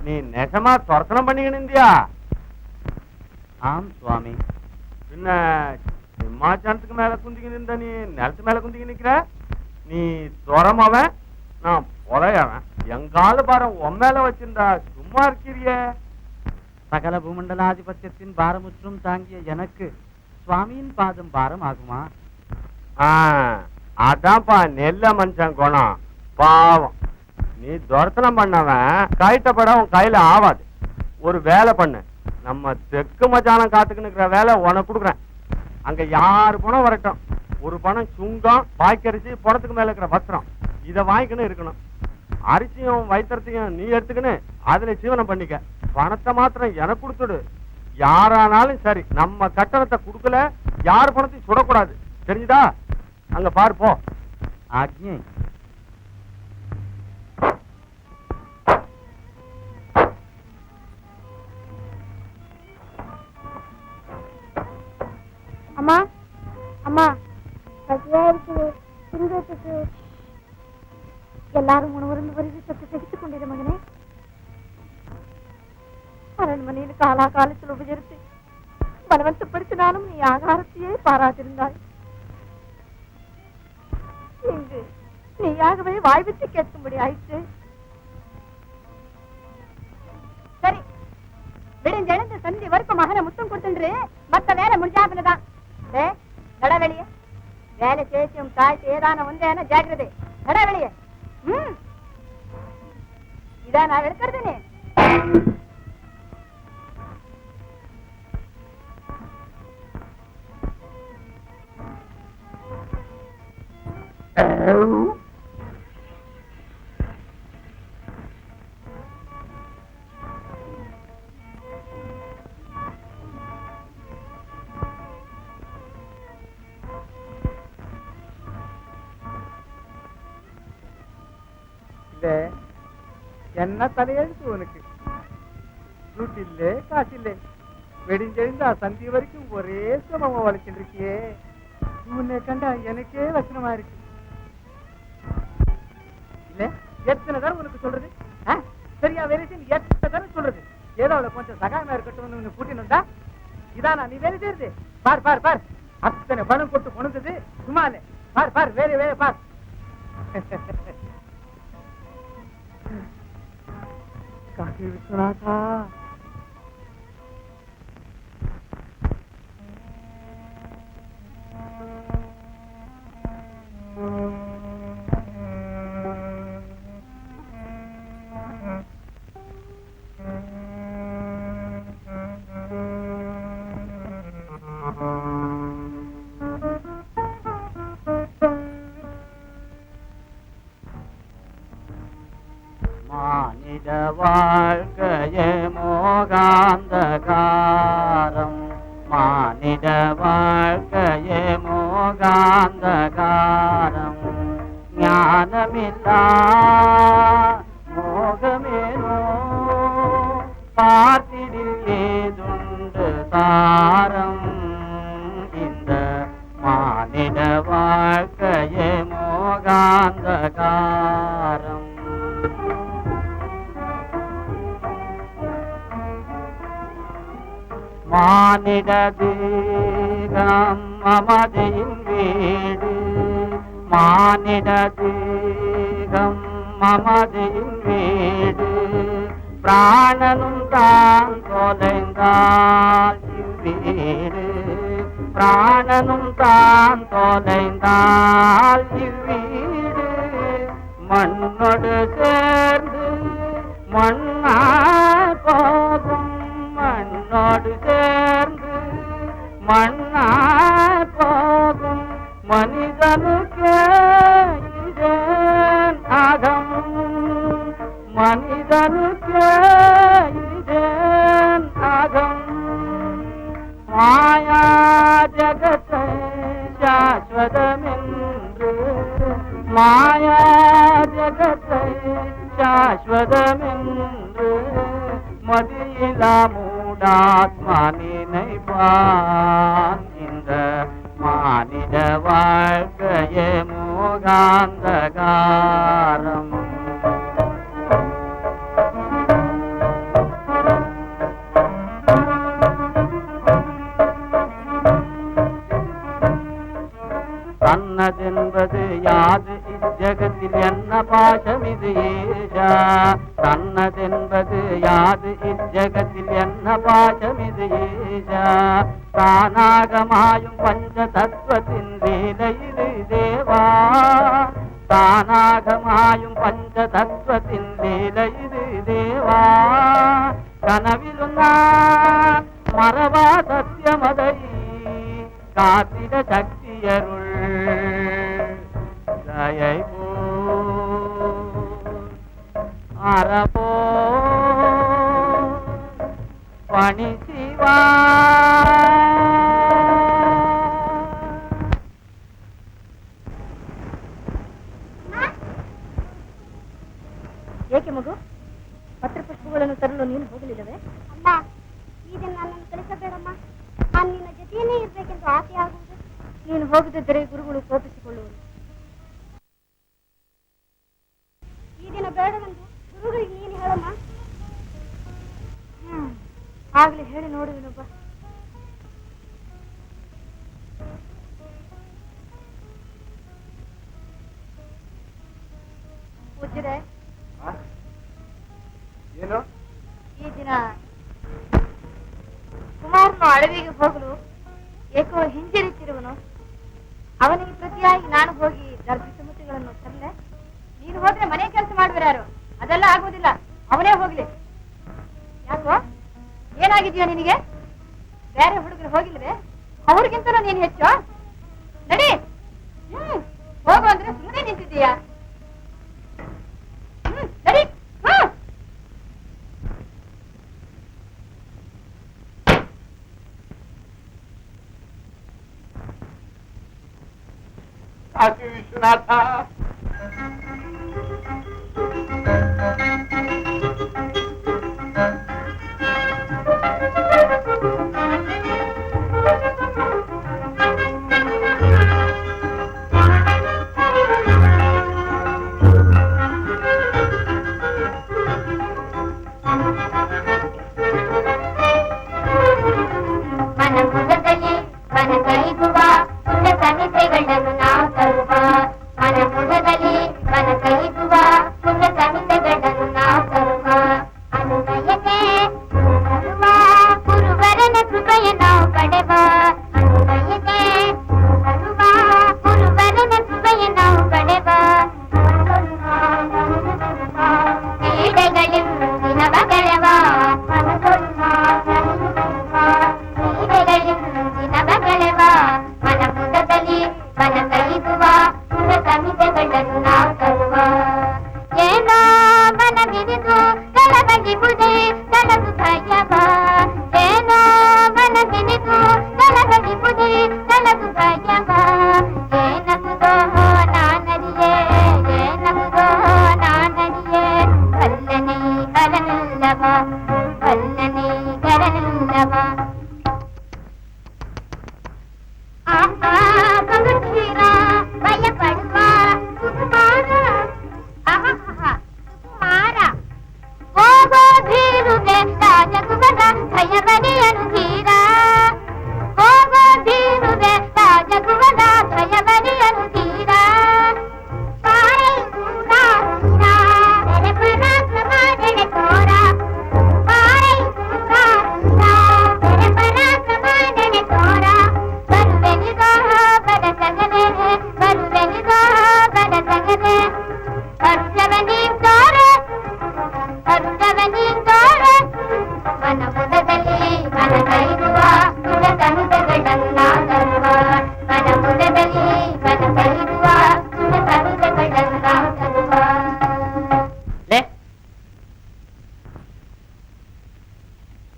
நீ நெசமா துரத்தனம் பண்ணிக்கியா? ஆம் சுவாமி. பின்ன சிம்மாசனத்துக்கு மேல குந்திக்கு நின்ற நீ நிலத்து மேல குந்திக்கு நிக்கிற? நீ துறமவன், நான் பொலையவன். எங்கால பாரு உன் மேல வச்சிருந்தா சும்மா இருக்கிறிய? சகல பூமண்டலாதிபத்தியத்தின் பாரமுற்றும் தாங்கிய எனக்கு சுவாமியின் பாதம் பாரம் ஆகுமா? அதான்ப்பா நெல்ல மனுஷன் குணம். பாவம், நீ துரத்தனம் பண்ணவன் கைட்டப்பட உன் கையில ஆவாது. ஒரு வேலை பண்ணு, நம்ம தெற்கு மச்சானம் காத்துக்கு நிக்கிற வேலை உனக்கு கொடுக்குறேன். அங்க யாரு பணம் வரட்டும், ஒரு பணம் சுங்கம், பாய்க்கரிசி, புறத்துக்கு மேல இருக்கிற வஸ்திரம், இதை வாங்கிக்கணும் இருக்கணும். அரிசியும் வைத்திரத்தையும் நீ எடுத்துக்கின்னு அதுல ஜீவனம் பண்ணிக்க. பணத்தை மாத்திரம் எனக்கு கொடுத்துடு. யாரானாலும் சரி, நம்ம கட்டணத்தை கொடுக்கல யார் பணத்தையும் சுடக்கூடாது, தெரிஞ்சுதா? அங்க பாரு போ. ஆக்ஞை. அம்மா அம்மா, பசியா இருக்குது, திங்கிறதுக்கு. எல்லாரும் உணவருந்து வருது, சத்து செகித்துக் கொண்டிரு மகனே. அரண்மனையில் காலா காலத்தில் உபசரித்து பலவந்தப்படுத்தினாலும் நீ ஆகாரத்தையே பாராட்டிருந்தாய். இங்கு நீயாகவே வாய்விட்டு கேட்கும்படி ஆயிற்று. சரி, விடுஞ்செழுந்து சந்தி வரைக்கும் மகனை முத்தம் கொடுத்துன்று மத்த வேலை முடிஞ்சாபினதான். நட வெளியே வேலை சேச்சியும் தாய்த்து ஏதான வந்தேன ஜாக்கிரதை. நட வெளியே. இதான் நான் எடுக்கிறதுனே. என்ன தலையெழுத்து உனக்கு? துட்டில்லே காசில்லே, வெடிஞ்செழுந்தா சந்தி வரைக்கும் ஒரே சுமமா வளைச்சுட்டு இருக்கியே. உன்னை கண்டா எனக்கே வசனமா இருக்கு. இல்ல எத்தனை தரம் உனக்கு சொல்றது? சரியா வேலை செய்ய எத்தனை தரம் சொல்றது? ஏதோ அவளை கொஞ்சம் சகாயமா இருக்கட்டும் கூட்டினுண்டா இதானா நீ வேலை செய்யறது? பார் பார் பார், அத்தனை பணம் போட்டு கொண்டது சும்மா இல்ல. பார் பார், வேலை வேலை பார். காசி விஸ்வநாதா, மானிட வாழ்க்கையே மோகாந்தகாரம், மானிட வாழ்க்கையே மோகாந்தகாரம், ஞானமில்லா மோகமேனோ பார்த்திடில் ஏதுண்டு தாரம், இந்த மானிட வாழ்க்கையே மோகாந்தகாரம். மானிட தேகம் மமதையின் வீடு, மானிட தேகம் மமதையின் வீடு, பிராணனும் தான் தொலைந்தால் இவ்வீடு, பிராணனும் தான் தொலைந்தால் இவ்வீடு, மண்ணோடு சேர்ந்து மண்ணாய் போகும், மண்ணோடு சேர்ந்து மண்ணாய் போகும், மனிதனுக்கே இதேன் ஆகம், மனிதனுக்கே இதேன் ஆகம். மாயா ஜகத்தை சாஸ்வதமென்று, மாயா ஜகத்தை சாஸ்வதமென்று மதியிலா மூடாத்மா நினைப்பான், இந்த மானிட வாழ்க்கையே மோகாந்தகாரம். தன்னதென்பது யாது இஜகத்தில் என்ன பாசம் இது ஏஷா, தன்னதென்பது யாது இஜகத்தில் என்ன பாசம் இது ஏஷா, தானாக மாயும் பஞ்ச தத்துவத்தின் வேலை இது தேவா, தானாக மாயும் பஞ்ச தத்துவத்தின் வேலை இது தேவா, கனவிலும் நான் மரபா சத்தியமதை காத்திட சக்தியருள் தயை அறபோ பணி சிவா. ಏಕೆ ಮಗು, ಪತ್ರ ಪುಷ್ಪಗಳನ್ನು ತರಲು ನೀನು ಹೋಗಲಿಲ್ಲವೇ? ಅಮ್ಮ, ಈ ದಿನ ನನ್ನನ್ನು ಕಳಿಸಬೇಡಮ್ಮ, ನಾನು ನಿನ್ನ ಜೊತೆಯೇ ಇರ್ಬೇಕೆಂದು ಆಸೆ ಆಗುವುದು. ನೀನು ಹೋಗದಿದ್ದರೆ ಗುರುಗಳು ಕೋಪಿಸಿಕೊಳ್ಳುವರು. ಈ ದಿನ ಬೇಡವೆಂದು ಗುರುಗಳಿಗೆ ನೀನು ಹೇಳಮ್ಮ. ಆಗ್ಲಿ ಹೇಳಿ ನೋಡುವೆನೊಬ್ಬ. ದಿನ ಕುಮಾರನು ಅಡವಿಗೆ ಹೋಗಲು ಏಕೋ ಹಿಂಜರಿತಿರುವನು. ಅವನಿಗೆ ಪ್ರತಿಯಾಗಿ ನಾನು ಹೋಗಿ ದರ್ಭಿಸಮತಿಗಳನ್ನು ತರಲೆ. ನೀನು ಹೋದ್ರೆ ಮನೆ ಕೆಲಸ ಮಾಡುವರಾರು, ಅದೆಲ್ಲ ಆಗುವುದಿಲ್ಲ. ಅವನೇ ಹೋಗ್ಲಿ. ಯಾಕೋ ಏನಾಗಿದ್ಯೋ ನಿನಗೆ? ಬೇರೆ ಹುಡುಗರು ಹೋಗಿಲ್ವೇ? ಅವ್ರಿಗಿಂತಲೂ ನೀನು ಹೆಚ್ಚು. ನಡಿ, ಹೋಗು ಅಂದ್ರೆ ಸುಮ್ಮನೆ ನಿಂತಿದ್ದೀಯಾ? ನಡಿ. ಕಾಶಿ ವಿಶ್ವನಾಥ,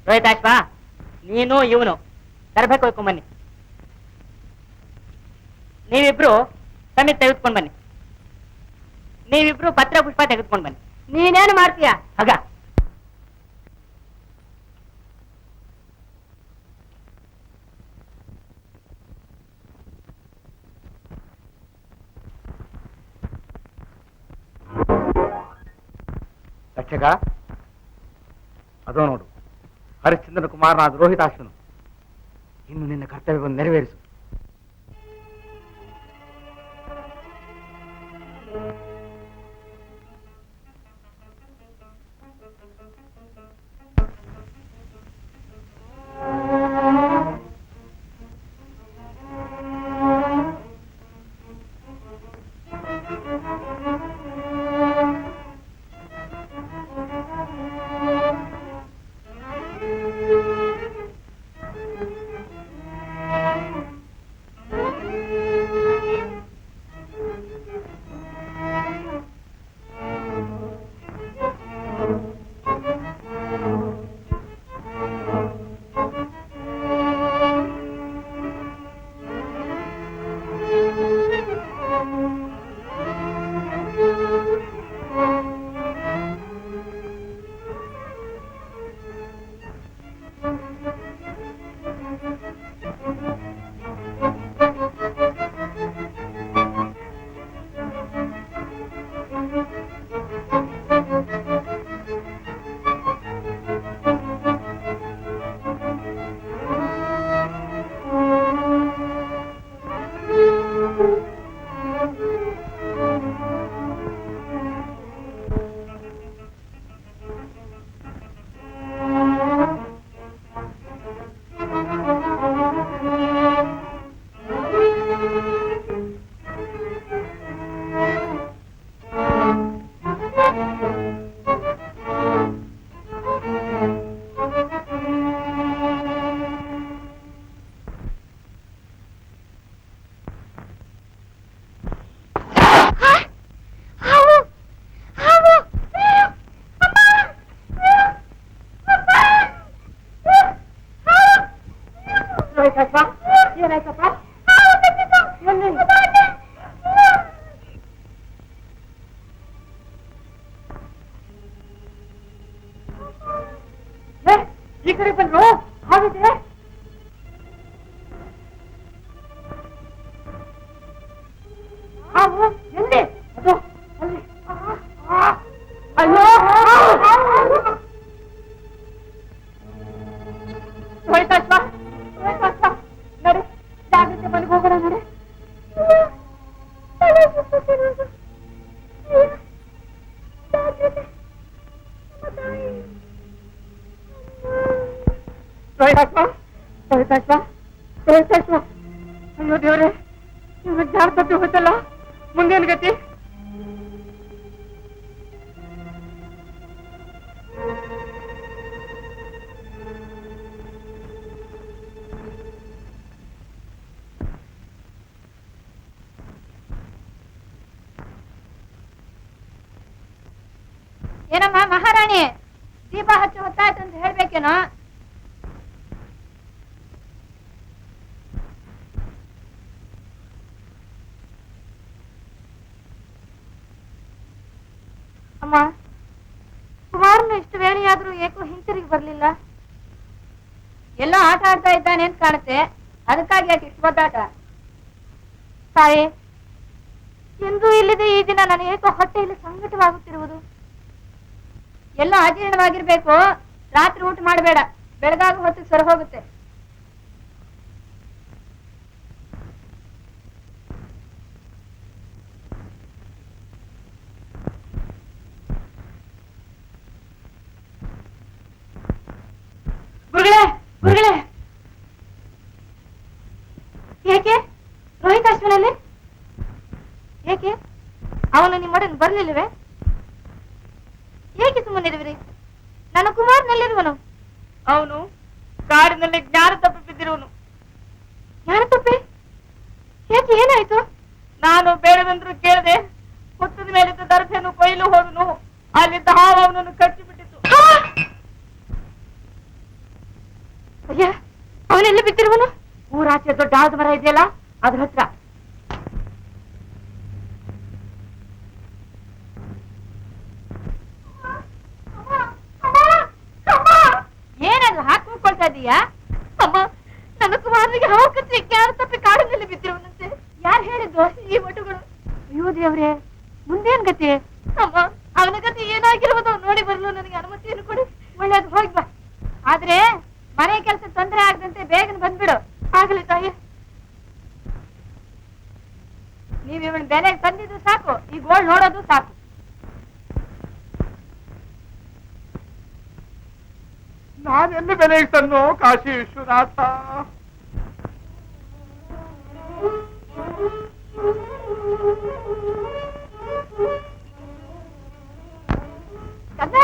ರೋಹಿತಾಶ್ವ, ನೀನು ಇವನು ದರ್ಭೆ ಕೊಯ್ಕೊಂಡ್ ಬನ್ನಿ. ನೀವಿಬ್ರು ಸಮಿತ್ ತೆಗೆದುಕೊಂಡ್ ಬನ್ನಿ. ನೀವಿಬ್ರು ಪತ್ರ ಪುಷ್ಪ ತೆಗೆದುಕೊಂಡ್ ಬನ್ನಿ. ನೀನೇನು ಮಾಡ್ತೀಯ? ಆಗ ರಕ್ಷಕ, ಅದೋ ನೋಡು, ಹರಿಶ್ಚಂದ್ರನ ಕುಮಾರನಾದ ರೋಹಿತಾಶ್ವನು. ಇನ್ನು ನಿನ್ನ ಕರ್ತವ್ಯವನ್ನು ನೆರವೇರಿಸು. ರೋಹಿತಾಶ್ವ ಏನಾಯ್ತಪ್ಪ? ಎಲ್ಲಿ? ಈ ಕಡೆ ಬಂದ್ರು ಹಾಗಿದೆ. ಹಾವು ಎಲ್ಲಿ? ಅದು ಅಲ್ಲಿ. ಅಯ್ಯೋ ರೋಹಿತಾಶ್ವ ರೋಹಿತಾಶ್ವ ನಡೆ ಜಾಗ್ರತೆ ಮನೆಗೆ ಹೋಗೋಣ ನಡೆ. ರೋಹಿತಾಶ್ವ ರೋಹಿತಾಶ್ವ ರೋಹಿತಾಶ್ವ ಅಯ್ಯೋ ದೇವ್ರೆ ಇವಾಗ ಜಾರ್ ತಪ್ಪಿ ಹೋಯ್ತಲ್ಲ, ಮುಂದೇನು ಗತಿ? ಏನಮ್ಮ ಮಹಾರಾಣಿ, ದೀಪ ಹಚ್ಚಿ ಹೊತ್ತಾಯ್ತು ಅಂತ ಹೇಳ್ಬೇಕೇನೋ? ಅಮ್ಮ, ಕುಮಾರನು ಇಷ್ಟು ವೇಳೆಯಾದ್ರೂ ಏಕೋ ಹಿಂತಿರುಗಿ ಬರ್ಲಿಲ್ಲ. ಎಲ್ಲೋ ಆಟ ಆಡ್ತಾ ಇದ್ದಾನೆ ಅಂತ ಕಾಣುತ್ತೆ, ಅದಕ್ಕಾಗಿ ಯಾಕೆ ಇಷ್ಟು ಒದ್ದಾಟ? ತಾಯಿ, ಎಂದೂ ಇಲ್ಲದೆ ಈ ದಿನ ನನಗೆ ಏಕೋ ಹೊಟ್ಟೆಯಲ್ಲಿ ಸಂಕಟವಾಗುತ್ತಿರುವುದು. ಎಲ್ಲೋ ಅಜೀರ್ಣವಾಗಿರ್ಬೇಕು. ರಾತ್ರಿ ಊಟ ಮಾಡಬೇಡ, ಬೆಳಗಾಗ ಹೊತ್ತು ಸರಿ ಹೋಗುತ್ತೆ. ಗುರುಗಳೇ ಗುರುಗಳೇ, ಏಕೆ ರೋಹಿತಾಶ್ವನಲ್ಲಿ ಏಕೆ ಅವನು ನಿಮ್ಮೊಡನೆ ಬರ್ಲಿಲ್ವೇ? ಏಕೆ ಸುಮ್ಮನಿರುವಿರಿ? ನನ್ನ ಕುಮಾರನಲ್ಲಿರುವನು. ಅವನು ಕಾಡಿನಲ್ಲಿ ಜ್ಞಾನ ತಪ್ಪಿ ಬಿದ್ದಿರುವನು. ಜ್ಞಾನ ತಪ್ಪಿ? ಏಕೆ ಏನಾಯ್ತು? ನಾನು ಬೇಡವೆಂದ್ರು ಕೇಳದೆ ಹುತ್ತದ ಮೇಲಿದ್ದ ದರ್ಭೆಯನ್ನು ಕೊಯ್ಲು ಹೋದನು. ಅಲ್ಲಿದ್ದ ಹಾವು ಅವನನ್ನು ಕಚ್ಚಿ ಬಿಟ್ಟಿತು. ಅಯ್ಯ, ಅವನೆಲ್ಲಿ ಬಿದ್ದಿರುವನು? ಊರಾಚೆ ದೊಡ್ಡ ಆದ ಮರ ಇದೆಯಲ್ಲ, ಅದ್ರ ಹತ್ರ. ಏನಾದ್ರು ಹಾಕೊಳ್ತಾ ಇದೀಯಾ? ಅಮ್ಮ, ನನ್ನ ಕುಮಾರನಿಗೆ ಹಾವು ಕಚ್ಚಿ ಜ್ಞಾನ ತಪ್ಪಿ ಕಾಡಿನಲ್ಲಿ ಬಿದ್ದಿರುವನಂತೆ. ಯಾರು ಹೇಳಿದ್ದು? ಈ ಮಟುಗಳು. ಅಯ್ಯೋ ದೇವ್ರೆ, ಮುಂದೇನ್ ಗತಿ? ಅಮ್ಮ, ಅವನ ಗತಿ ಏನಾಗಿರುವುದು ನೋಡಿ ಬರಲು ನನಗೆ ಅನುಮತಿಯನ್ನು ಕೊಡಿ. ಒಳ್ಳೇದು, ಹೋಗಿ ಬಾ. ಆದ್ರೆ ಮನೆ ಕೆಲಸ ತೊಂದರೆ ಆಗದಂತೆ ಬೇಗನೆ ಬಂದ್ಬಿಡು. ಆಗಲಿ ತಾಯಿ. ನೀವ್ ಇವನ್ ಬೆಲೆಗೆ ತಂದಿದ್ದು ಸಾಕು, ಈ ಗೋಳ್ ನೋಡೋದು ಸಾಕು. ನಾನೆಲ್ಲಿ ಬೆಲೆಗೆ ತನ್ನೋ ಕಾಶಿ ವಿಶ್ವನಾಥ? ಕಂದ,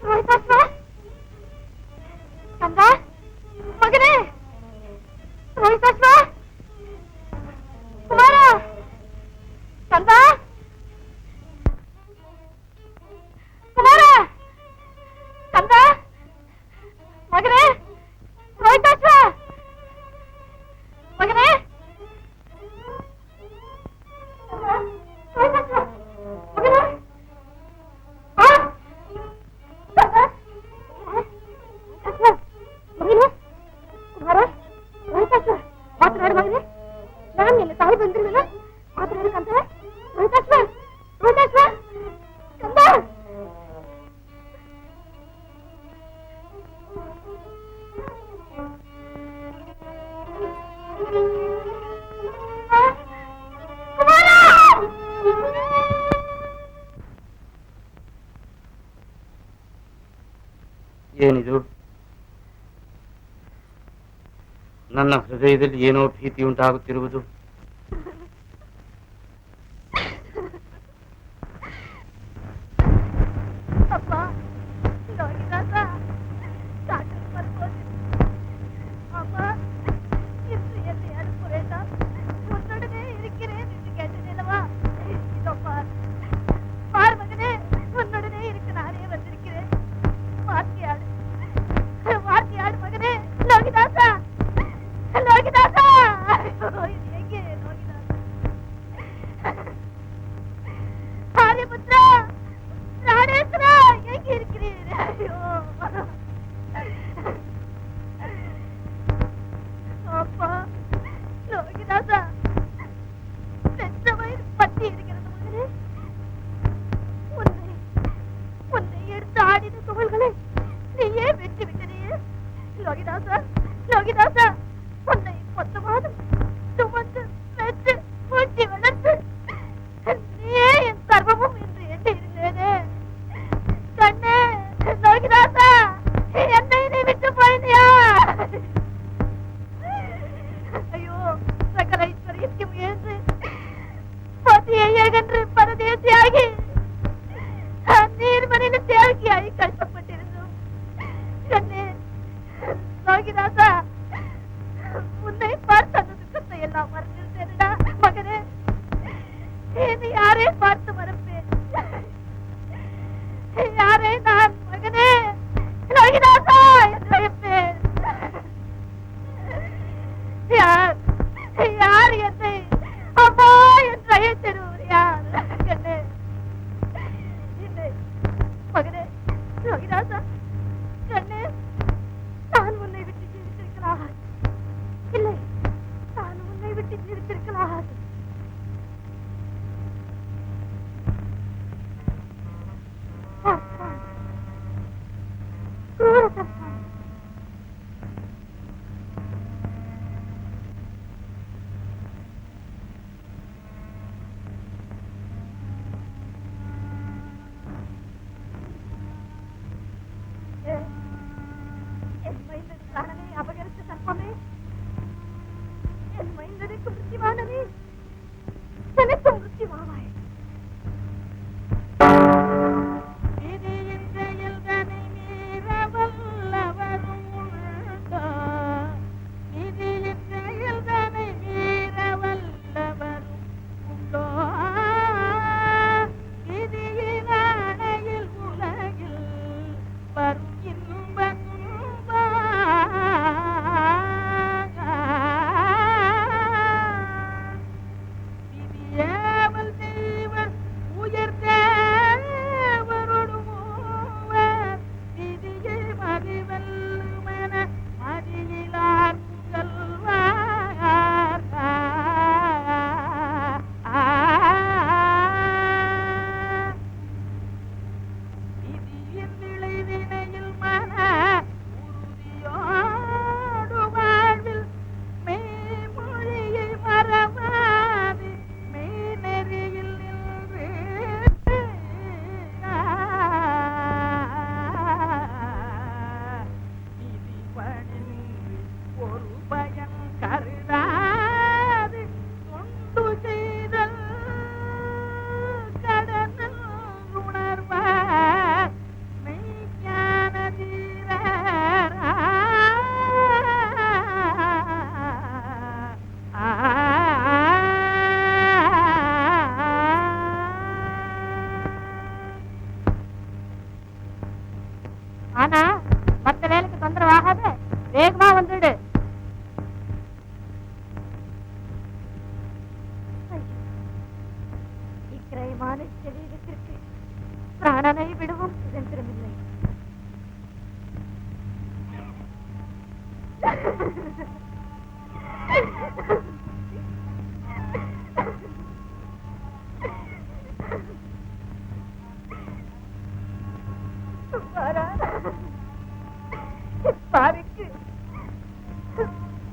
ರೋಹಿತಾಶ್ವ, ಕಂದ, ಮಗನೇ, ರೋಹಿತಾಶ್ವ, ಕುಮಾರ, ಕಂದ, ಕುಮಾರ, ಕಂದ, ಮಗನೇ, ರೋಹಿತಾಶ್ವ, ಮಗನೇ, ರೋಹಿತಾಶ್ವ, ಮಗನೇ, ಮಾತನಾಡು ಮಗನೇ. ನಾನು ನಿನ್ನ ತಾಯಿ ಬಂದಿರಲಿಲ್ಲ, ಮಾತನಾಡು ಕಂದ. ರೋಹಿತಾಶ್ವ, ರೋಹಿತಾಶ್ವ, ಕಂದ. ಏನಿದು? ನನ್ನ ಹೃದಯದಲ್ಲಿ ಏನೋ ಭೀತಿ ಉಂಟಾಗುತ್ತಿರುವುದು. ಅಪ್ಪ, ರೋಹಿತಾಶ್ವ, ಸಾಕು ಬರ್ಬೋದು. ಅಮ್ಮ, ಇಷ್ಟು ಎಲ್ಲಿ ಅನುಕೂಲ ಮುನ್ನೊಡನೆ ಇರಿக்கிறೇ ನಿನ್ನ ಕೆಟ್ಟದಿಲ್ಲವಾ? ಇದಪ್ಪ பார் மகனே, உன்னுடனே இருக்கு நானே வந்திருக்கிறேன். வார்த்தையாடு மகனே. லோகிதாசா, அப்பா லோகிதாசா பெற்ற வயிறு பத்தி இருக்கிறது மகனே. உன்னை எடுத்து ஆடின துகள்களை நீயே வெற்றி விட்டனையே. லோகிதாசா லோகிதாசா, உன்னை 10 மாதம் சுமந்து வெற்று பூச்சி வளர்த்து நீயே என் சர்வமும் என்று எண்ணி இருந்தேனே. கண்ணே லோகிதாசா, என்னை நீ விட்டு போயினியா? ஐயோ, சகல ஐஸ்வர்யத்தை முயன்று பதியை அகன்று பரதேசியாகி நீர்மனின் தியாகியாகி கஷ்டப்பட்டிருந்தோம். கண்ணே லோகிதாசா, உன்னை பார்த்த அந்த துக்கத்தை எல்லாம் மறந்திருந்தேனடா மகனே. நீ யாரை பார்த்து மறப்பேன்? யாரை நான் மகனே லோகிதாசா என்று அழைப்பேன்? யார் யார் என்னை அம்மா என்று அழைத்திடுவர்? யார் கண்ணே? இல்லை மகனே லோகிதாசா, கண்ணே, நான் உன்னை விட்டு ஜீவித்திருக்கலாம். இல்லை, நான் உன்னை விட்டு ஜீவித்திருக்கலாம். என் மைந்தன் பிராணனை அபகரித்த சர்ப்பமே, என் மைந்தனுக்கு மிருத்திவானனே, எனக்கு மிருத்திவாவாய். ஆனா மத்த வேலைக்கு தொந்தரவாகாத வேகமா வந்துடு. இக்கிரயமான சரீரத்திற்கு பிராணனை விடவும் சுதந்திரமில்லை. பாருக்கு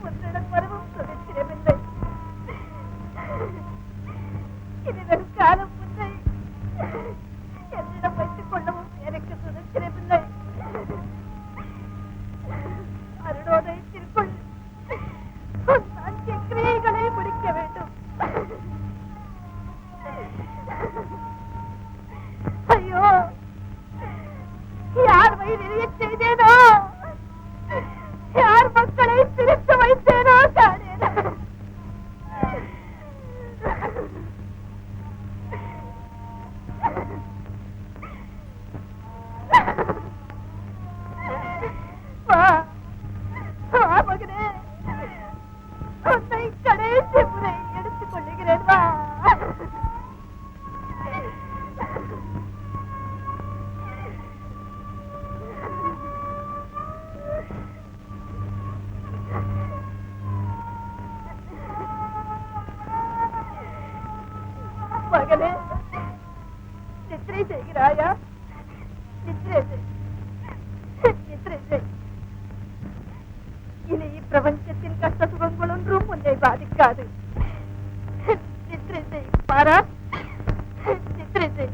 உன்னிடம் வரவும் சுதந்திரமில்லை. இனிவரும் காலம் முன்னை என்னிடம் வைத்துக் கொள்ளவும் எனக்கு சுதந்திரமில்லை. அருணோதயத்திற்குள் நான் கிரியைகளை முடிக்க வேண்டும். ஐயோ, யார் வயிறு செய்தேனோ மகனே நித்திரை செய்கிறாயா? நித்திரை செய், நித்திரை செய். இனி இப்பிரபஞ்சத்தின் கஷ்ட சுகங்கள் ஒன்றும் உன்னை பாதிக்காது. நித்திரை செய் பாரா, நித்திரை செய்.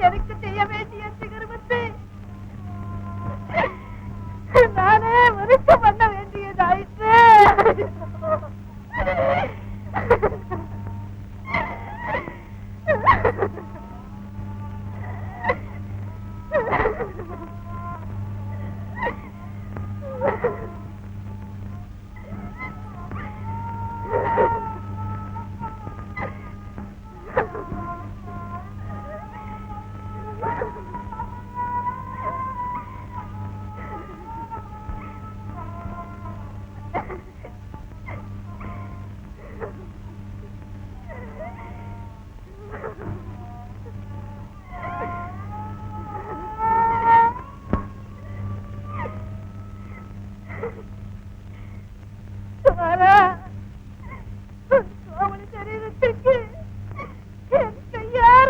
எனக்கு செய்ய வேண்டிய சிகர்மத்தை நானே வருஷம் பண்ண வேண்டியதாயிற்று. சோமனி சரீரத்திற்கு என் கையார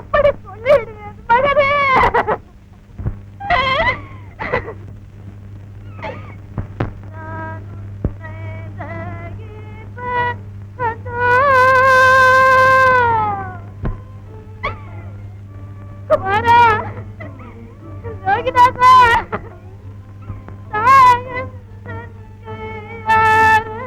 எப்படி சொல்லிடுவேன் மகனே? குமாரா, லோகிநாதா, தாயன் கையார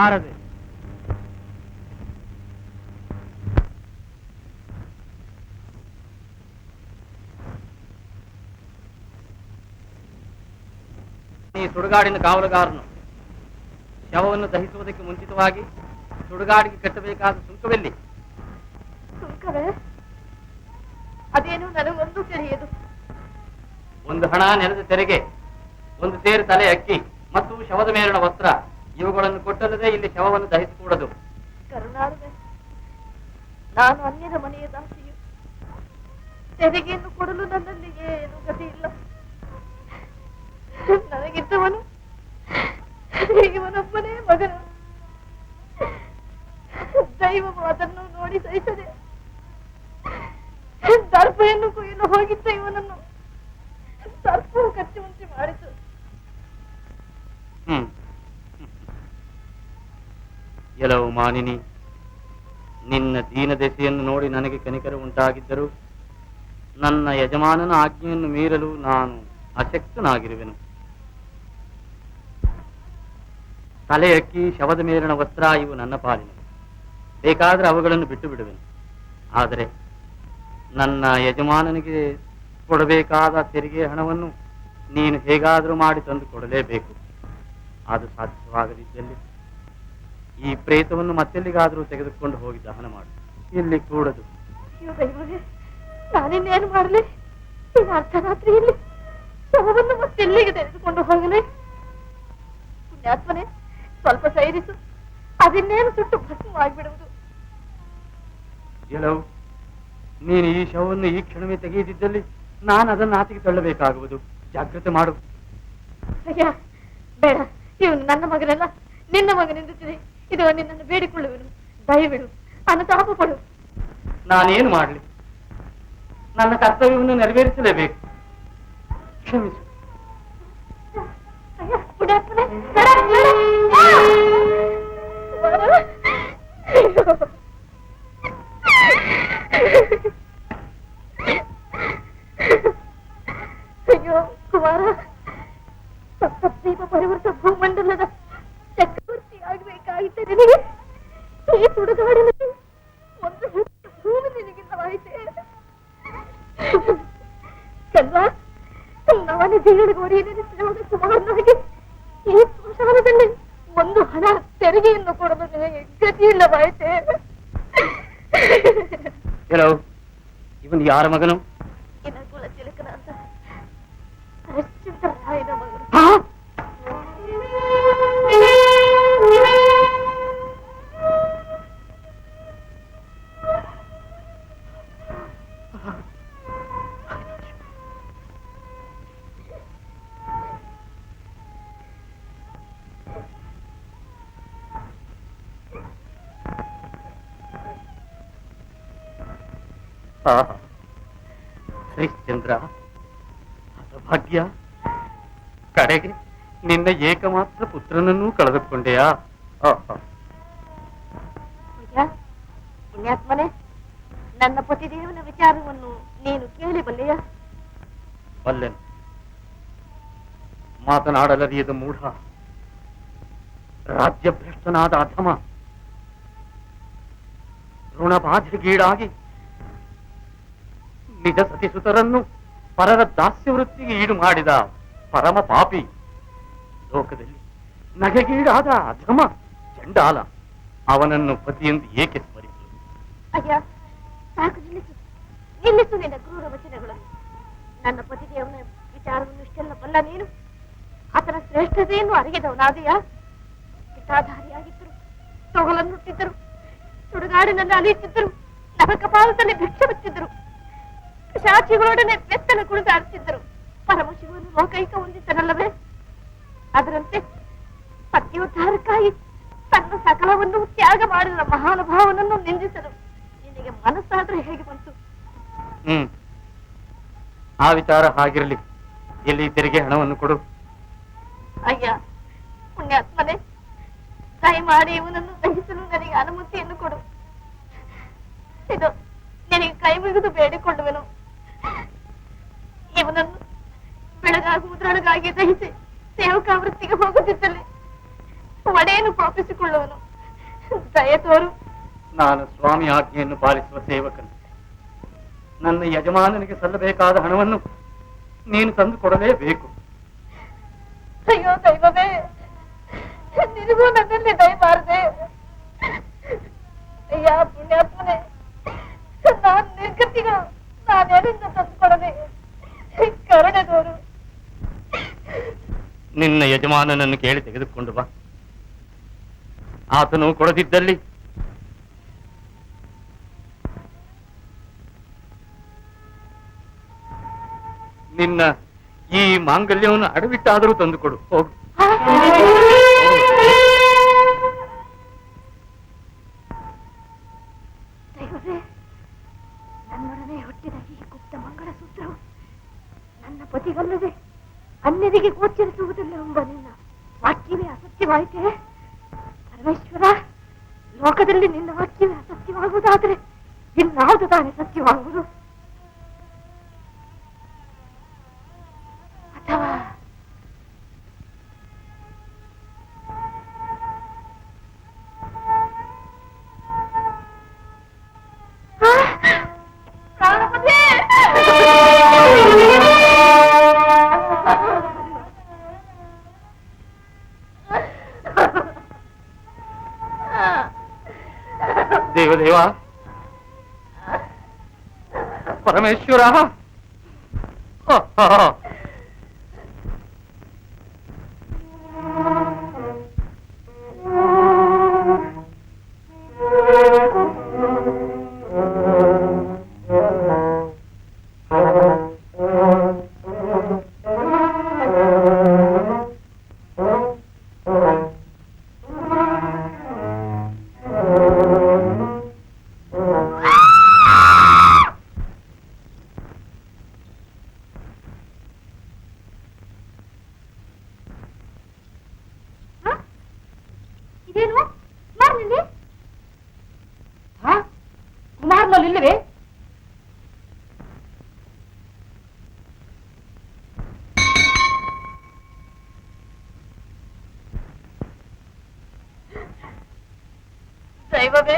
ಯಾರದೆ? ಈ ಸುಡುಗಾಡಿನ ಕಾವಲುಗಾರನು ಶವವನ್ನು ದಹಿಸುವುದಕ್ಕೆ ಮುಂಚಿತವಾಗಿ ಸುಡುಗಾಡಿಗೆ ಕಟ್ಟಬೇಕಾದ ಸುಂಕವೆಲ್ಲಿ? ಸುಂಕವೇ? ಅದೇನು ನನಗೊಂದು ತಿಳಿಯದು. ಒಂದು ಹಣ ನೆಲದ ತೆರಿಗೆ, ಒಂದು ಸೇರು ತಲೆ ಅಕ್ಕಿ ಮತ್ತು ಶವದ ಮೇಲಿನ ವಸ್ತ್ರ, ಇವುಗಳನ್ನು ಕೊಟ್ಟಲ್ಲದೆ ಇಲ್ಲಿ ಶವವನ್ನು ದಹಿಸಿಕೂಡದು. ಕರುಣಾಳುವೆ, ನಾನು ಅನ್ಯದ ಮನೆಯ ದಾಸಿಯು. ತೆರಿಗೆಯನ್ನು ಕೊಡಲು ನನ್ನಲ್ಲಿ ಏನು ಗತಿ ಇಲ್ಲ. ನನಗಿದ್ದವನು ಇವನೊಬ್ಬನೇ ಮಗನು. ದೈವವು ಅದನ್ನು ನೋಡಿ ಸಹಿಸದೆ ದರ್ಪೆಯನ್ನು ಕೊಯ್ಯಲು ಹೋಗಿದ್ದ ಇವನನ್ನು ಸರ್ಪವು ಕಚ್ಚುವಂತೆ ಮಾಡಿತು. ಎಲ್ಲವೂ ಮಾನಿನಿ, ನಿನ್ನ ದೀನ ದೆಸೆಯನ್ನು ನೋಡಿ ನನಗೆ ಕನಿಕರ ಉಂಟಾಗಿದ್ದರೂ ನನ್ನ ಯಜಮಾನನ ಆಜ್ಞೆಯನ್ನು ಮೀರಲು ನಾನು ಅಶಕ್ತನಾಗಿರುವೆನು. ತಲೆ ಅಕ್ಕಿ, ಶವದ ಮೇಲಿನ ವಸ್ತ್ರ ಇವು ನನ್ನ ಪಾಲಿನ, ಬೇಕಾದರೆ ಅವುಗಳನ್ನು ಬಿಟ್ಟು ಬಿಡುವೆನು. ಆದರೆ ನನ್ನ ಯಜಮಾನನಿಗೆ ಕೊಡಬೇಕಾದ ತೆರಿಗೆ ಹಣವನ್ನು ನೀನು ಹೇಗಾದರೂ ಮಾಡಿ ತಂದು ಕೊಡಲೇಬೇಕು. ಅದು ಸಾಧ್ಯವಾಗದಿದ್ದಲ್ಲಿ ಈ ಪ್ರೇತವನ್ನು ಮತ್ತೆಲ್ಲಿಗಾದರೂ ತೆಗೆದುಕೊಂಡು ಹೋಗಿ ದಹನ ಮಾಡು, ಇಲ್ಲಿ ಕೂಡದು. ನಾನಿನ್ನೇನು ಮಾಡಲಿ? ಈಗ ಅರ್ಧರಾತ್ರಿಯಲ್ಲಿ ಶವವನ್ನು ಮತ್ತೆಲ್ಲಿಗೆ ತೆಗೆದುಕೊಂಡು ಹೋಗಲಿ? ಪುಣ್ಯಾತ್ಮನೆ, ಸ್ವಲ್ಪ ಸೈರಿಸು. ಅದನ್ನೇನು ಸುಟ್ಟು ಭಸ್ಮವಾಗಿಬಿಡುವುದು. ಎಲ್ಲವೂ ನೀನು ಈ ಶವವನ್ನು ಈ ಕ್ಷಣವೇ ತೆಗೆಯದಿದ್ದಲ್ಲಿ ನಾನು ಅದನ್ನು ಆಚೆಗೆ ತಳ್ಳಬೇಕಾಗುವುದು. ಜಾಗ್ರತೆ ಮಾಡು. ಅಯ್ಯ ಬೇಡ, ಇವನು ನನ್ನ ಮಗನಲ್ಲ, ನಿನ್ನ ಮಗನೆಂದುತ್ತಿದೆ. ಇದು ನಿನ್ನನ್ನು ಬೇಡಿಕೊಳ್ಳುವನು. ದಯವಿಡು, ಅನುತಾಪ ಪಡು. ನಾನೇನು ಮಾಡಲಿ? ನನ್ನ ಕರ್ತವ್ಯವನ್ನು ನೆರವೇರಿಸಲೇಬೇಕು. ಕ್ಷಮಿಸು. ಅಯ್ಯ ಪುಣ್ಯಾತ್ಮನೆ, ಬೇಡ, ಬೇಡ. ಅಯ್ಯೋ ಕುಮಾರ, ಸಪ್ತದ್ವೀಪ ಪರಿವರ್ತ ಭೂಮಂಡಲದ ಚಕ್ರವರ್ತಿ ಆಗಬೇಕಾಗಿದ್ದ ನಿನಗೆ ಈ ಸುಡುಗಾಡಿನಲ್ಲಿ ಒಂದು ಭೂಮಿ ನಿನಗಿಲ್ಲವಾಯಿತೆ. ಚಂದ್ರ, ನಾನೇ ಜೀವನಗೋರಿ ನೆನೆಸಿರುವಾಗ ಕುಮಾರನಾಗಿ ಈ ಸಂಸಾರದಲ್ಲಿ ಒಂದು ಹಣ ತೆರಿಗೆಯನ್ನು ಕೊಡಲು ನಿನಗೆ ಗತಿ ಇಲ್ಲವಾಯಿತೆ. ಹೇಳೋ, ಇವನು ಯಾರ ಮಗನು? ಇನಕುಲ ತಿಲಕನ ಅಂತ ಹರಿಶ್ಚಂದ್ರರಾಯನ ಮಗನು. ಹರಿಶ್ಚಂದ್ರ, ಹತಭಾಗ್ಯ, ಕಡೆಗೆ ನಿನ್ನ ಏಕಮಾತ್ರ ಪುತ್ರನನ್ನೂ ಕಳೆದುಕೊಂಡೆಯಾ? ಪುಣ್ಯಾತ್ಮನೆ, ನನ್ನ ಪತಿದೇವನ ವಿಚಾರವನ್ನು ನೀನು ಕೇಳಿಬಲ್ಲೆಯ? ಬಲ್ಲೆನು. ಮಾತನಾಡಲರಿಯದ ಮೂಢ, ರಾಜ್ಯಭ್ರಷ್ಟನಾದ ಅಧಮ, ಋಣಬಾಧೆಗೀಡಾಗಿ ನಿಜ ಸತಿಸುತರನ್ನು ಪರರ ದಾಸ್ಯವೃತ್ತಿಗೆ ಈಡು ಮಾಡಿದ ಪರಮ ಪಾಪಿ, ಲೋಕದಲ್ಲಿ ನಗೆಗೀಡಾದ ಅಧಮ ಚಂಡಾಲ, ಅವನನ್ನು ಪತಿಯೆಂದು ಏಕೆ ಸ್ಮರಿಸಲು? ಅಯ್ಯ ಸಾಕು, ನಿಲ್ಲಿಸು, ನಿಲ್ಲಿಸು ನಿನ್ನ ಕ್ರೂರ ವಚನಗಳನ್ನು. ನನ್ನ ಪತಿದೇವನ ವಿಚಾರವನ್ನು ಇಷ್ಟೆಲ್ಲ ಬಲ್ಲ ನೀನು. ಆತನ ಶ್ರೇಷ್ಠತೆಯನ್ನು ಅರಿಗೆದವನಾದೆಯಾ? ಪಿತಾಧಾರಿಯಾಗಿದ್ದರು, ತೊಗಲನ್ನುಟ್ಟಿದ್ದರು, ಸುಡುಗಾಡಿನಲ್ಲಿ ಅಲಿಯುತ್ತಿದ್ದರು, ನರಕಪಾಲದಲ್ಲಿ ಭಿಕ್ಷೆ ಬಿತ್ತಿದ್ದರು, ಶಾಚಿಗಳೊಡನೆ ಬೆತ್ತನ ಕುಣಿದಾಡುತ್ತಿದ್ದರು. ಪರಮಶಿವನು ಲೋಕೈಕ ಹೊಂದಿದ್ದನಲ್ಲವೇ? ಅದರಂತೆ ಪತ್ಯೋದ್ಧಾರಕ್ಕಾಗಿ ತನ್ನ ಸಕಲವನ್ನು ತ್ಯಾಗ ಮಾಡಿದ ಮಹಾನುಭಾವನನ್ನು ನಿಂದಿಸಲು ನಿನಗೆ ಮನಸ್ಸಾದ್ರೆ ಹೇಗೆ ಬಂತು? ಆ ವಿಚಾರ ಹಾಗಿರಲಿ. ಎಲ್ಲಿ ತೆರಿಗೆ ಹಣವನ್ನು ಕೊಡು. ಅಯ್ಯ ಪುಣ್ಯಾತ್ಮನೆ, ದಯಮಾಡಿ ಇವನನ್ನು ದಹಿಸಲು ನನಗೆ ಅನುಮತಿಯನ್ನು ಕೊಡು. ಇದು ನಿನಗೆ ಕೈ ಮುಗಿದು ಬೇಡಿಕೊಳ್ಳುವೆನು. ಇವನನ್ನು ಬೆಳಗಾಗುವುದರೊಳಗಾಗಿ ದಹಿಸಿ ಸೇವಕ ವೃತ್ತಿಗೆ ಹೋಗುತ್ತಿದ್ದಲ್ಲಿ ಒಡೆಯನ್ನು ಪಾಪಿಸಿಕೊಳ್ಳುವನು. ದಯ ತೋರು. ನಾನು ಸ್ವಾಮಿ ಆಜ್ಞೆಯನ್ನು ಪಾಲಿಸುವ ಸೇವಕನು. ನನ್ನ ಯಜಮಾನನಿಗೆ ಸಲ್ಲಬೇಕಾದ ಹಣವನ್ನು ನೀನು ತಂದು ಕೊಡಲೇಬೇಕು. ಅಯ್ಯೋ ದೈವವೇ, ನಿನಗೂ ನನ್ನಲ್ಲಿ ದಯಮಾರದೆ. ಅಯ್ಯ ಪುಣ್ಯಾತ್ಮನೆ, ನಾನು ನಿರ್ಗತಿಗ, ನಾನೆಲ್ಲಿಂದ ತಂದುಕೊಡದೆ. ಕರುಣೆದೋರು. ನಿನ್ನ ಯಜಮಾನನನ್ನು ಕೇಳಿ ತೆಗೆದುಕೊಂಡು ಬಾ. ಆತನು ಕೊಡದಿದ್ದಲ್ಲಿ ನಿನ್ನ ಈ ಮಾಂಗಲ್ಯವನ್ನು ಅಡವಿಟ್ಟಾದರೂ ತಂದುಕೊಡು. ಹೋಗು. ದೈವವೇ, ನನ್ನೊಡನೆ ಹುಟ್ಟಿದ ಈ ಗುಪ್ತ ಮಂಗಳಸೂತ್ರವು ನನ್ನ ಪತಿಗಲ್ಲದೆ ಅನ್ಯರಿಗೆ ಗೋಚರಿಸುವುದಿಲ್ಲ ಎಂಬ ನಿನ್ನ ವಾಕ್ಯವೇ ಅಸತ್ಯವಾಯಿತೆ. ಪರಮೇಶ್ವರ, ಲೋಕದಲ್ಲಿ ನಿನ್ನ ವಾಕ್ಯವೇ ಅಸತ್ಯವಾಗುವುದಾದರೆ ಇನ್ನಾವುದು ತಾನೇ ಸತ್ಯವಾಗುವುದು? ಅಥವಾ ದೇವದೇವ, ಪರಮೇಶ್ವರ, ಇದೇನು ಕುಮಾರ್ನಲ್ಲಿ? ಕುಮಾರ್ನಲ್ಲಿ ಇಲ್ಲವೇ? ದೈವವೇ,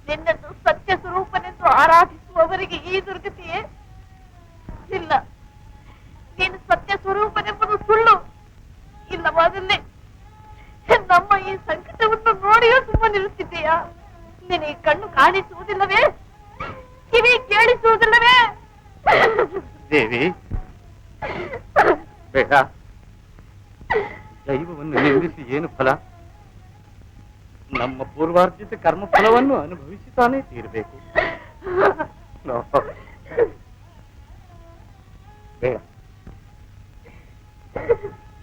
ನಿನ್ನನ್ನು ಸತ್ಯ ಸ್ವರೂಪನೆಂದು ಆರಾಧಿಸುವವರಿಗೆ ಈ ದುರ್ಗತಿಯೇ? ಇಲ್ಲ, ನೀನು ಸತ್ಯ ಸ್ವರೂಪನೆಂಬುದು ಸುಳ್ಳು. ಇಲ್ಲವಾದಲ್ಲಿ ನಮ್ಮ ಈ ಸಂಕಟವನ್ನು ನೋಡಿಯೂ ಸುಮ್ಮನಿರುತ್ತಿದ್ದೀಯಾ? ನಿನಗೆ ಕಣ್ಣು ಕಾಣಿಸುವುದಿಲ್ಲವೇ? ಕಿವಿ ಕೇಳಿಸುವುದಿಲ್ಲವೇ? ದೇವಿ, ಬೇಡ. ದೈವವನ್ನು ನಿಂದಿಸಿ ಏನು ಫಲ? ನಮ್ಮ ಪೂರ್ವಾರ್ಜಿತ ಕರ್ಮ ಫಲವನ್ನು ಅನುಭವಿಸುತ್ತಾನೆ ತೀರಬೇಕು. ಬೇಡ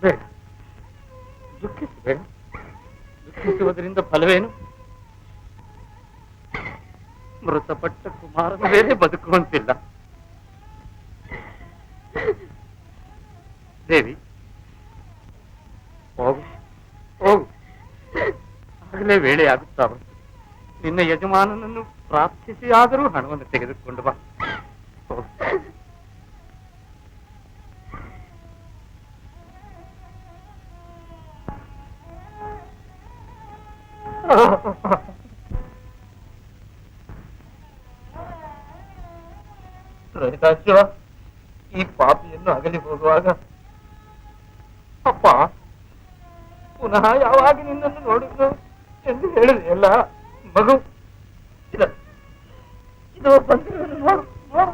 ಬೇಡ, ದುಃಖಿಸಬೇಡ. ದುಃಖಿಸುವುದರಿಂದ ಫಲವೇನು? ಮೃತಪಟ್ಟ ಕುಮಾರನ ಬೇರೆ ಬದುಕುವಂತಿಲ್ಲ. ದೇವಿ, ಹೋಗು ಹೋಗು, ಆಗಲೇ ವೇಳೆಯಾಗುತ್ತಾ ಬಂತು. ನಿನ್ನ ಯಜಮಾನನನ್ನು ಪ್ರಾರ್ಥಿಸಿ ಆದರೂ ಹಣವನ್ನು ತೆಗೆದುಕೊಂಡು ಬಾ. ಹೋಗು. ಲಲಿತಾಶ್ವ, ಈ ಪಾಪಿಯನ್ನು ಅಗಲಿ ಹೋಗುವಾಗ ಅಪ್ಪ ಪುನಃ ಯಾವಾಗ ನಿನ್ನನ್ನು ನೋಡಿದ್ರು ಎಂದು ಹೇಳಿದೆಯಲ್ಲ ಮಗು. ಇದು ಬಂದಿರುವುದು ನೋಡು ನೋಡು.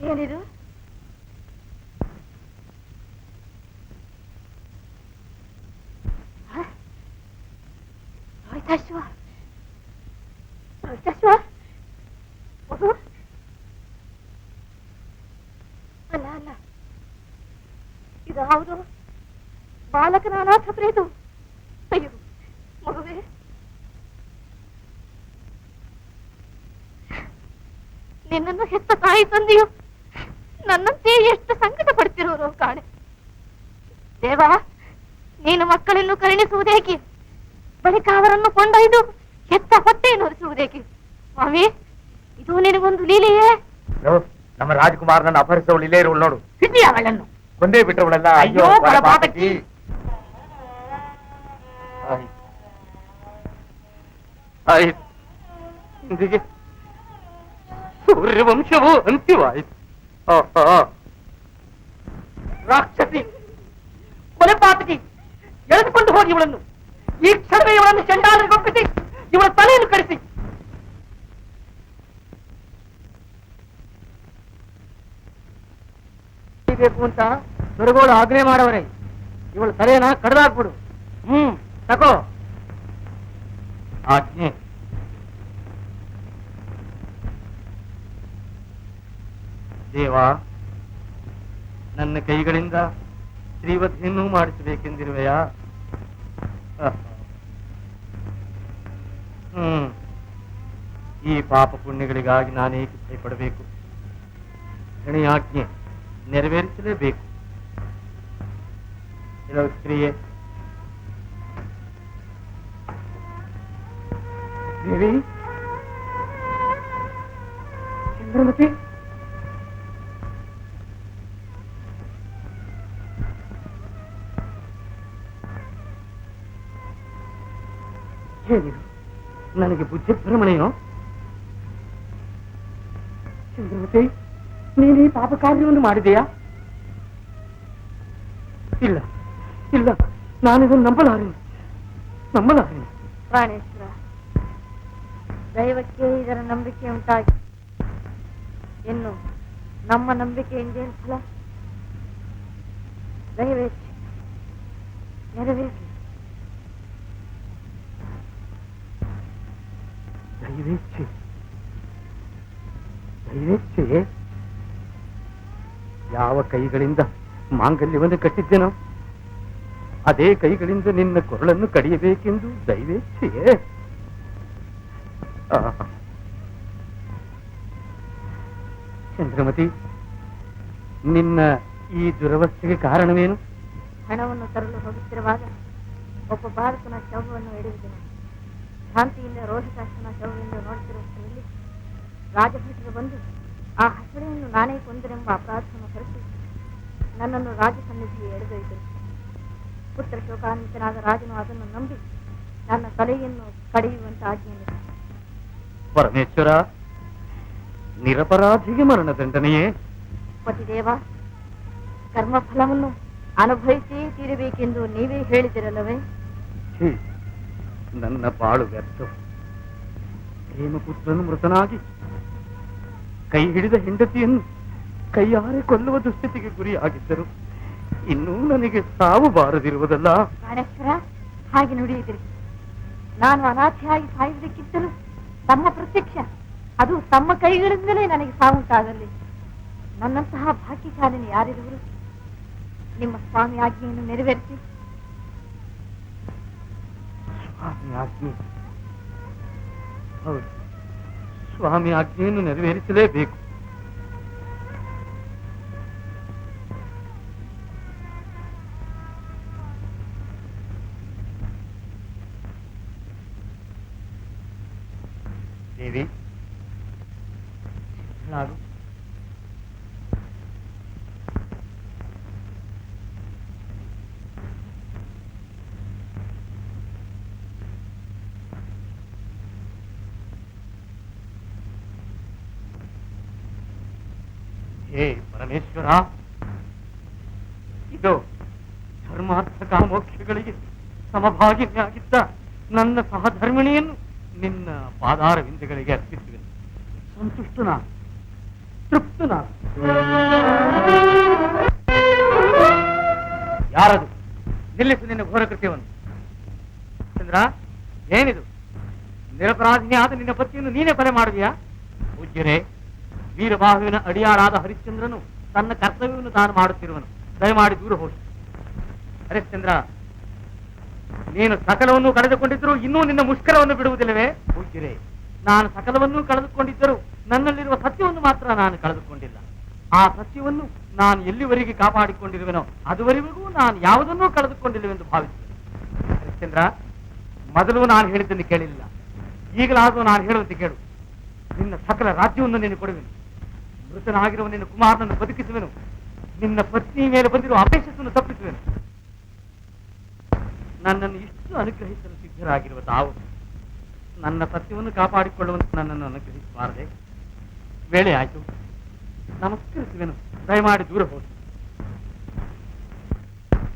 ಏನಿದು? ರೋಹಿತಾಶ್ವ, ರೋಹಿತಾಶ್ವ, ಮಗು? ಅಲ್ಲ ಅಲ್ಲ, ಇದಾವುದು ಬಾಲಕನ ಅನಾಥ ಪ್ರೇತು. ಅಯ್ಯೋ ಮಗುವೇ, ನಿನ್ನನ್ನು ಹೆತ್ತ ತಾಯಿ ತಂದೆಯು ನನ್ನಂತೆ ಎಷ್ಟು ಸಂಕಟ ಪಡ್ತಿರೋರು ಕಾಣೆ. ದೇವ, ನೀನು ಮಕ್ಕಳನ್ನು ಕರುಣಿಸುವುದೇಕೆ? ಬಳಿಕ ಅವರನ್ನು ಕೊಂಡೊಯ್ದು ಎತ್ತ ಹೊಟ್ಟೆಯನ್ನು ಹೊರಿಸುವುದೇಕೆ? ಸ್ವಾಮಿ, ಇದು ನಿನಗೊಂದು ಲೀಲೆಯೇ? ನಮ್ಮ ರಾಜಕುಮಾರನನ್ನು ಅಪಹರಿಸೋಳು ಇಲ್ಲೇ ಇರುವಳು ನೋಡು. ಹಿಡಿ ಅವಳನ್ನು. ಕೊಂದೇ ಬಿಟ್ಟವಳಲ್ಲ. ಅಯ್ಯೋ, ಪರಪಾತಕಿ. ಇಂದಿಗೆ ಸೂರ್ಯವಂಶವು ಅಂತ್ಯವಾಯಿತು. ರಾಕ್ಷಸಿ, ಕೊಲೆಪಾತಕಿ, ಎಳೆದುಕೊಂಡು ಹೋಗಿ ಇವಳನ್ನು. ಈ ಕ್ಷಣವೇ ಇವಳನ್ನು ಚಂಡಾಲರಿಗೊಪ್ಪಿಸಿ ಇವಳ ತಲೆಯನ್ನು ಕಡಿಸಿ. ಬೇಕು ಅಂತ ದೊರೆಗೋಳು ಆಜ್ಞೆ ಮಾಡವರೇ. ಇವಳ ತಲೆಯನ್ನ ಕಡ್ದಾಕ್ಬಿಡು. ತಗೋ ಆಜ್ಞೆ. ದೇವ, ನನ್ನ ಕೈಗಳಿಂದ ಶ್ರೀವಧಿಯನ್ನು ಮಾಡಿಸಬೇಕೆಂದಿರುವೆಯಾ? ಈ ಪಾಪ ಪುಣ್ಯಗಳಿಗಾಗಿ ನಾನೇಕೆ ಭಯಪಡಬೇಕು? ಗಣಿಯಾಜ್ಞೆ ನೆರವೇರಿಸಲೇಬೇಕು. ಕೆಲವು ಸ್ತ್ರೀಯೇ, ದೇವಿ, ಚಂದ್ರಮತಿ, ಏನಿದು? ನನಗೆ ಬುದ್ಧಿ ಭ್ರಮಣೆಯೋ? ಚಂದ್ರಮತಿ, ನೀನು ಈ ಪಾಪ ಕಾರ್ಯವನ್ನು ಮಾಡಿದೆಯಾ? ಇಲ್ಲ ಇಲ್ಲ, ನಾನಿದನ್ನು ನಂಬಲಾರೆ. ಪ್ರಾಣೇಶ್ವರ, ದೈವಕ್ಕೆ ಇದರ ನಂಬಿಕೆ ಉಂಟಾಗಿ ಇನ್ನು ನಮ್ಮ ನಂಬಿಕೆಯಿಂದ ಫಲ? ದಯವೇಚ್ಛೆ ನೆರವೇರಲಿ. ದೈವೇಚ್ಛೆ ಯಾವ ಕೈಗಳಿಂದ ಮಾಂಗಲ್ಯವನ್ನು ಕಟ್ಟಿದ್ದೇನೋ ಅದೇ ಕೈಗಳಿಂದ ನಿನ್ನ ಕೊರಳನ್ನು ಕಡಿಯಬೇಕೆಂದು ದೈವೇಚ್ಛೆಯೇ? ಚಂದ್ರಮತಿ, ನಿನ್ನ ಈ ದುರವಸ್ಥೆಗೆ ಕಾರಣವೇನು? ಹಣವನ್ನು ತರಲು ಹೋಗುತ್ತಿರುವಾಗ ಒಬ್ಬ ಬಾಲಕನ ಶವವನ್ನು ಹಿಡಿಯುವುದಿಲ್ಲ. ಶಾಂತಿಯಿಂದ ರೋಹಿತಾಕ್ಷನ ಶವವೆಂದು ನೋಡುತ್ತಿರುವಷ್ಟರಲ್ಲಿ ರಾಜಭಟರು ಬಂದು ಆ ಹಸಳೆಯನ್ನು ನಾನೇ ಕೊಂದರೆಂಬ ಅಪರಾಧವನ್ನು ಹೊರತು ನನ್ನನ್ನು ರಾಜ ಸನ್ನಿಧಿಗೆ ಎಳೆದೊಯ್ದರು. ಪುತ್ರ ಶೋಕಾನ್ವಿತನಾದ ರಾಜನು ಅದನ್ನು ನಂಬಿ ನನ್ನ ತಲೆಯನ್ನು ಕಡಿಯುವಂತ ಆಜ್ಞೆಯನ್ನು. ಪರಮೇಶ್ವರ, ನಿರಪರಾಧಿಗೆ ಮರಣದಂಡನೆಯೇ? ಪತಿದೇವ, ಕರ್ಮಫಲವನ್ನು ಅನುಭವಿಸಿಯೇ ತೀರಬೇಕೆಂದು ನೀವೇ ಹೇಳಿದಿರಲ್ಲವೇ? ನನ್ನ ಬಾಳು ವ್ಯರ್ಥ. ಹೇಮಪುತ್ರನು ಮೃತನಾಗಿ ಕೈ ಹಿಡಿದ ಹೆಂಡತಿಯನ್ನು ಕೈಯಾರೆ ಕೊಲ್ಲುವ ದುಸ್ಥಿತಿಗೆ ಗುರಿಯಾಗಿದ್ದರು. ಇನ್ನೂ ನನಗೆ ಸಾವು ಬಾರದಿರುವುದಲ್ಲ. ಪ್ರಾಣೇಶ್ವರ, ಹಾಗೆ ನುಡಿಯುತ್ತಿರಿ. ನಾನು ಅನಾಥೆಯಾಗಿ ಸಾಯುವುದಕ್ಕಿಂತಲೂ ತಮ್ಮ ಪ್ರತ್ಯಕ್ಷ, ಅದು ತಮ್ಮ ಕೈಗಳಿಂದಲೇ ನನಗೆ ಸಾವುಂಟಾದಲ್ಲಿ ನನ್ನಂತಹ ಭಾಗ್ಯಶಾಲಿನಿ ಯಾರಿರುವರು? ನಿಮ್ಮ ಸ್ವಾಮಿ ಆಜ್ಞೆಯನ್ನು ನೆರವೇರಿಸಿ. ಸ್ವಾಮಿ ಆಜ್ಞೆ? ಹೌದು, ಸ್ವಾಮಿ ಆಜ್ಞೆಯನ್ನು ನೆರವೇರಿಸಲೇಬೇಕು. ದೇವಿ, ನಾನು ಹೇ ಪರಮೇಶ್ವರ, ಇದು ಧರ್ಮಾರ್ಥ ಕಾಮೋಕ್ಷಗಳಿಗೆ ಸಮಭಾಗಿಯಾಗಿದ್ದ ನನ್ನ ಸಹಧರ್ಮಿಣಿಯನ್ನು ನಿನ್ನ ಪಾದಾರವಿಂದಗಳಿಗೆ ಅರ್ಪಿಸುವೆ. ಸಂತುಷ್ಟನ, ತೃಪ್ತನ. ಯಾರದು? ನಿಲ್ಲಿಸು ನಿನ್ನ ಘೋರ ಕೃತ್ಯವನ್ನು. ಚಂದ್ರ, ಏನಿದು? ನಿರಪರಾಧಿಯಾದ ನಿನ್ನ ಪತಿಯನ್ನು ನೀನೇ ಕೊಲೆ ಮಾಡುವಿಯಾ? ಪೂಜ್ಯರೇ, ವೀರಬಾಹುವಿನ ಅಡಿಯಾರಾದ ಹರಿಶ್ಚಂದ್ರನು ತನ್ನ ಕರ್ತವ್ಯವನ್ನು ತಾನು ಮಾಡುತ್ತಿರುವನು. ದಯಮಾಡಿ ದೂರ ಹೋಗಿ. ಹರಿಶ್ಚಂದ್ರ, ನೀನು ಸಕಲವನ್ನು ಕಳೆದುಕೊಂಡಿದ್ದರೂ ಇನ್ನೂ ನಿನ್ನ ಮುಷ್ಕರವನ್ನು ಬಿಡುವುದಿಲ್ಲವೇ? ಪೂಜ್ಯರೇ, ನಾನು ಸಕಲವನ್ನೂ ಕಳೆದುಕೊಂಡಿದ್ದರೂ ನನ್ನಲ್ಲಿರುವ ಸತ್ಯವನ್ನು ಮಾತ್ರ ನಾನು ಕಳೆದುಕೊಂಡಿಲ್ಲ. ಆ ಸತ್ಯವನ್ನು ನಾನು ಎಲ್ಲಿವರೆಗೆ ಕಾಪಾಡಿಕೊಂಡಿರುವೆನೋ ಅದುವರೆಗೂ ನಾನು ಯಾವುದನ್ನೂ ಕಳೆದುಕೊಂಡಿಲ್ಲವೆಂದು ಭಾವಿಸುತ್ತೇನೆ. ಹರಿಶ್ಚಂದ್ರ, ಮೊದಲು ನಾನು ಹೇಳಿದ್ದನ್ನು ಕೇಳಿಲ್ಲ, ಈಗಲಾದರೂ ನಾನು ಹೇಳುವಂತೆ ಕೇಳು. ನಿನ್ನ ಸಕಲ ರಾಜ್ಯವನ್ನು ನೀನು ಕೊಡುವೆನು. ಮೃತನಾಗಿರುವ ನಿನ್ನ ಕುಮಾರನನ್ನು ಬದುಕಿಸುವೆನು. ನಿನ್ನ ಪತ್ನಿ ಮೇಲೆ ಬಂದಿರುವ ಅಪೇಕ್ಷವನ್ನು ತಪ್ಪಿಸುವೆನು. ನನ್ನನ್ನು ಇಷ್ಟು ಅನುಗ್ರಹಿಸಲು ಸಿದ್ಧರಾಗಿರುವ ತಾವು ನನ್ನ ಸತ್ಯವನ್ನು ಕಾಪಾಡಿಕೊಳ್ಳುವಂತೆ ನನ್ನನ್ನು ಅನುಗ್ರಹಿಸಬಾರದೆ? ವೇಳೆ ಆಯ್ತು, ನಮಸ್ಕರಿಸುವೆನು. ದಯಮಾಡಿ ದೂರ ಹೋಗಿ.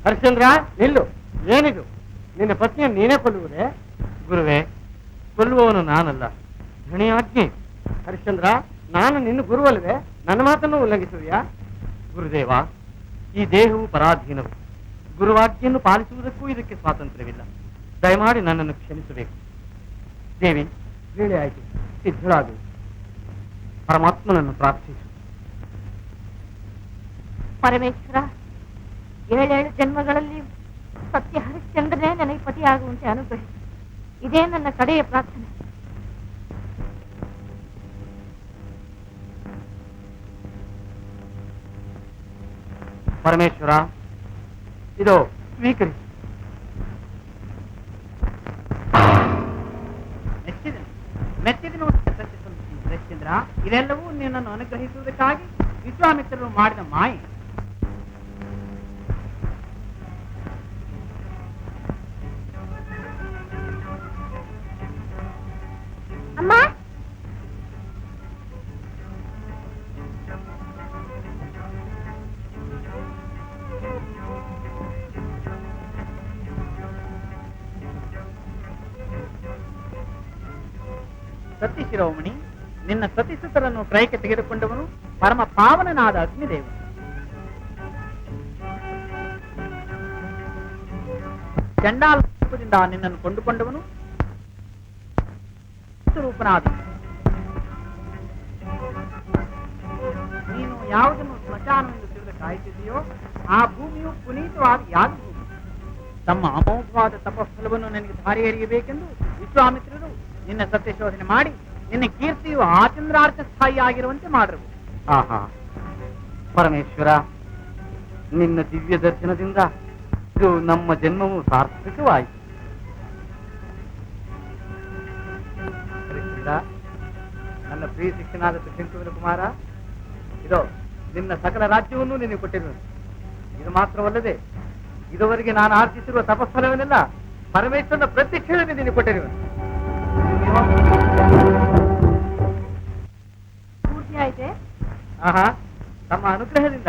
ಹರಿಶ್ಚಂದ್ರ, ನಿಲ್ಲು. ಏನಿದು? ನಿನ್ನ ಪತ್ನಿಯನ್ನು ನೀನೇ ಕೊಲ್ಲುವುದೇ? ಗುರುವೇ, ಕೊಲ್ಲುವವನು ನಾನಲ್ಲ, ಧಣಿಯಾಜ್ಞೆ. ಹರಿಶ್ಚಂದ್ರ, ನಾನು ನಿನ್ನ ಗುರುವಲ್ವೇ? ನನ್ನ ಮಾತನ್ನು ಉಲ್ಲಂಘಿಸುವಿಯಾ? ಗುರುದೇವ, ಈ ದೇಹವು ಪರಾಧೀನವು. ಗುರುವಾಜ್ಞೆಯನ್ನು ಪಾಲಿಸುವುದಕ್ಕೂ ಇದಕ್ಕೆ ಸ್ವಾತಂತ್ರ್ಯವಿಲ್ಲ. ದಯಮಾಡಿ ನನ್ನನ್ನು ಕ್ಷಮಿಸಬೇಕು. ದೇವಿ, ವೇಳೆ ಆಯಿತು, ಸಿದ್ಧಳಾಗು. ಪರಮಾತ್ಮನನ್ನು ಪ್ರಾರ್ಥಿಸು. ಪರಮೇಶ್ವರ, 7 ಜನ್ಮಗಳಲ್ಲಿ ಸತ್ಯ ಹರಿಶ್ಚಂದ್ರನೇ ನನಗೆ ಪತಿಯಾಗುವಂತೆ ಅನುಗ್ರಹಿಸಿ. ಇದೇ ನನ್ನ ಕಡೆಯ ಪ್ರಾರ್ಥನೆ. ಪರಮೇಶ್ವರ, ಇದೋ ಸ್ವೀಕರಿಸಿ. ಮೆಚ್ಚಿದನು ಹರಿಶ್ಚಂದ್ರ. ಇದೆಲ್ಲವೂ ನಿನ್ನನ್ನು ಅನುಗ್ರಹಿಸುವುದಕ್ಕಾಗಿ ವಿಶ್ವಾಮಿತ್ರರು ಮಾಡಿದ ಮಾಯೆ. ಅಮ್ಮ, ಸತಿ ಶಿರೋಮಣಿ, ನಿನ್ನ ಸತಿಸುತರನ್ನು ಕ್ರಯಕ್ಕೆ ತೆಗೆದುಕೊಂಡವನು ಪರಮ ಪಾವನನಾದ ಅಗ್ನಿದೇವ. ಚಂಡಾಲ ರೂಪದಿಂದ ನಿನ್ನನ್ನು ಕೊಂಡುಕೊಂಡವನು ರೂಪನಾದ. ನೀನು ಯಾವುದನ್ನು ಸ್ಮಶಾನವೆಂದು ತಿಳಿದು ಕಾಯುತ್ತಿದೆಯೋ ಆ ಭೂಮಿಯು ಪುನೀತವಾದ ಯಾಗ ಭೂಮಿ. ತಮ್ಮ ಅಮೋಘವಾದ ತಪಫಲವನ್ನು ನನಗೆ ಧಾರೆ ಎರೆಯಬೇಕೆಂದು ವಿಶ್ವಾಮಿತ್ರರು ನಿನ್ನ ಸತ್ಯಶೋಧನೆ ಮಾಡಿ ನಿನ್ನ ಕೀರ್ತಿಯು ಆಚಂದ್ರಾರ್ಥ ಸ್ಥಾಯಿ ಆಗಿರುವಂತೆ ಮಾಡಿರಬಹುದು. ಆಹಾ, ಪರಮೇಶ್ವರ, ನಿನ್ನ ದಿವ್ಯ ದರ್ಶನದಿಂದ ಇದು ನಮ್ಮ ಜನ್ಮವು ಸಾರ್ಥಕವಾಯಿತು. ಹರಿಶ್ಚಂದ್ರ, ನನ್ನ ಪ್ರಿಯ ಶಿಕ್ಷನಾದ ಶಂಕುವಿನ ಕುಮಾರ, ಇದೋ ನಿನ್ನ ಸಕಲ ರಾಜ್ಯವನ್ನು ನಿನಗೆ ಕೊಟ್ಟಿರುವೆ. ಇದು ಮಾತ್ರವಲ್ಲದೆ ಇದುವರೆಗೆ ನಾನು ಆರ್ಜಿಸಿರುವ ತಪಸ್ಫಲವನ್ನೆಲ್ಲ ಪರಮೇಶ್ವರನ ಪ್ರತ್ಯಕ್ಷದಲ್ಲಿ ನಿನಗೆ ಕೊಟ್ಟಿರುವೆ. ಪೂರ್ತಿ ಆಯ್ತೆ? ಆಹಾ, ತಮ್ಮ ಅನುಗ್ರಹದಿಂದ.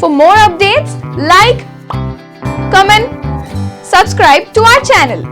For more updates, like, comment, subscribe to our channel.